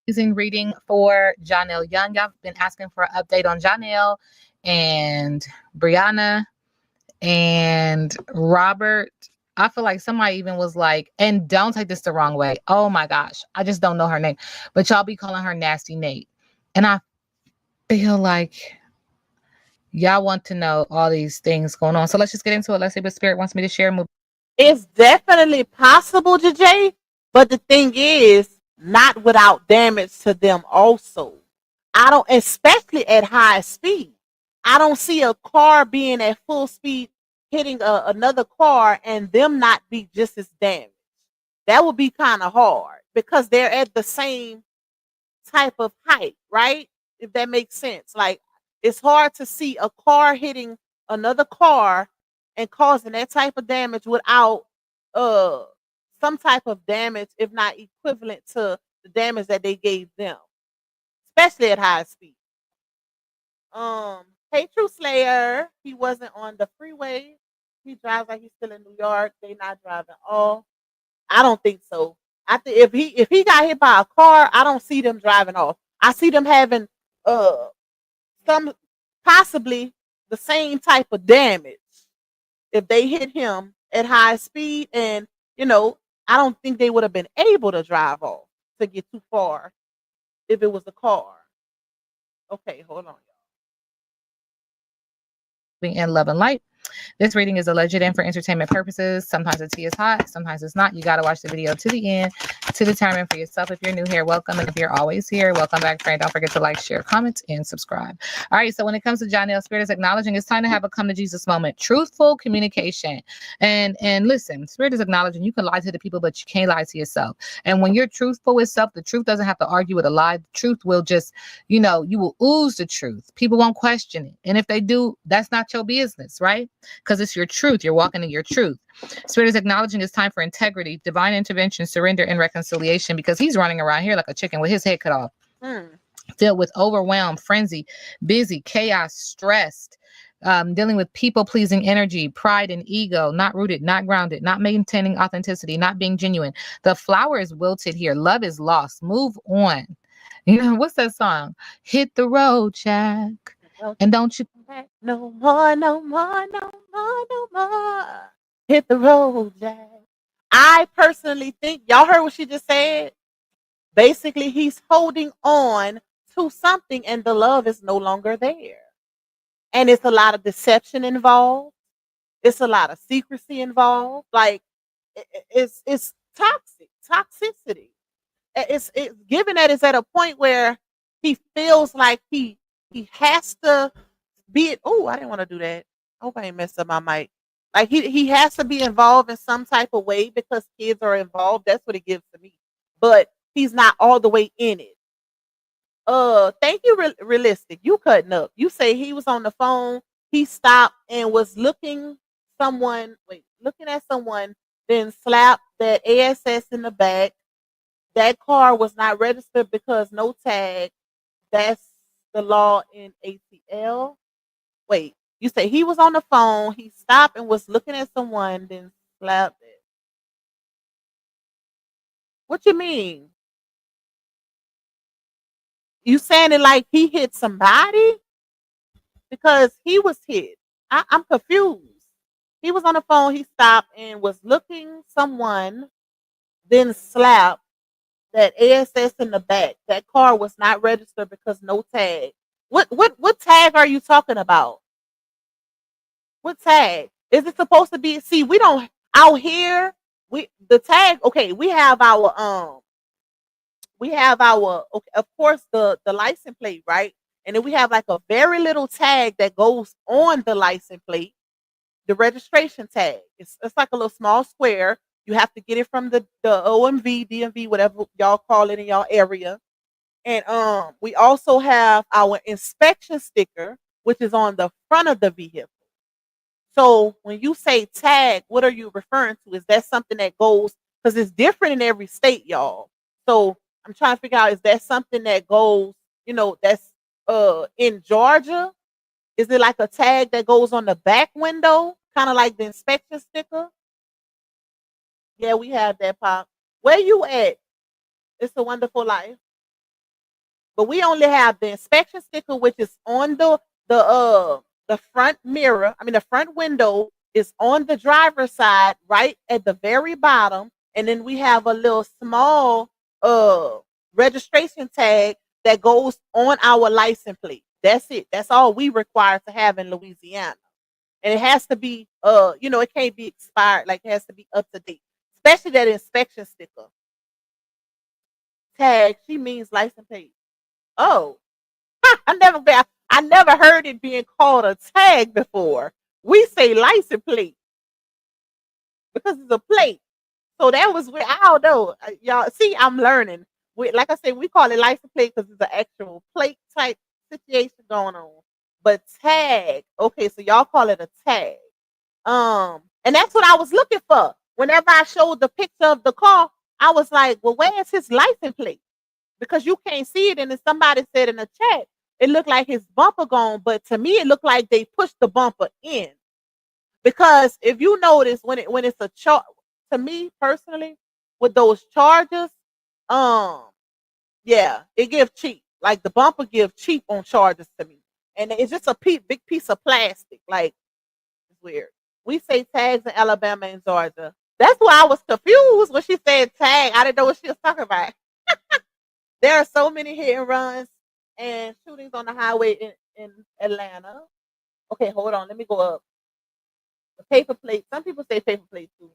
Amazing reading for Johnell Young. Y'all been asking for an update on Johnell and Brianna and Robert. I feel like somebody even was like, and don't take this the wrong way. Oh my gosh. I just don't know her name. But y'all be calling her Nasty Nate. And I feel like y'all want to know all these things going on. So let's just get into it. Let's see what Spirit wants me to share. It's definitely possible, JJ, but the thing is, not without damage to them also. I don't, especially at high speed. I don't see a car being at full speed hitting another car and them not be just as damaged. That would be kind of hard because they're at the same type of height, right? If that makes sense. Like it's hard to see a car hitting another car and causing that type of damage without uh some type of damage, if not equivalent to the damage that they gave them, especially at high speed. Hey True Slayer, he wasn't on the freeway. He drives like he's still in New York. They not driving off. I don't think so. I think if he got hit by a car, I don't see them driving off. I see them having uh some possibly the same type of damage if they hit him at high speed, and you know, I don't think they would have been able to drive off to get too far if it was a car. Okay, hold on. In Love and Light. This reading is alleged and for entertainment purposes. Sometimes the tea is hot, sometimes it's not. You got to watch the video to the end to determine for yourself. If you're new here, welcome. And if you're always here, welcome back, friend. Don't forget to like, share, comment, and subscribe. All right, so when it comes to Johnell, Spirit is acknowledging it's time to have a come to Jesus moment. Truthful communication. And listen, Spirit is acknowledging you can lie to the people, but you can't lie to yourself. And when you're truthful with self, the truth doesn't have to argue with a lie. The truth will just, you will ooze the truth. People won't question it. And if they do, that's not your business, right? Because it's your truth. You're walking in your truth. Spirit is acknowledging it's time for integrity, divine intervention, surrender, and reconciliation, because he's running around here like a chicken with his head cut off. Filled with overwhelm, frenzy, busy, chaos, stressed, dealing with people-pleasing energy, pride and ego, not rooted, not grounded, not maintaining authenticity, not being genuine. The flower is wilted here. Love is lost. Move on. What's that song? Hit the road, Jack. And don't you come back no more, no more, no more, no more. Hit the road, Jack. I personally think, y'all heard what she just said? Basically, he's holding on to something and the love is no longer there. And it's a lot of deception involved. It's a lot of secrecy involved. Like, it's toxic, toxicity. It's given that it's at a point where he feels like he has to be. Oh, I didn't want to do that. I hope I ain't messed up my mic. Like he has to be involved in some type of way because kids are involved. That's what it gives to me. But he's not all the way in it. Thank you, realistic. You cutting up. You say he was on the phone. He stopped and was looking at someone, then slapped that ASS in the back. That car was not registered because no tag. That's the law in ATL. Wait, you say he was on the phone. He stopped and was looking at someone, then slapped it. What you mean? You saying it like he hit somebody? Because he was hit. I'm confused. He was on the phone. He stopped and was looking someone, then slapped that ASS in the back. That car was not registered because no tag. What tag are you talking about? What tag? Is it supposed to be? See, we don't out here. The tag. Okay, we have our okay, of course the license plate, right? And then we have like a very little tag that goes on the license plate, the registration tag. It's like a little small square. You have to get it from the OMV, DMV, whatever y'all call it in y'all area. And we also have our inspection sticker, which is on the front of the vehicle. So when you say tag, what are you referring to? Is that something that goes, because it's different in every state, y'all. So I'm trying to figure out, is that something that goes, that's in Georgia? Is it like a tag that goes on the back window, kind of like the inspection sticker? Yeah, we have that, Pop. Where you at? It's a Wonderful Life. But we only have the inspection sticker, which is on the front mirror. I mean, the front window is on the driver's side, right at the very bottom. And then we have a little small registration tag that goes on our license plate. That's it. That's all we require to have in Louisiana. And it has to be, it can't be expired. Like, it has to be up to date, especially that inspection sticker. Tag, she means license plate. Oh, I never heard it being called a tag before. We say license plate because it's a plate. So that was where, I don't know. Y'all see, I'm learning. Like I said, we call it license plate because it's an actual plate type situation going on. But tag, okay, so y'all call it a tag. And that's what I was looking for. Whenever I showed the picture of the car, I was like, well, where is his license plate? Because you can't see it. And then somebody said in the chat, it looked like his bumper gone. But to me, it looked like they pushed the bumper in. Because if you notice, when it's a charge, to me personally, with those charges, yeah, it gives cheap. Like the bumper gives cheap on charges to me. And it's just a big piece of plastic. Like, it's weird. We say tags in Alabama and Georgia. That's why I was confused when she said tag. I didn't know what she was talking about. There are so many hit and runs and shootings on the highway in Atlanta. Okay, hold on. Let me go up. Paper plate. Some people say paper plate too.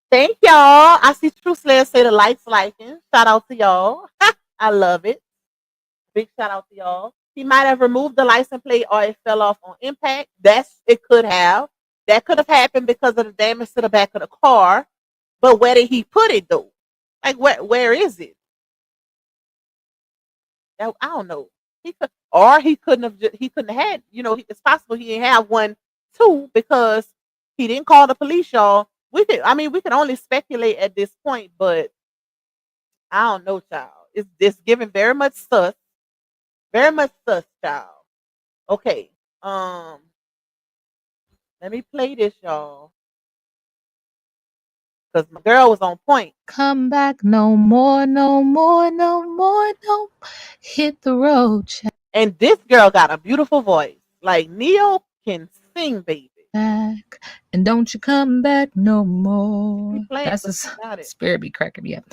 Thank y'all. I see True Slayer say the lights liking. Shout out to y'all. I love it. Big shout out to y'all. He might have removed the license plate or it fell off on impact. It could have. That could have happened because of the damage to the back of the car. But where did he put it though? Like where is it? I don't know. He couldn't have had, it's possible he didn't have one too because he didn't call the police, y'all. We can only speculate at this point, but I don't know, child. It's giving very much sus. Very much sus, child. Okay. Let me play this, y'all. Because my girl was on point. Come back no more, no more, no more, no. Hit the road, child. And this girl got a beautiful voice. Like Neo can sing, baby. Back and don't you come back no more. That's the Spirit be cracking me up.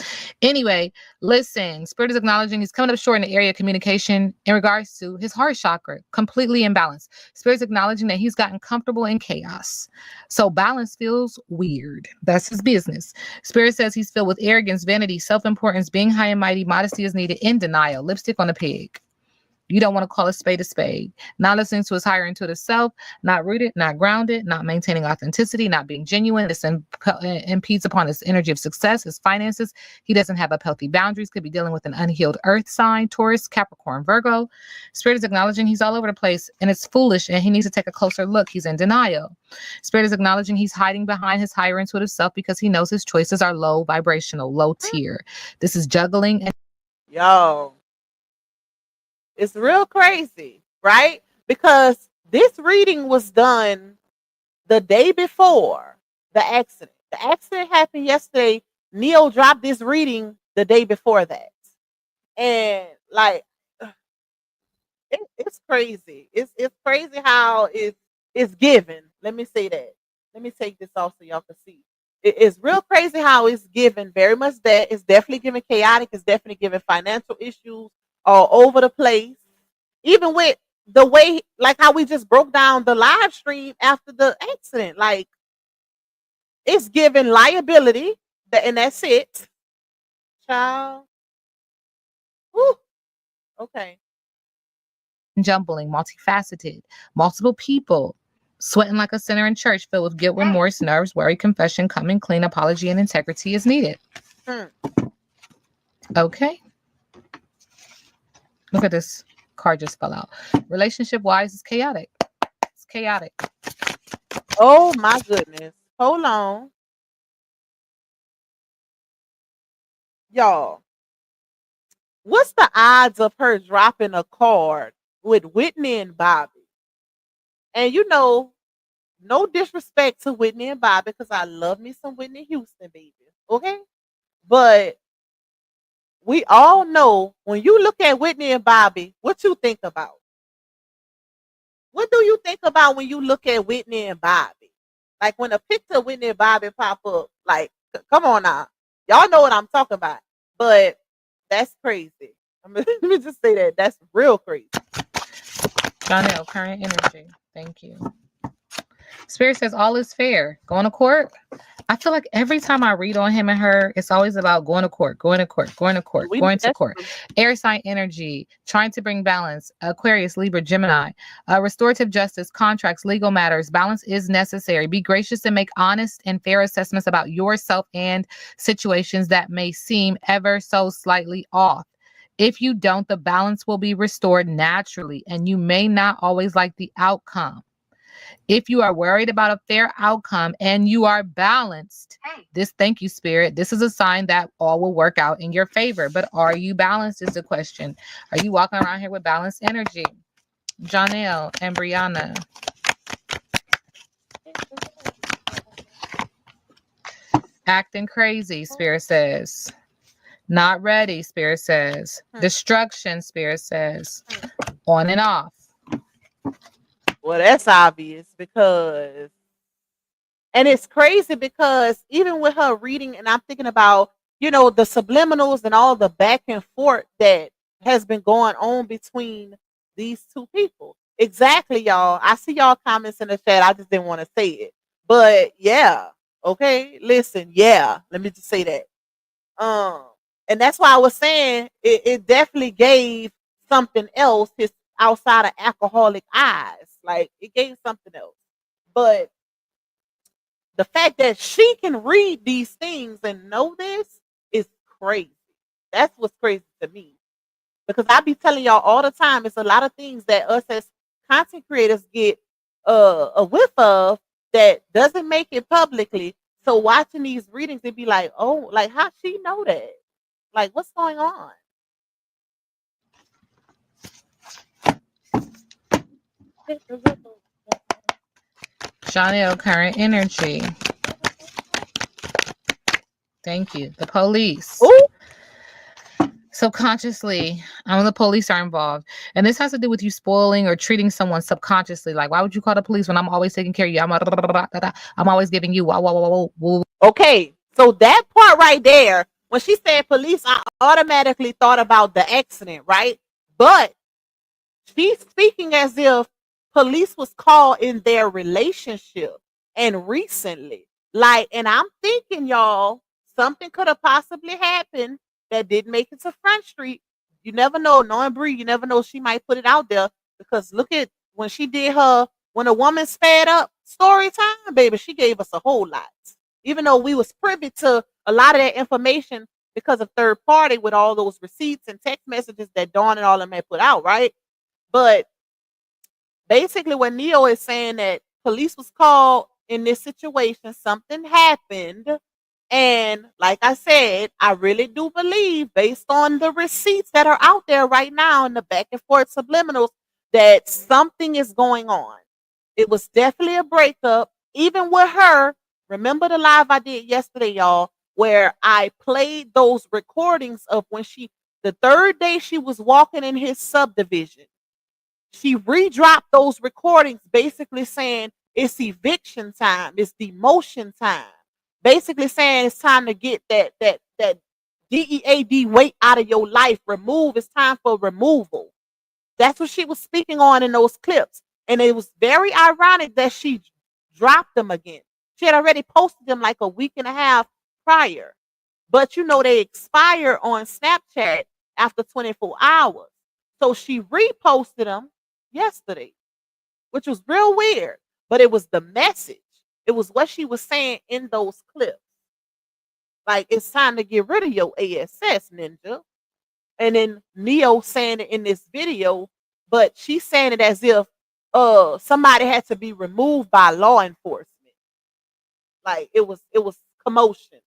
Anyway, listen, Spirit is acknowledging he's coming up short in the area of communication in regards to his heart chakra, completely imbalanced. Spirit's acknowledging that he's gotten comfortable in chaos. So balance feels weird. That's his business. Spirit says he's filled with arrogance, vanity, self-importance, being high and mighty, modesty is needed, in denial, lipstick on the pig. You don't want to call a spade a spade. Not listening to his higher intuitive self, not rooted, not grounded, not maintaining authenticity, not being genuine. This impedes upon his energy of success, his finances. He doesn't have healthy boundaries, could be dealing with an unhealed earth sign, Taurus, Capricorn, Virgo. Spirit is acknowledging he's all over the place and it's foolish and he needs to take a closer look. He's in denial. Spirit is acknowledging he's hiding behind his higher intuitive self because he knows his choices are low vibrational, low tier. This is juggling. And yo. It's real crazy, right? Because this reading was done the day before the accident. The accident happened yesterday. Neo dropped this reading the day before that. And like, it's crazy. It's crazy how it's given. Let me say that. Let me take this off so y'all can see. It's real crazy how it's given very much that. It's definitely given chaotic. It's definitely given financial issues all over the place. Even with the way, like how we just broke down the live stream after the accident. Like, it's given liability, and that's it. Child. Woo. Okay. Jumbling, multifaceted, multiple people, sweating like a sinner in church, filled with guilt, remorse, nerves, worry, confession, coming clean, apology, and integrity is needed. Okay. Look at this card just fell out. Relationship wise, it's chaotic. It's chaotic. Oh my goodness. Hold on. Y'all. What's the odds of her dropping a card with Whitney and Bobby? And no disrespect to Whitney and Bobby, because I love me some Whitney Houston, baby. Okay? But we all know when you look at Whitney and Bobby, what you think about? What do you think about when you look at Whitney and Bobby? Like when a picture of Whitney and Bobby pop up, like, come on now. Y'all know what I'm talking about. But that's crazy. Let me just say that. That's real crazy. Johnell, current energy. Thank you. Spirit says all is fair. Going to court. I feel like every time I read on him and her, it's always about going to court, going to court, going to court, going to court. Air sign energy, trying to bring balance. Aquarius, Libra, Gemini. Restorative justice, contracts, legal matters. Balance is necessary. Be gracious and make honest and fair assessments about yourself and situations that may seem ever so slightly off. If you don't, the balance will be restored naturally, and you may not always like the outcome. If you are worried about a fair outcome and you are balanced, thank you, Spirit. This is a sign that all will work out in your favor. But are you balanced is the question. Are you walking around here with balanced energy? Johnell and Brianna. Acting crazy, Spirit says. Not ready, Spirit says. Destruction, Spirit says. On and off. Well, that's obvious because, and it's crazy because even with her reading, and I'm thinking about, the subliminals and all the back and forth that has been going on between these two people. Exactly, y'all. I see y'all comments in the chat. I just didn't want to say it. But yeah, okay. Listen, yeah. Let me just say that. Um, and that's why I was saying it definitely gave something else his outside of alcoholic eyes. Like it gave something else. But the fact that she can read these things and know this is crazy. That's what's crazy to me. Because I be telling y'all all the time, it's a lot of things that us as content creators get a whiff of that doesn't make it publicly. So watching these readings, it'd be like, oh, like how she know that? Like what's going on? Johnell, current energy. Thank you. The police. Ooh. Subconsciously, the police are involved. And this has to do with you spoiling or treating someone subconsciously. Like, why would you call the police when I'm always taking care of you? I'm always giving you. Okay, so that part right there, when she said police, I automatically thought about the accident, right? But she's speaking as if police was called in their relationship and recently. Like, and I'm thinking, y'all, something could have possibly happened that didn't make it to Front Street. You never know. Knowing Bree, you never know. She might put it out there because look at when she did her, when a woman sped up story time, baby, she gave us a whole lot. Even though we was privy to a lot of that information because of third party with all those receipts and text messages that Dawn and all them had put out, right? But basically, what Neo is saying that police was called in this situation, something happened. And like I said, I really do believe, based on the receipts that are out there right now in the back and forth subliminals, that something is going on. It was definitely a breakup, even with her. Remember the live I did yesterday, y'all, where I played those recordings of when the third day she was walking in his subdivision. She redropped those recordings basically saying it's eviction time, it's demotion time. Basically saying it's time to get that DEAD weight out of your life. Remove. It's time for removal. That's what she was speaking on in those clips. And it was very ironic that she dropped them again. She had already posted them like a week and a half prior. But you know, they expire on Snapchat after 24 hours. So she reposted them yesterday, which was real weird. But it was the message. It was what she was saying in those clips. Like, it's time to get rid of your ASS, ninja. And then Neo saying it in this video, but she's saying it as if somebody had to be removed by law enforcement. Like it was commotion.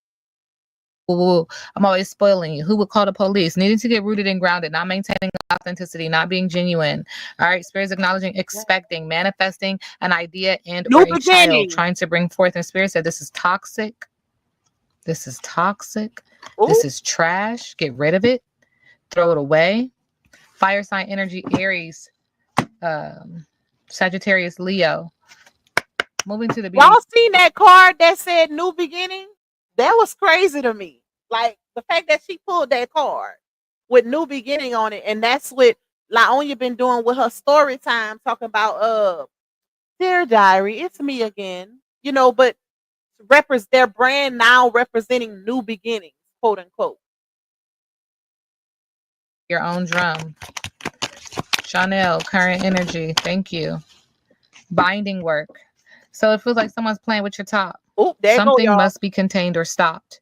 I'm always spoiling you. Who would call the police? Needing to get rooted and grounded, not maintaining authenticity, not being genuine. All right. Spirits acknowledging, expecting, manifesting an idea and New or a beginning. child trying to bring forth. And Spirit said, this is toxic. This is toxic. Ooh. This is trash. Get rid of it. Throw it away. Fire sign energy, Aries, Sagittarius, Leo. Moving to the beauty. Y'all seen that card that said new beginning? That was crazy to me. Like the fact that she pulled that card with new beginning on it, and that's what Laonya been doing with her story time, talking about Dear Diary, it's me again. You know, but their brand now representing new beginnings, quote unquote. Your own drum. Johnell, current energy. Thank you. Binding work. So it feels like someone's playing with your top. Oh, something must be contained or stopped.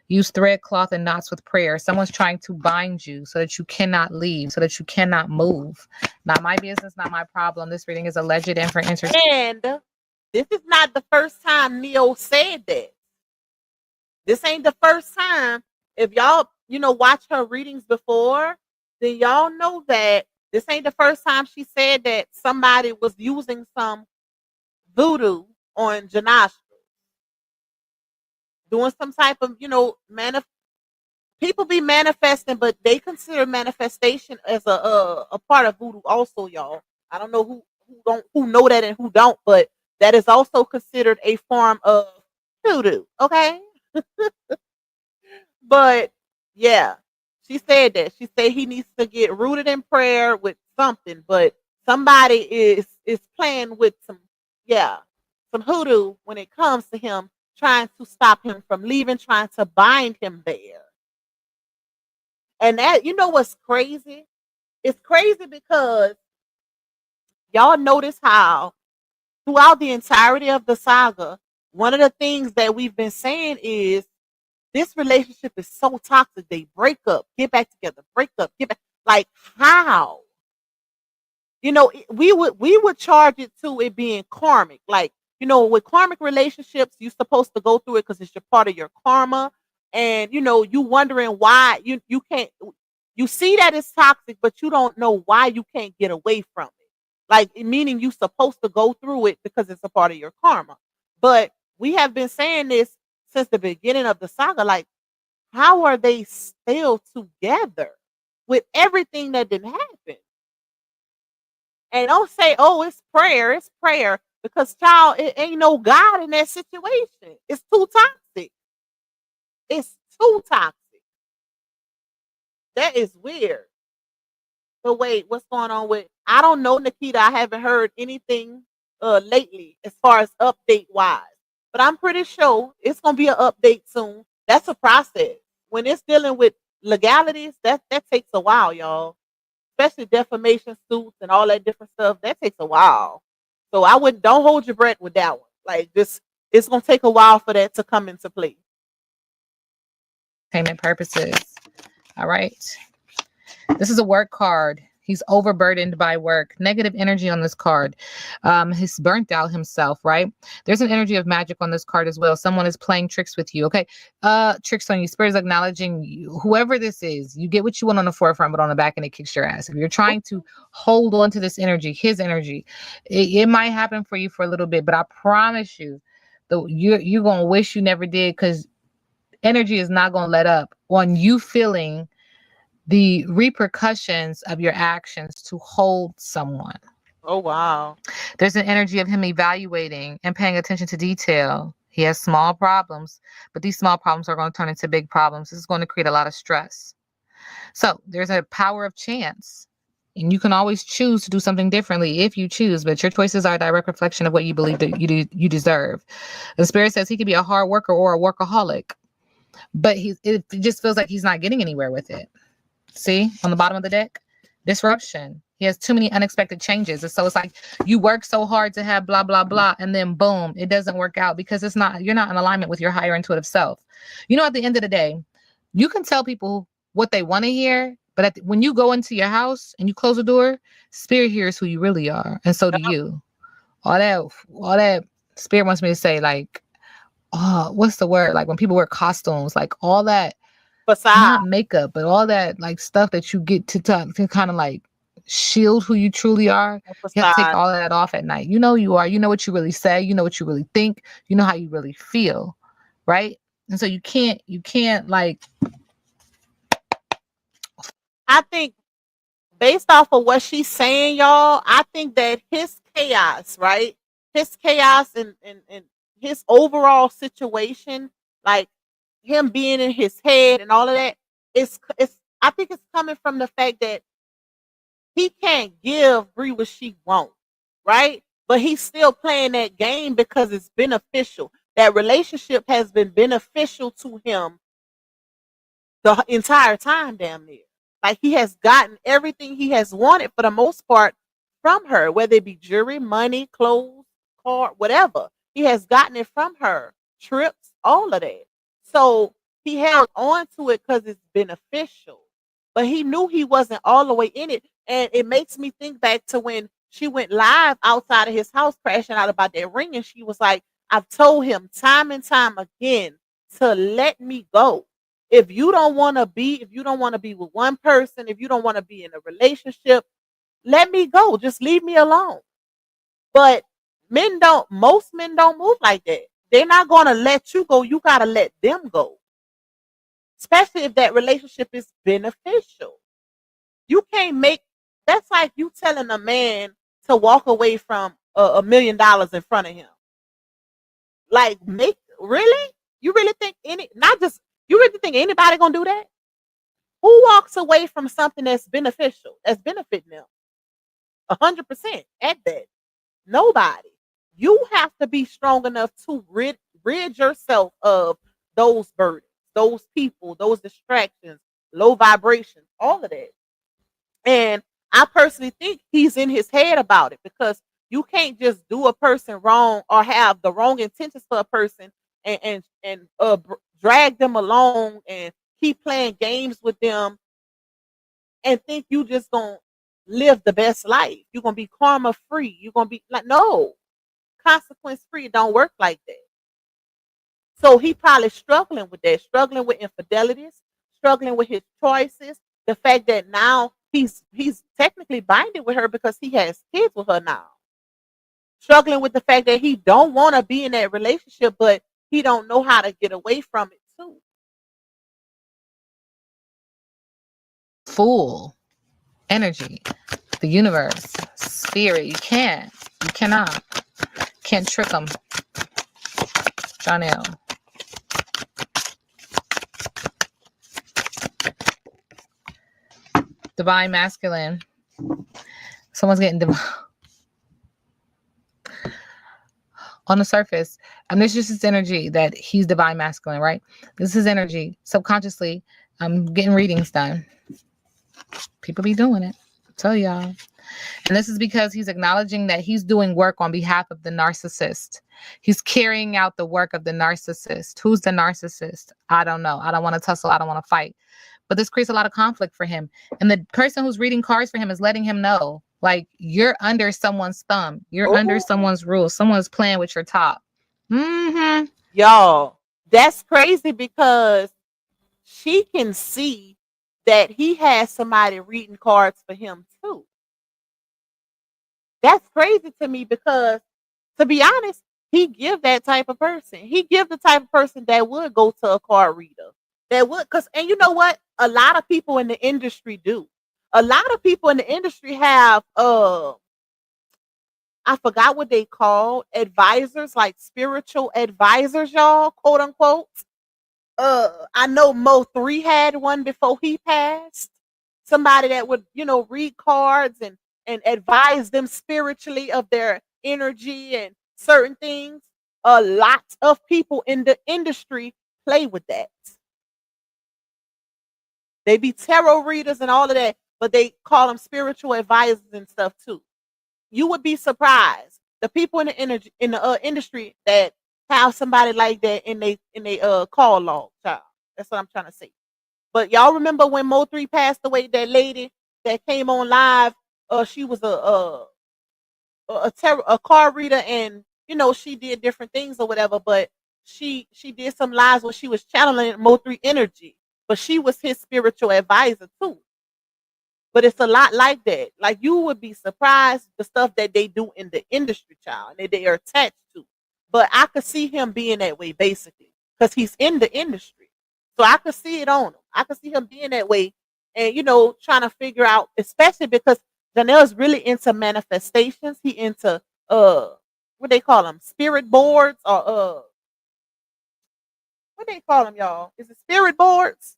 Use thread, cloth, and knots with prayer. Someone's trying to bind you so that you cannot leave, so that you cannot move. Not my business, not my problem. This reading is alleged and for entertainment. And this is not the first time Neo said that. This ain't the first time. If y'all, watch her readings before, then y'all know that this ain't the first time she said that somebody was using some voodoo on Johnell. Doing some type of, people be manifesting, but they consider manifestation as a part of voodoo also, y'all. I don't know who know that and who don't, but that is also considered a form of voodoo, okay? But yeah, she said that. She said he needs to get rooted in prayer with something, but somebody is playing with some hoodoo when it comes to him, trying to stop him from leaving, trying to bind him there. And that, you know what's crazy? It's crazy because y'all notice how throughout the entirety of the saga, one of the things that we've been saying is this relationship is so toxic. They break up, get back together, break up, get back. Like how? You know, we would charge it to it being karmic. Like, you know, with karmic relationships, you're supposed to go through it because it's your part of your karma. And you know, you wondering why you can't, you see that it's toxic, but you don't know why you can't get away from it. Like, meaning you're supposed to go through it because it's a part of your karma. But we have been saying this since the beginning of the saga. Like, how are they still together with everything that didn't happen? And don't say, oh, it's prayer, because child, it ain't no God in that situation. It's too toxic. It's too toxic. That is weird. But wait, what's going on with, I don't know, Nikita. I haven't heard anything lately as far as update wise. But I'm pretty sure it's gonna be an update soon. That's a process. When it's dealing with legalities, that takes a while, y'all. Especially defamation suits and all that different stuff. That takes a while. So don't hold your breath with that one. Like this, it's gonna take a while for that to come into play. Payment purposes. All right. This is a work card. He's overburdened by work. Negative energy on this card. He's burnt out himself, right? There's an energy of magic on this card as well. Someone is playing tricks with you, okay? Tricks on you. Spirit is acknowledging you. Whoever this is, you get what you want on the forefront, but on the back end, it kicks your ass. If you're trying to hold on to this energy, his energy, it might happen for you for a little bit, but I promise you, you're going to wish you never did, because energy is not going to let up on you feeling the repercussions of your actions to hold someone. Oh, wow. There's an energy of him evaluating and paying attention to detail. He has small problems, but these small problems are going to turn into big problems. This is going to create a lot of stress. So there's a power of chance, and you can always choose to do something differently if you choose, but your choices are a direct reflection of what you believe that you deserve. The spirit says he could be a hard worker or a workaholic, but it just feels like he's not getting anywhere with it. See, on the bottom of the deck, disruption. He has too many unexpected changes. And so it's like you work so hard to have blah, blah, blah. And then boom, it doesn't work out because you're not in alignment with your higher intuitive self. You know, at the end of the day, you can tell people what they want to hear. But when you go into your house and you close the door, spirit hears who you really are. And so do you. All that spirit wants me to say, like, oh, what's the word? Like when people wear costumes, like all that. Not makeup, but all that like stuff that you get to kind of like shield who you truly are. You have to take all of that off at night. You know you are. You know what you really say. You know what you really think. You know how you really feel, right? And so you can't like. I think based off of what she's saying, y'all, I think that his chaos, right? His chaos and his overall situation, like him being in his head and all of that, I think it's coming from the fact that he can't give Bree what she wants, right? But he's still playing that game because it's beneficial. That relationship has been beneficial to him the entire time, damn near. Like he has gotten everything he has wanted for the most part from her, whether it be jewelry, money, clothes, car, whatever. He has gotten it from her, trips, all of that. So he held on to it because it's beneficial. But he knew he wasn't all the way in it. And it makes me think back to when she went live outside of his house crashing out about that ring. And she was like, I've told him time and time again to let me go. If you don't want to be with one person, if you don't want to be in a relationship, let me go. Just leave me alone. But most men don't move like that. They're not going to let you go. You got to let them go. Especially if that relationship is beneficial. You can't that's like you telling a man to walk away from $1 million in front of him. Like, really? You really think you really think anybody gonna do that? Who walks away from something that's beneficial, that's benefiting them? 100% at that. Nobody. You have to be strong enough to rid yourself of those burdens, those people, those distractions, low vibrations, all of that. And I personally think he's in his head about it, because you can't just do a person wrong or have the wrong intentions for a person and drag them along and keep playing games with them and think you just gonna live the best life. You're gonna be karma free. You're gonna be like, no, consequence free. It don't work like that. So he probably struggling with that, struggling with infidelities, struggling with his choices. The fact that now he's technically binding with her because he has kids with her now. Struggling with the fact that he don't want to be in that relationship, but he don't know how to get away from it too. Fool energy, the universe, spirit. You cannot trick them. Johnell. Divine masculine. Someone's getting divine. On the surface, and this is just his energy that he's divine masculine, right? This is energy. Subconsciously, I'm getting readings done. People be doing it. I tell y'all. And this is because he's acknowledging that he's doing work on behalf of the narcissist. He's carrying out the work of the narcissist. Who's the narcissist? I don't know. I don't want to tussle. I don't want to fight. But this creates a lot of conflict for him. And the person who's reading cards for him is letting him know, like, you're under someone's thumb. You're under someone's rules. Someone's playing with your top. Mm-hmm. Y'all, that's crazy, because she can see that he has somebody reading cards for him too. That's crazy to me, because, to be honest, he give that type of person. He give the type of person that would go to a card reader. That would, and you know what? A lot of people in the industry do. A lot of people in the industry have I forgot what they call advisors, like spiritual advisors, y'all, quote unquote. I know Mo3 had one before he passed. Somebody that would, read cards and advise them spiritually of their energy and certain things. A lot of people in the industry play with that. They be tarot readers and all of that, but they call them spiritual advisors and stuff too. You would be surprised. The people in the industry that have somebody like that in they call log, child. That's what I'm trying to say. But y'all remember when Mo3 passed away? That lady that came on live, she was a card reader, and she did different things or whatever. But she did some lives where she was channeling Mo3 energy, but she was his spiritual advisor too. But it's a lot like that. Like, you would be surprised the stuff that they do in the industry, child, and that they are attached to. But I could see him being that way, basically, because he's in the industry. So I could see it on him. I could see him being that way and, trying to figure out, especially because Johnell is really into manifestations. He into, what they call them, spirit boards, or, what they call them, y'all? Is it spirit boards?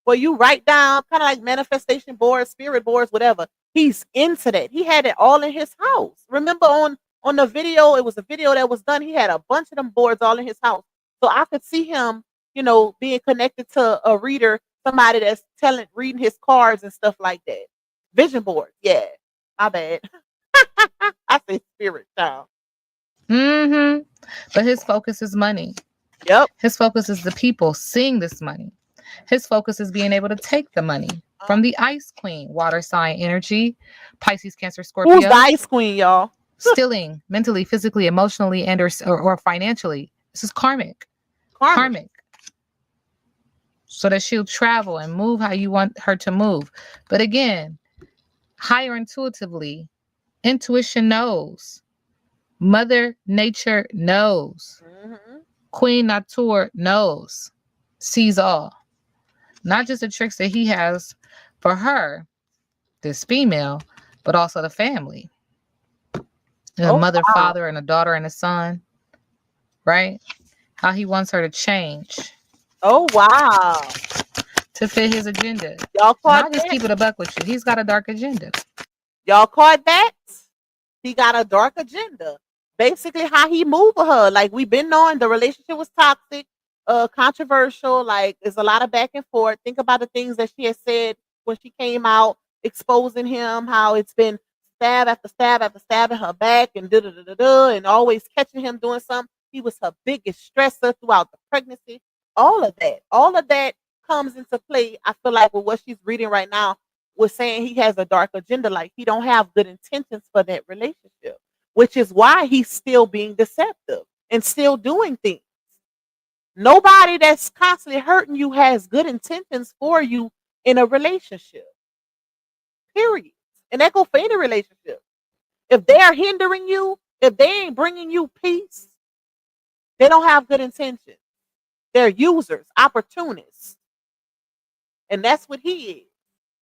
Where you write down, kind of like manifestation boards, spirit boards, whatever. He's into that. He had it all in his house. Remember on the video, it was a video that was done. He had a bunch of them boards all in his house. So I could see him, being connected to a reader, somebody that's reading his cards and stuff like that. Vision board. Yeah. My bad. I say spirit, child. Mm-hmm. But his focus is money. Yep. His focus is the people seeing this money. His focus is being able to take the money from the Ice Queen, water sign energy, Pisces, Cancer, Scorpio. Who's the Ice Queen, y'all? Stealing mentally, physically, emotionally, and or financially. This is karmic. Karmic. So that she'll travel and move how you want her to move. But again, higher intuitively, intuition knows. Mother Nature knows. Mm-hmm. Queen Nature knows. Sees all. Not just the tricks that he has for her, this female, but also the family. A mother, father, and a daughter and a son. Right? How he wants her to change. Oh, wow. To fit his agenda. Y'all caught I'll just keep it a buck with you. He's got a dark agenda. Y'all caught that? He got a dark agenda. Basically, how he moved with her. Like, we've been knowing the relationship was toxic, controversial. Like, there's a lot of back and forth. Think about the things that she had said when she came out, exposing him, how it's been stab after stab after stab in her back and and always catching him doing something. He was her biggest stressor throughout the pregnancy. All of that comes into play. I feel like with what she's reading right now, was saying he has a dark agenda, like he don't have good intentions for that relationship, which is why he's still being deceptive and still doing things. Nobody that's constantly hurting you has good intentions for you in a relationship. Period. And that go for any relationship. If they are hindering you, if they ain't bringing you peace, they don't have good intentions. They're users, opportunists. And that's what he is.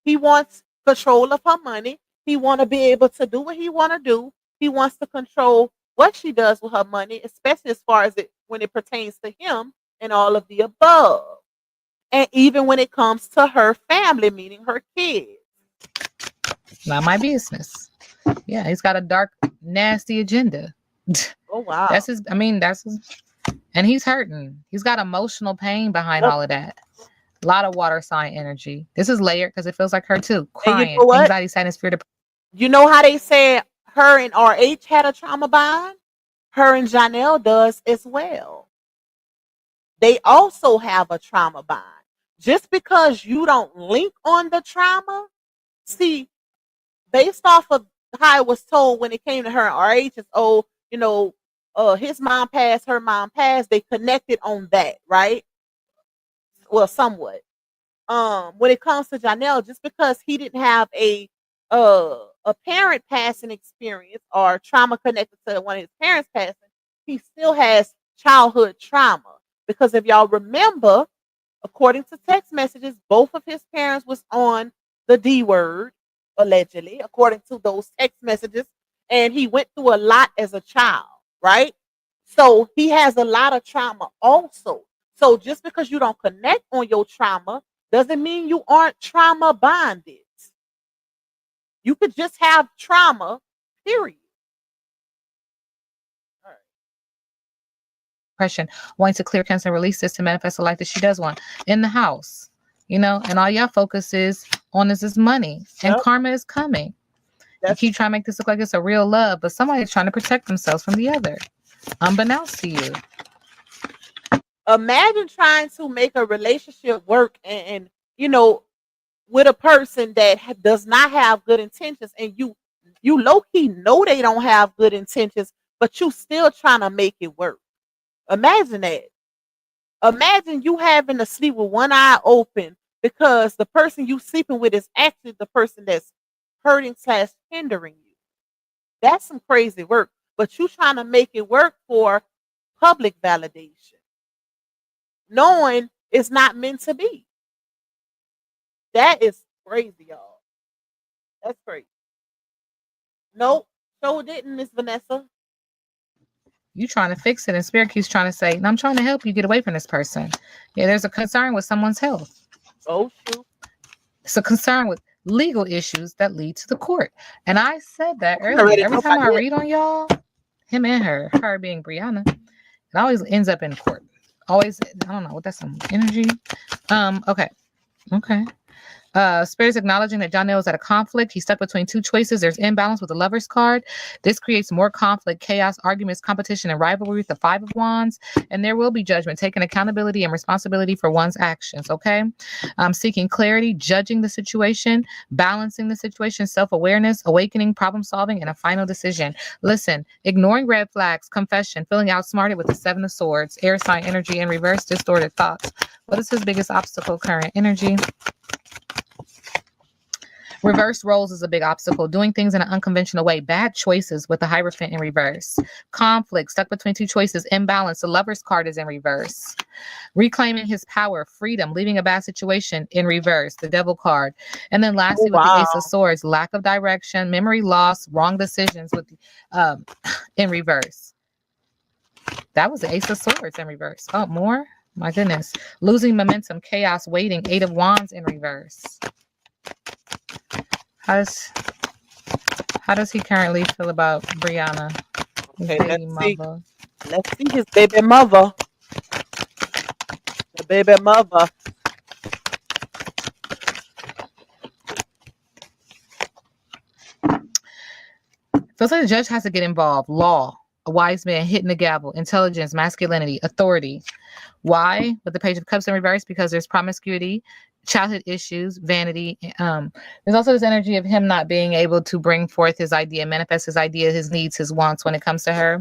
He wants control of her money. He want to be able to do what he want to do. He wants to control what she does with her money, especially as far as when it pertains to him and all of the above. And even when it comes to her family, meaning her kids. Not my business. Yeah, he's got a dark, nasty agenda. Oh, wow. That's his, and he's hurting. He's got emotional pain behind all of that. A lot of water sign energy. This is layered because it feels like her too. Crying, you know what? anxiety, sadness, fear, depression. You know how they said her and RH had a trauma bond? Her and Johnell does as well. They also have a trauma bond. Just because you don't link on the trauma, see, based off of how it was told when it came to her and RH, is, his mom passed, her mom passed. They connected on that, right? Well, somewhat. When it comes to Johnell, just because he didn't have a parent passing experience or trauma connected to one of his parents passing, he still has childhood trauma. Because if y'all remember, according to text messages, both of his parents was on the D word, allegedly, according to those text messages, and he went through a lot as a child, right? So he has a lot of trauma also. So just because you don't connect on your trauma doesn't mean you aren't trauma bonded. You could just have trauma, period. All right. Depression, wanting to clear, cancel, and release this to manifest the life that she does want in the house. And all y'all focus is on is money, and karma is coming. You keep trying to make this look like it's a real love, but somebody's trying to protect themselves from the other, unbeknownst to you. Imagine trying to make a relationship work and with a person that does not have good intentions, and you low-key know they don't have good intentions, but you still trying to make it work. Imagine that. Imagine you having to sleep with one eye open because the person you sleeping with is actually the person that's hurting / hindering you. That's some crazy work, but you trying to make it work for public validation, knowing it's not meant to be. That is crazy, y'all. That's crazy. Nope, so didn't, Miss Vanessa. You trying to fix it, and Spirit keeps trying to say, "No, I'm trying to help you get away from this person." Yeah, there's a concern with someone's health. Oh, shoot. It's a concern with legal issues that lead to the court. And I said that earlier. Every time I read on y'all, him and her being Brianna, it always ends up in court. Always, I don't know what that's some energy. Okay. Spirit's acknowledging that Johnell is at a conflict. He's stuck between two choices. There's imbalance with the Lover's card. This creates more conflict, chaos, arguments, competition, and rivalry with the Five of Wands. And there will be judgment, taking accountability and responsibility for one's actions, okay? Seeking clarity, judging the situation, balancing the situation, self-awareness, awakening, problem-solving, and a final decision. Listen, ignoring red flags, confession, feeling outsmarted with the Seven of Swords, air sign energy in reverse, distorted thoughts. What is his biggest obstacle? Current energy. Reverse roles is a big obstacle. Doing things in an unconventional way. Bad choices with the Hierophant in reverse. Conflict, stuck between two choices. Imbalance. The Lover's card is in reverse. Reclaiming his power. Freedom. Leaving a bad situation in reverse. The Devil card. And then lastly, with the Ace of Swords. Lack of direction. Memory loss. Wrong decisions with in reverse. That was the Ace of Swords in reverse. Oh, more? My goodness. Losing momentum. Chaos. Waiting. Eight of Wands in reverse. How does he currently feel about Brianna, his Okay, baby let's see. mother? Let's see his baby mother. The baby mother. Feels like the judge has to get involved. Law, a wise man hitting the gavel, intelligence, masculinity, authority. Why? With the Page of Cups in reverse, because there's promiscuity, childhood issues, vanity. There's also this energy of him not being able to bring forth his idea, manifest his idea, his needs, his wants when it comes to her.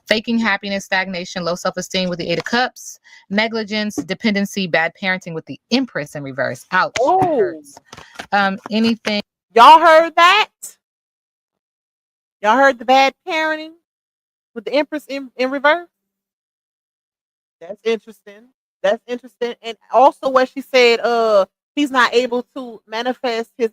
Faking happiness, stagnation, low self-esteem with the Eight of Cups, negligence, dependency, bad parenting with the Empress in reverse. Ouch, that Oh, hurts. Anything. y'all heard that? Y'all heard the bad parenting with the Empress in reverse? That's interesting. That's interesting. And also what she said, he's not able to manifest his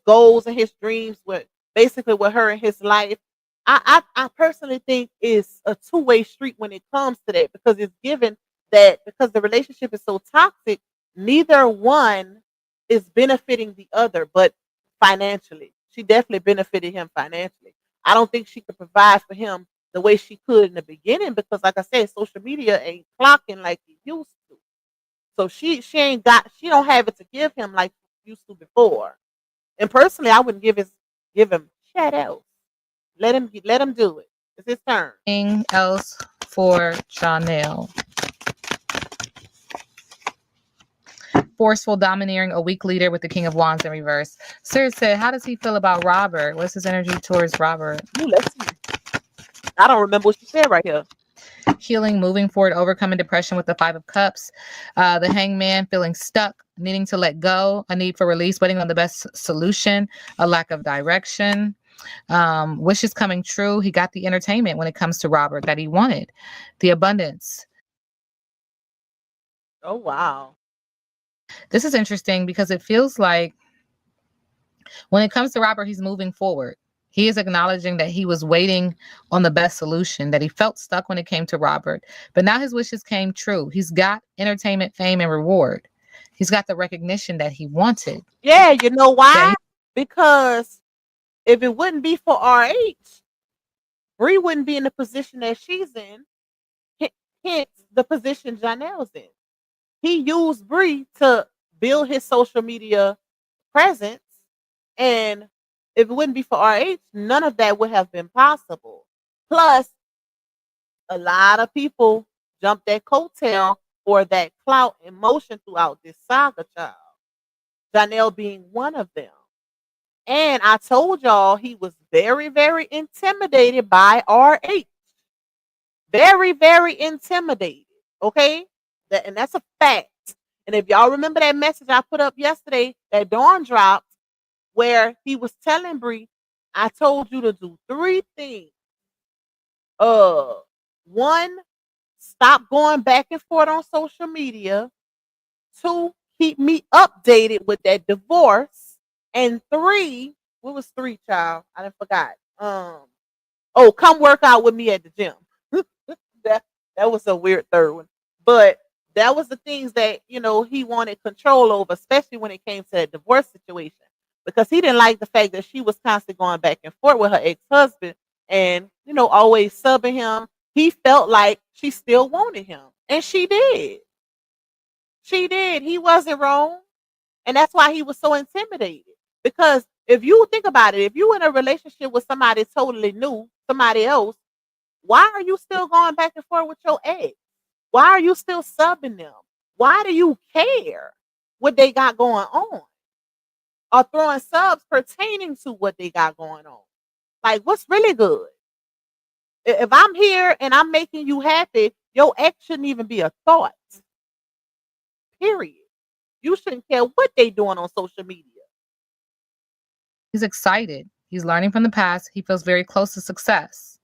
goals and his dreams with basically with her in his life. I personally think it's a two-way street when it comes to that, because it's given that because the relationship is so toxic, neither one is benefiting the other, but financially. She definitely benefited him financially. I don't think she could provide for him the way she could in the beginning, because like I said, social media ain't clocking like it used to. So she don't have it to give him like she used to before. And personally, I wouldn't give him shout out. Let him do it. It's his turn. Anything else for Johnell? Forceful, domineering, a weak leader with the King of Wands in reverse. Sir said, how does he feel about Robert? What's his energy towards Robert? Ooh, let's see. I don't remember what she said right here. Healing, moving forward, overcoming depression with the Five of Cups. The Hangman, feeling stuck, needing to let go, a need for release, waiting on the best solution, a lack of direction. Wishes coming true. He got the entertainment when it comes to Robert that he wanted. The abundance. Oh, wow. This is interesting because it feels like when it comes to Robert, he's moving forward. He is acknowledging that he was waiting on the best solution, that he felt stuck when it came to Robert. But now his wishes came true. He's got entertainment, fame, and reward. He's got the recognition that he wanted. Yeah, you know why? Because if it wouldn't be for RH, Bree wouldn't be in the position that she's in. Hence, the position Johnell's in. He used Bree to build his social media presence, and if it wouldn't be for RH, none of that would have been possible. Plus, a lot of people jumped that coattail for that clout and motion throughout this saga, child. Johnell being one of them. And I told y'all he was very, very intimidated by RH. Very, very intimidated. Okay? And that's a fact. And if y'all remember that message I put up yesterday that Dawn dropped, where he was telling Bree, I told you to do 3 things. 1, stop going back and forth on social media. 2, keep me updated with that divorce. And 3, what was 3, child? I done forgot. Come work out with me at the gym. that was a weird third one. But that was the things that, he wanted control over, especially when it came to that divorce situation. Because he didn't like the fact that she was constantly going back and forth with her ex-husband and, always subbing him. He felt like she still wanted him. And she did. She did. He wasn't wrong. And that's why he was so intimidated. Because if you think about it, if you're in a relationship with somebody totally new, somebody else, why are you still going back and forth with your ex? Why are you still subbing them? Why do you care what they got going on? Or throwing subs pertaining to what they got going on? Like, what's really good? If I'm here and I'm making you happy, your ex shouldn't even be a thought. Period. You shouldn't care what they doing on social media. He's excited. He's learning from the past. He feels very close to success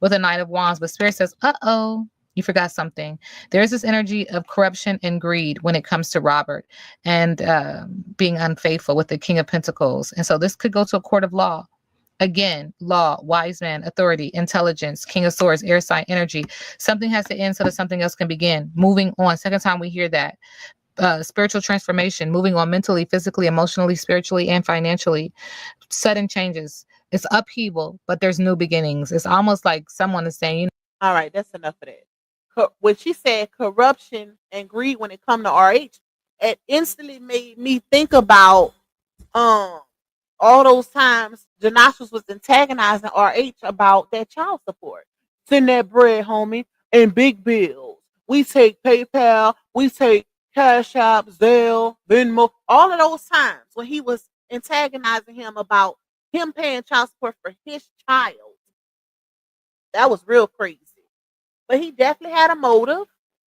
with a Knight of Wands. But Spirit says, uh-oh, you forgot something. There's this energy of corruption and greed when it comes to Robert and being unfaithful with the King of Pentacles. And so this could go to a court of law. Again, law, wise man, authority, intelligence, King of Swords, air sign, energy. Something has to end so that something else can begin. Moving on. Second time we hear that. spiritual transformation, moving on mentally, physically, emotionally, spiritually, and financially. Sudden changes. It's upheaval, but there's new beginnings. It's almost like someone is saying, All right, that's enough of that. When she said corruption and greed when it come to RH, it instantly made me think about all those times Janashus was antagonizing RH about that child support. Send that bread, homie, and big bills. We take PayPal, we take Cash App, Zelle, Venmo, all of those times when he was antagonizing him about him paying child support for his child. That was real crazy. But he definitely had a motive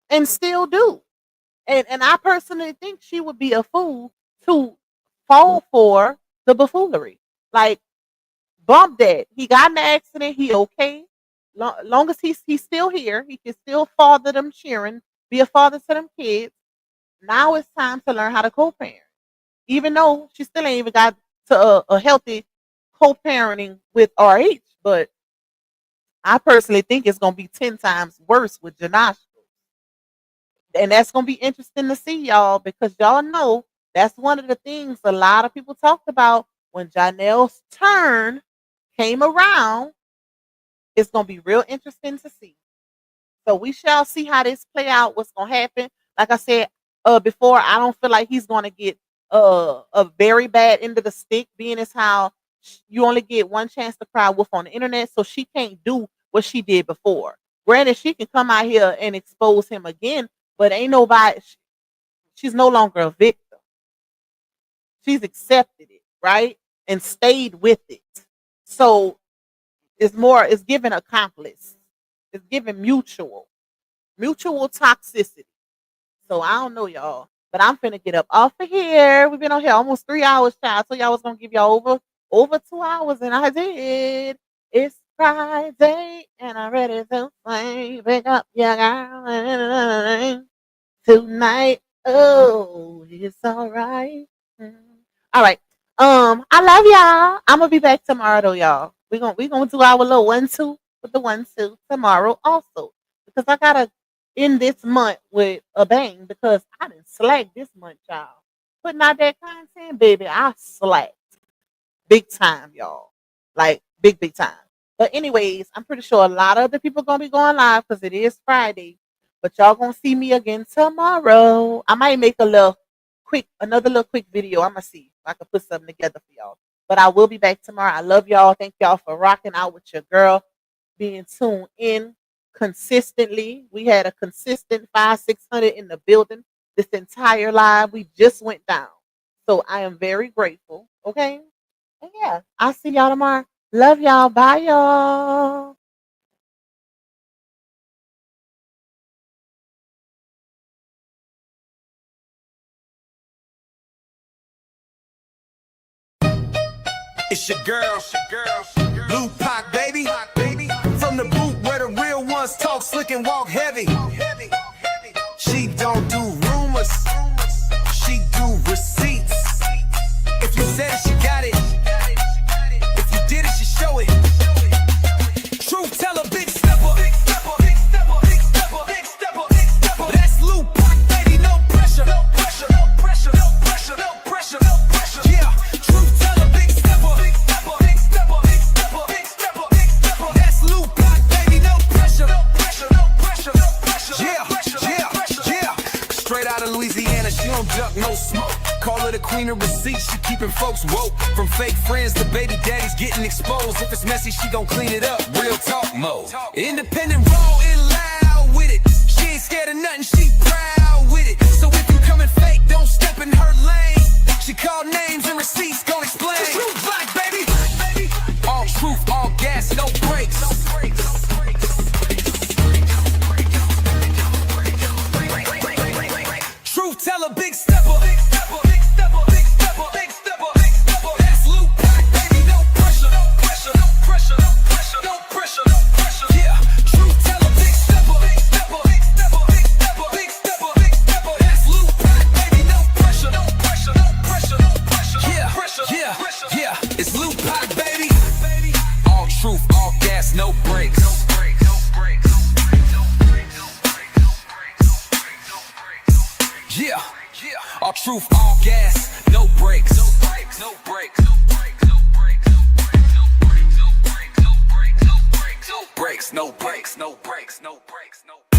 and still do. And I personally think she would be a fool to fall for the buffoonery. Like, bump that. He got in an accident. He okay. Long as he's still here, he can still father them cheering, be a father to them kids. Now it's time to learn how to co-parent. Even though she still ain't even got to a healthy co-parenting with RH. But I personally think it's going to be 10 times worse with Janasha. And that's going to be interesting to see, y'all, because y'all know that's one of the things a lot of people talked about when Johnell's turn came around. It's going to be real interesting to see. So we shall see how this play out, what's going to happen. Like I said before, I don't feel like he's going to get a very bad end of the stick, being as how you only get one chance to cry wolf on the internet, so she can't do what she did before. Granted, she can come out here and expose him again, but ain't nobody, she's no longer a victim. She's accepted it, right? And stayed with it. So it's giving accomplice. It's giving mutual toxicity. So I don't know, y'all, but I'm finna get up off of here. We've been on here almost 3 hours, child. So y'all was gonna give y'all over 2 hours, and I did. It's Friday, and I'm ready to play. Pick up your girl tonight. Oh, it's all right. All right. I love y'all. I'm gonna be back tomorrow, though, y'all. We gonna do our little 1-2 with the 1-2 tomorrow, also, because I gotta end this month with a bang, because I didn't slack this month, y'all. Putting out that content, baby, I slacked big time, y'all. Like big time. But anyways, I'm pretty sure a lot of the people gonna be going live because it is Friday. But y'all gonna see me again tomorrow. I might make another little quick video. I'm gonna see if I can put something together for y'all. But I will be back tomorrow. I love y'all. Thank y'all for rocking out with your girl, being tuned in consistently. We had a consistent 500-600 in the building this entire live. We just went down. So I am very grateful. Okay. And yeah, I'll see y'all tomorrow. Love y'all. Bye, y'all. It's your girl, Blue Pac, baby. From the boot where the real ones talk slick and walk heavy. She don't do rumors, she do receipts. If you said it, she got it. If you did it, she show it. Truth teller, big stepper. That's Blue Pac, baby, no pressure. Yeah, truth teller, big stepper. That's Blue Pac, baby, no pressure. Yeah. Straight out of Louisiana, she don't duck, no smoke. Call her the queen of receipts, she keeping folks woke. From fake friends to baby daddies getting exposed. If it's messy, she gon' clean it up. Real talk mode. Independent, raw and loud with it. She ain't scared of nothing, she proud with it. So if you coming fake, don't step in her lane. She called names and receipts, gon' explain. Truth black, baby. All truth, all gas, no brakes. Truth teller, big stepper. That's Blue Pac, baby, no pressure. Yeah, truth teller, big stepper. truth, all gas, no brakes. No brakes, no brakes, no brakes, no brakes, no brakes, no brakes, no brakes, no brakes, no brakes, no brakes, no brakes, no brakes, no brakes.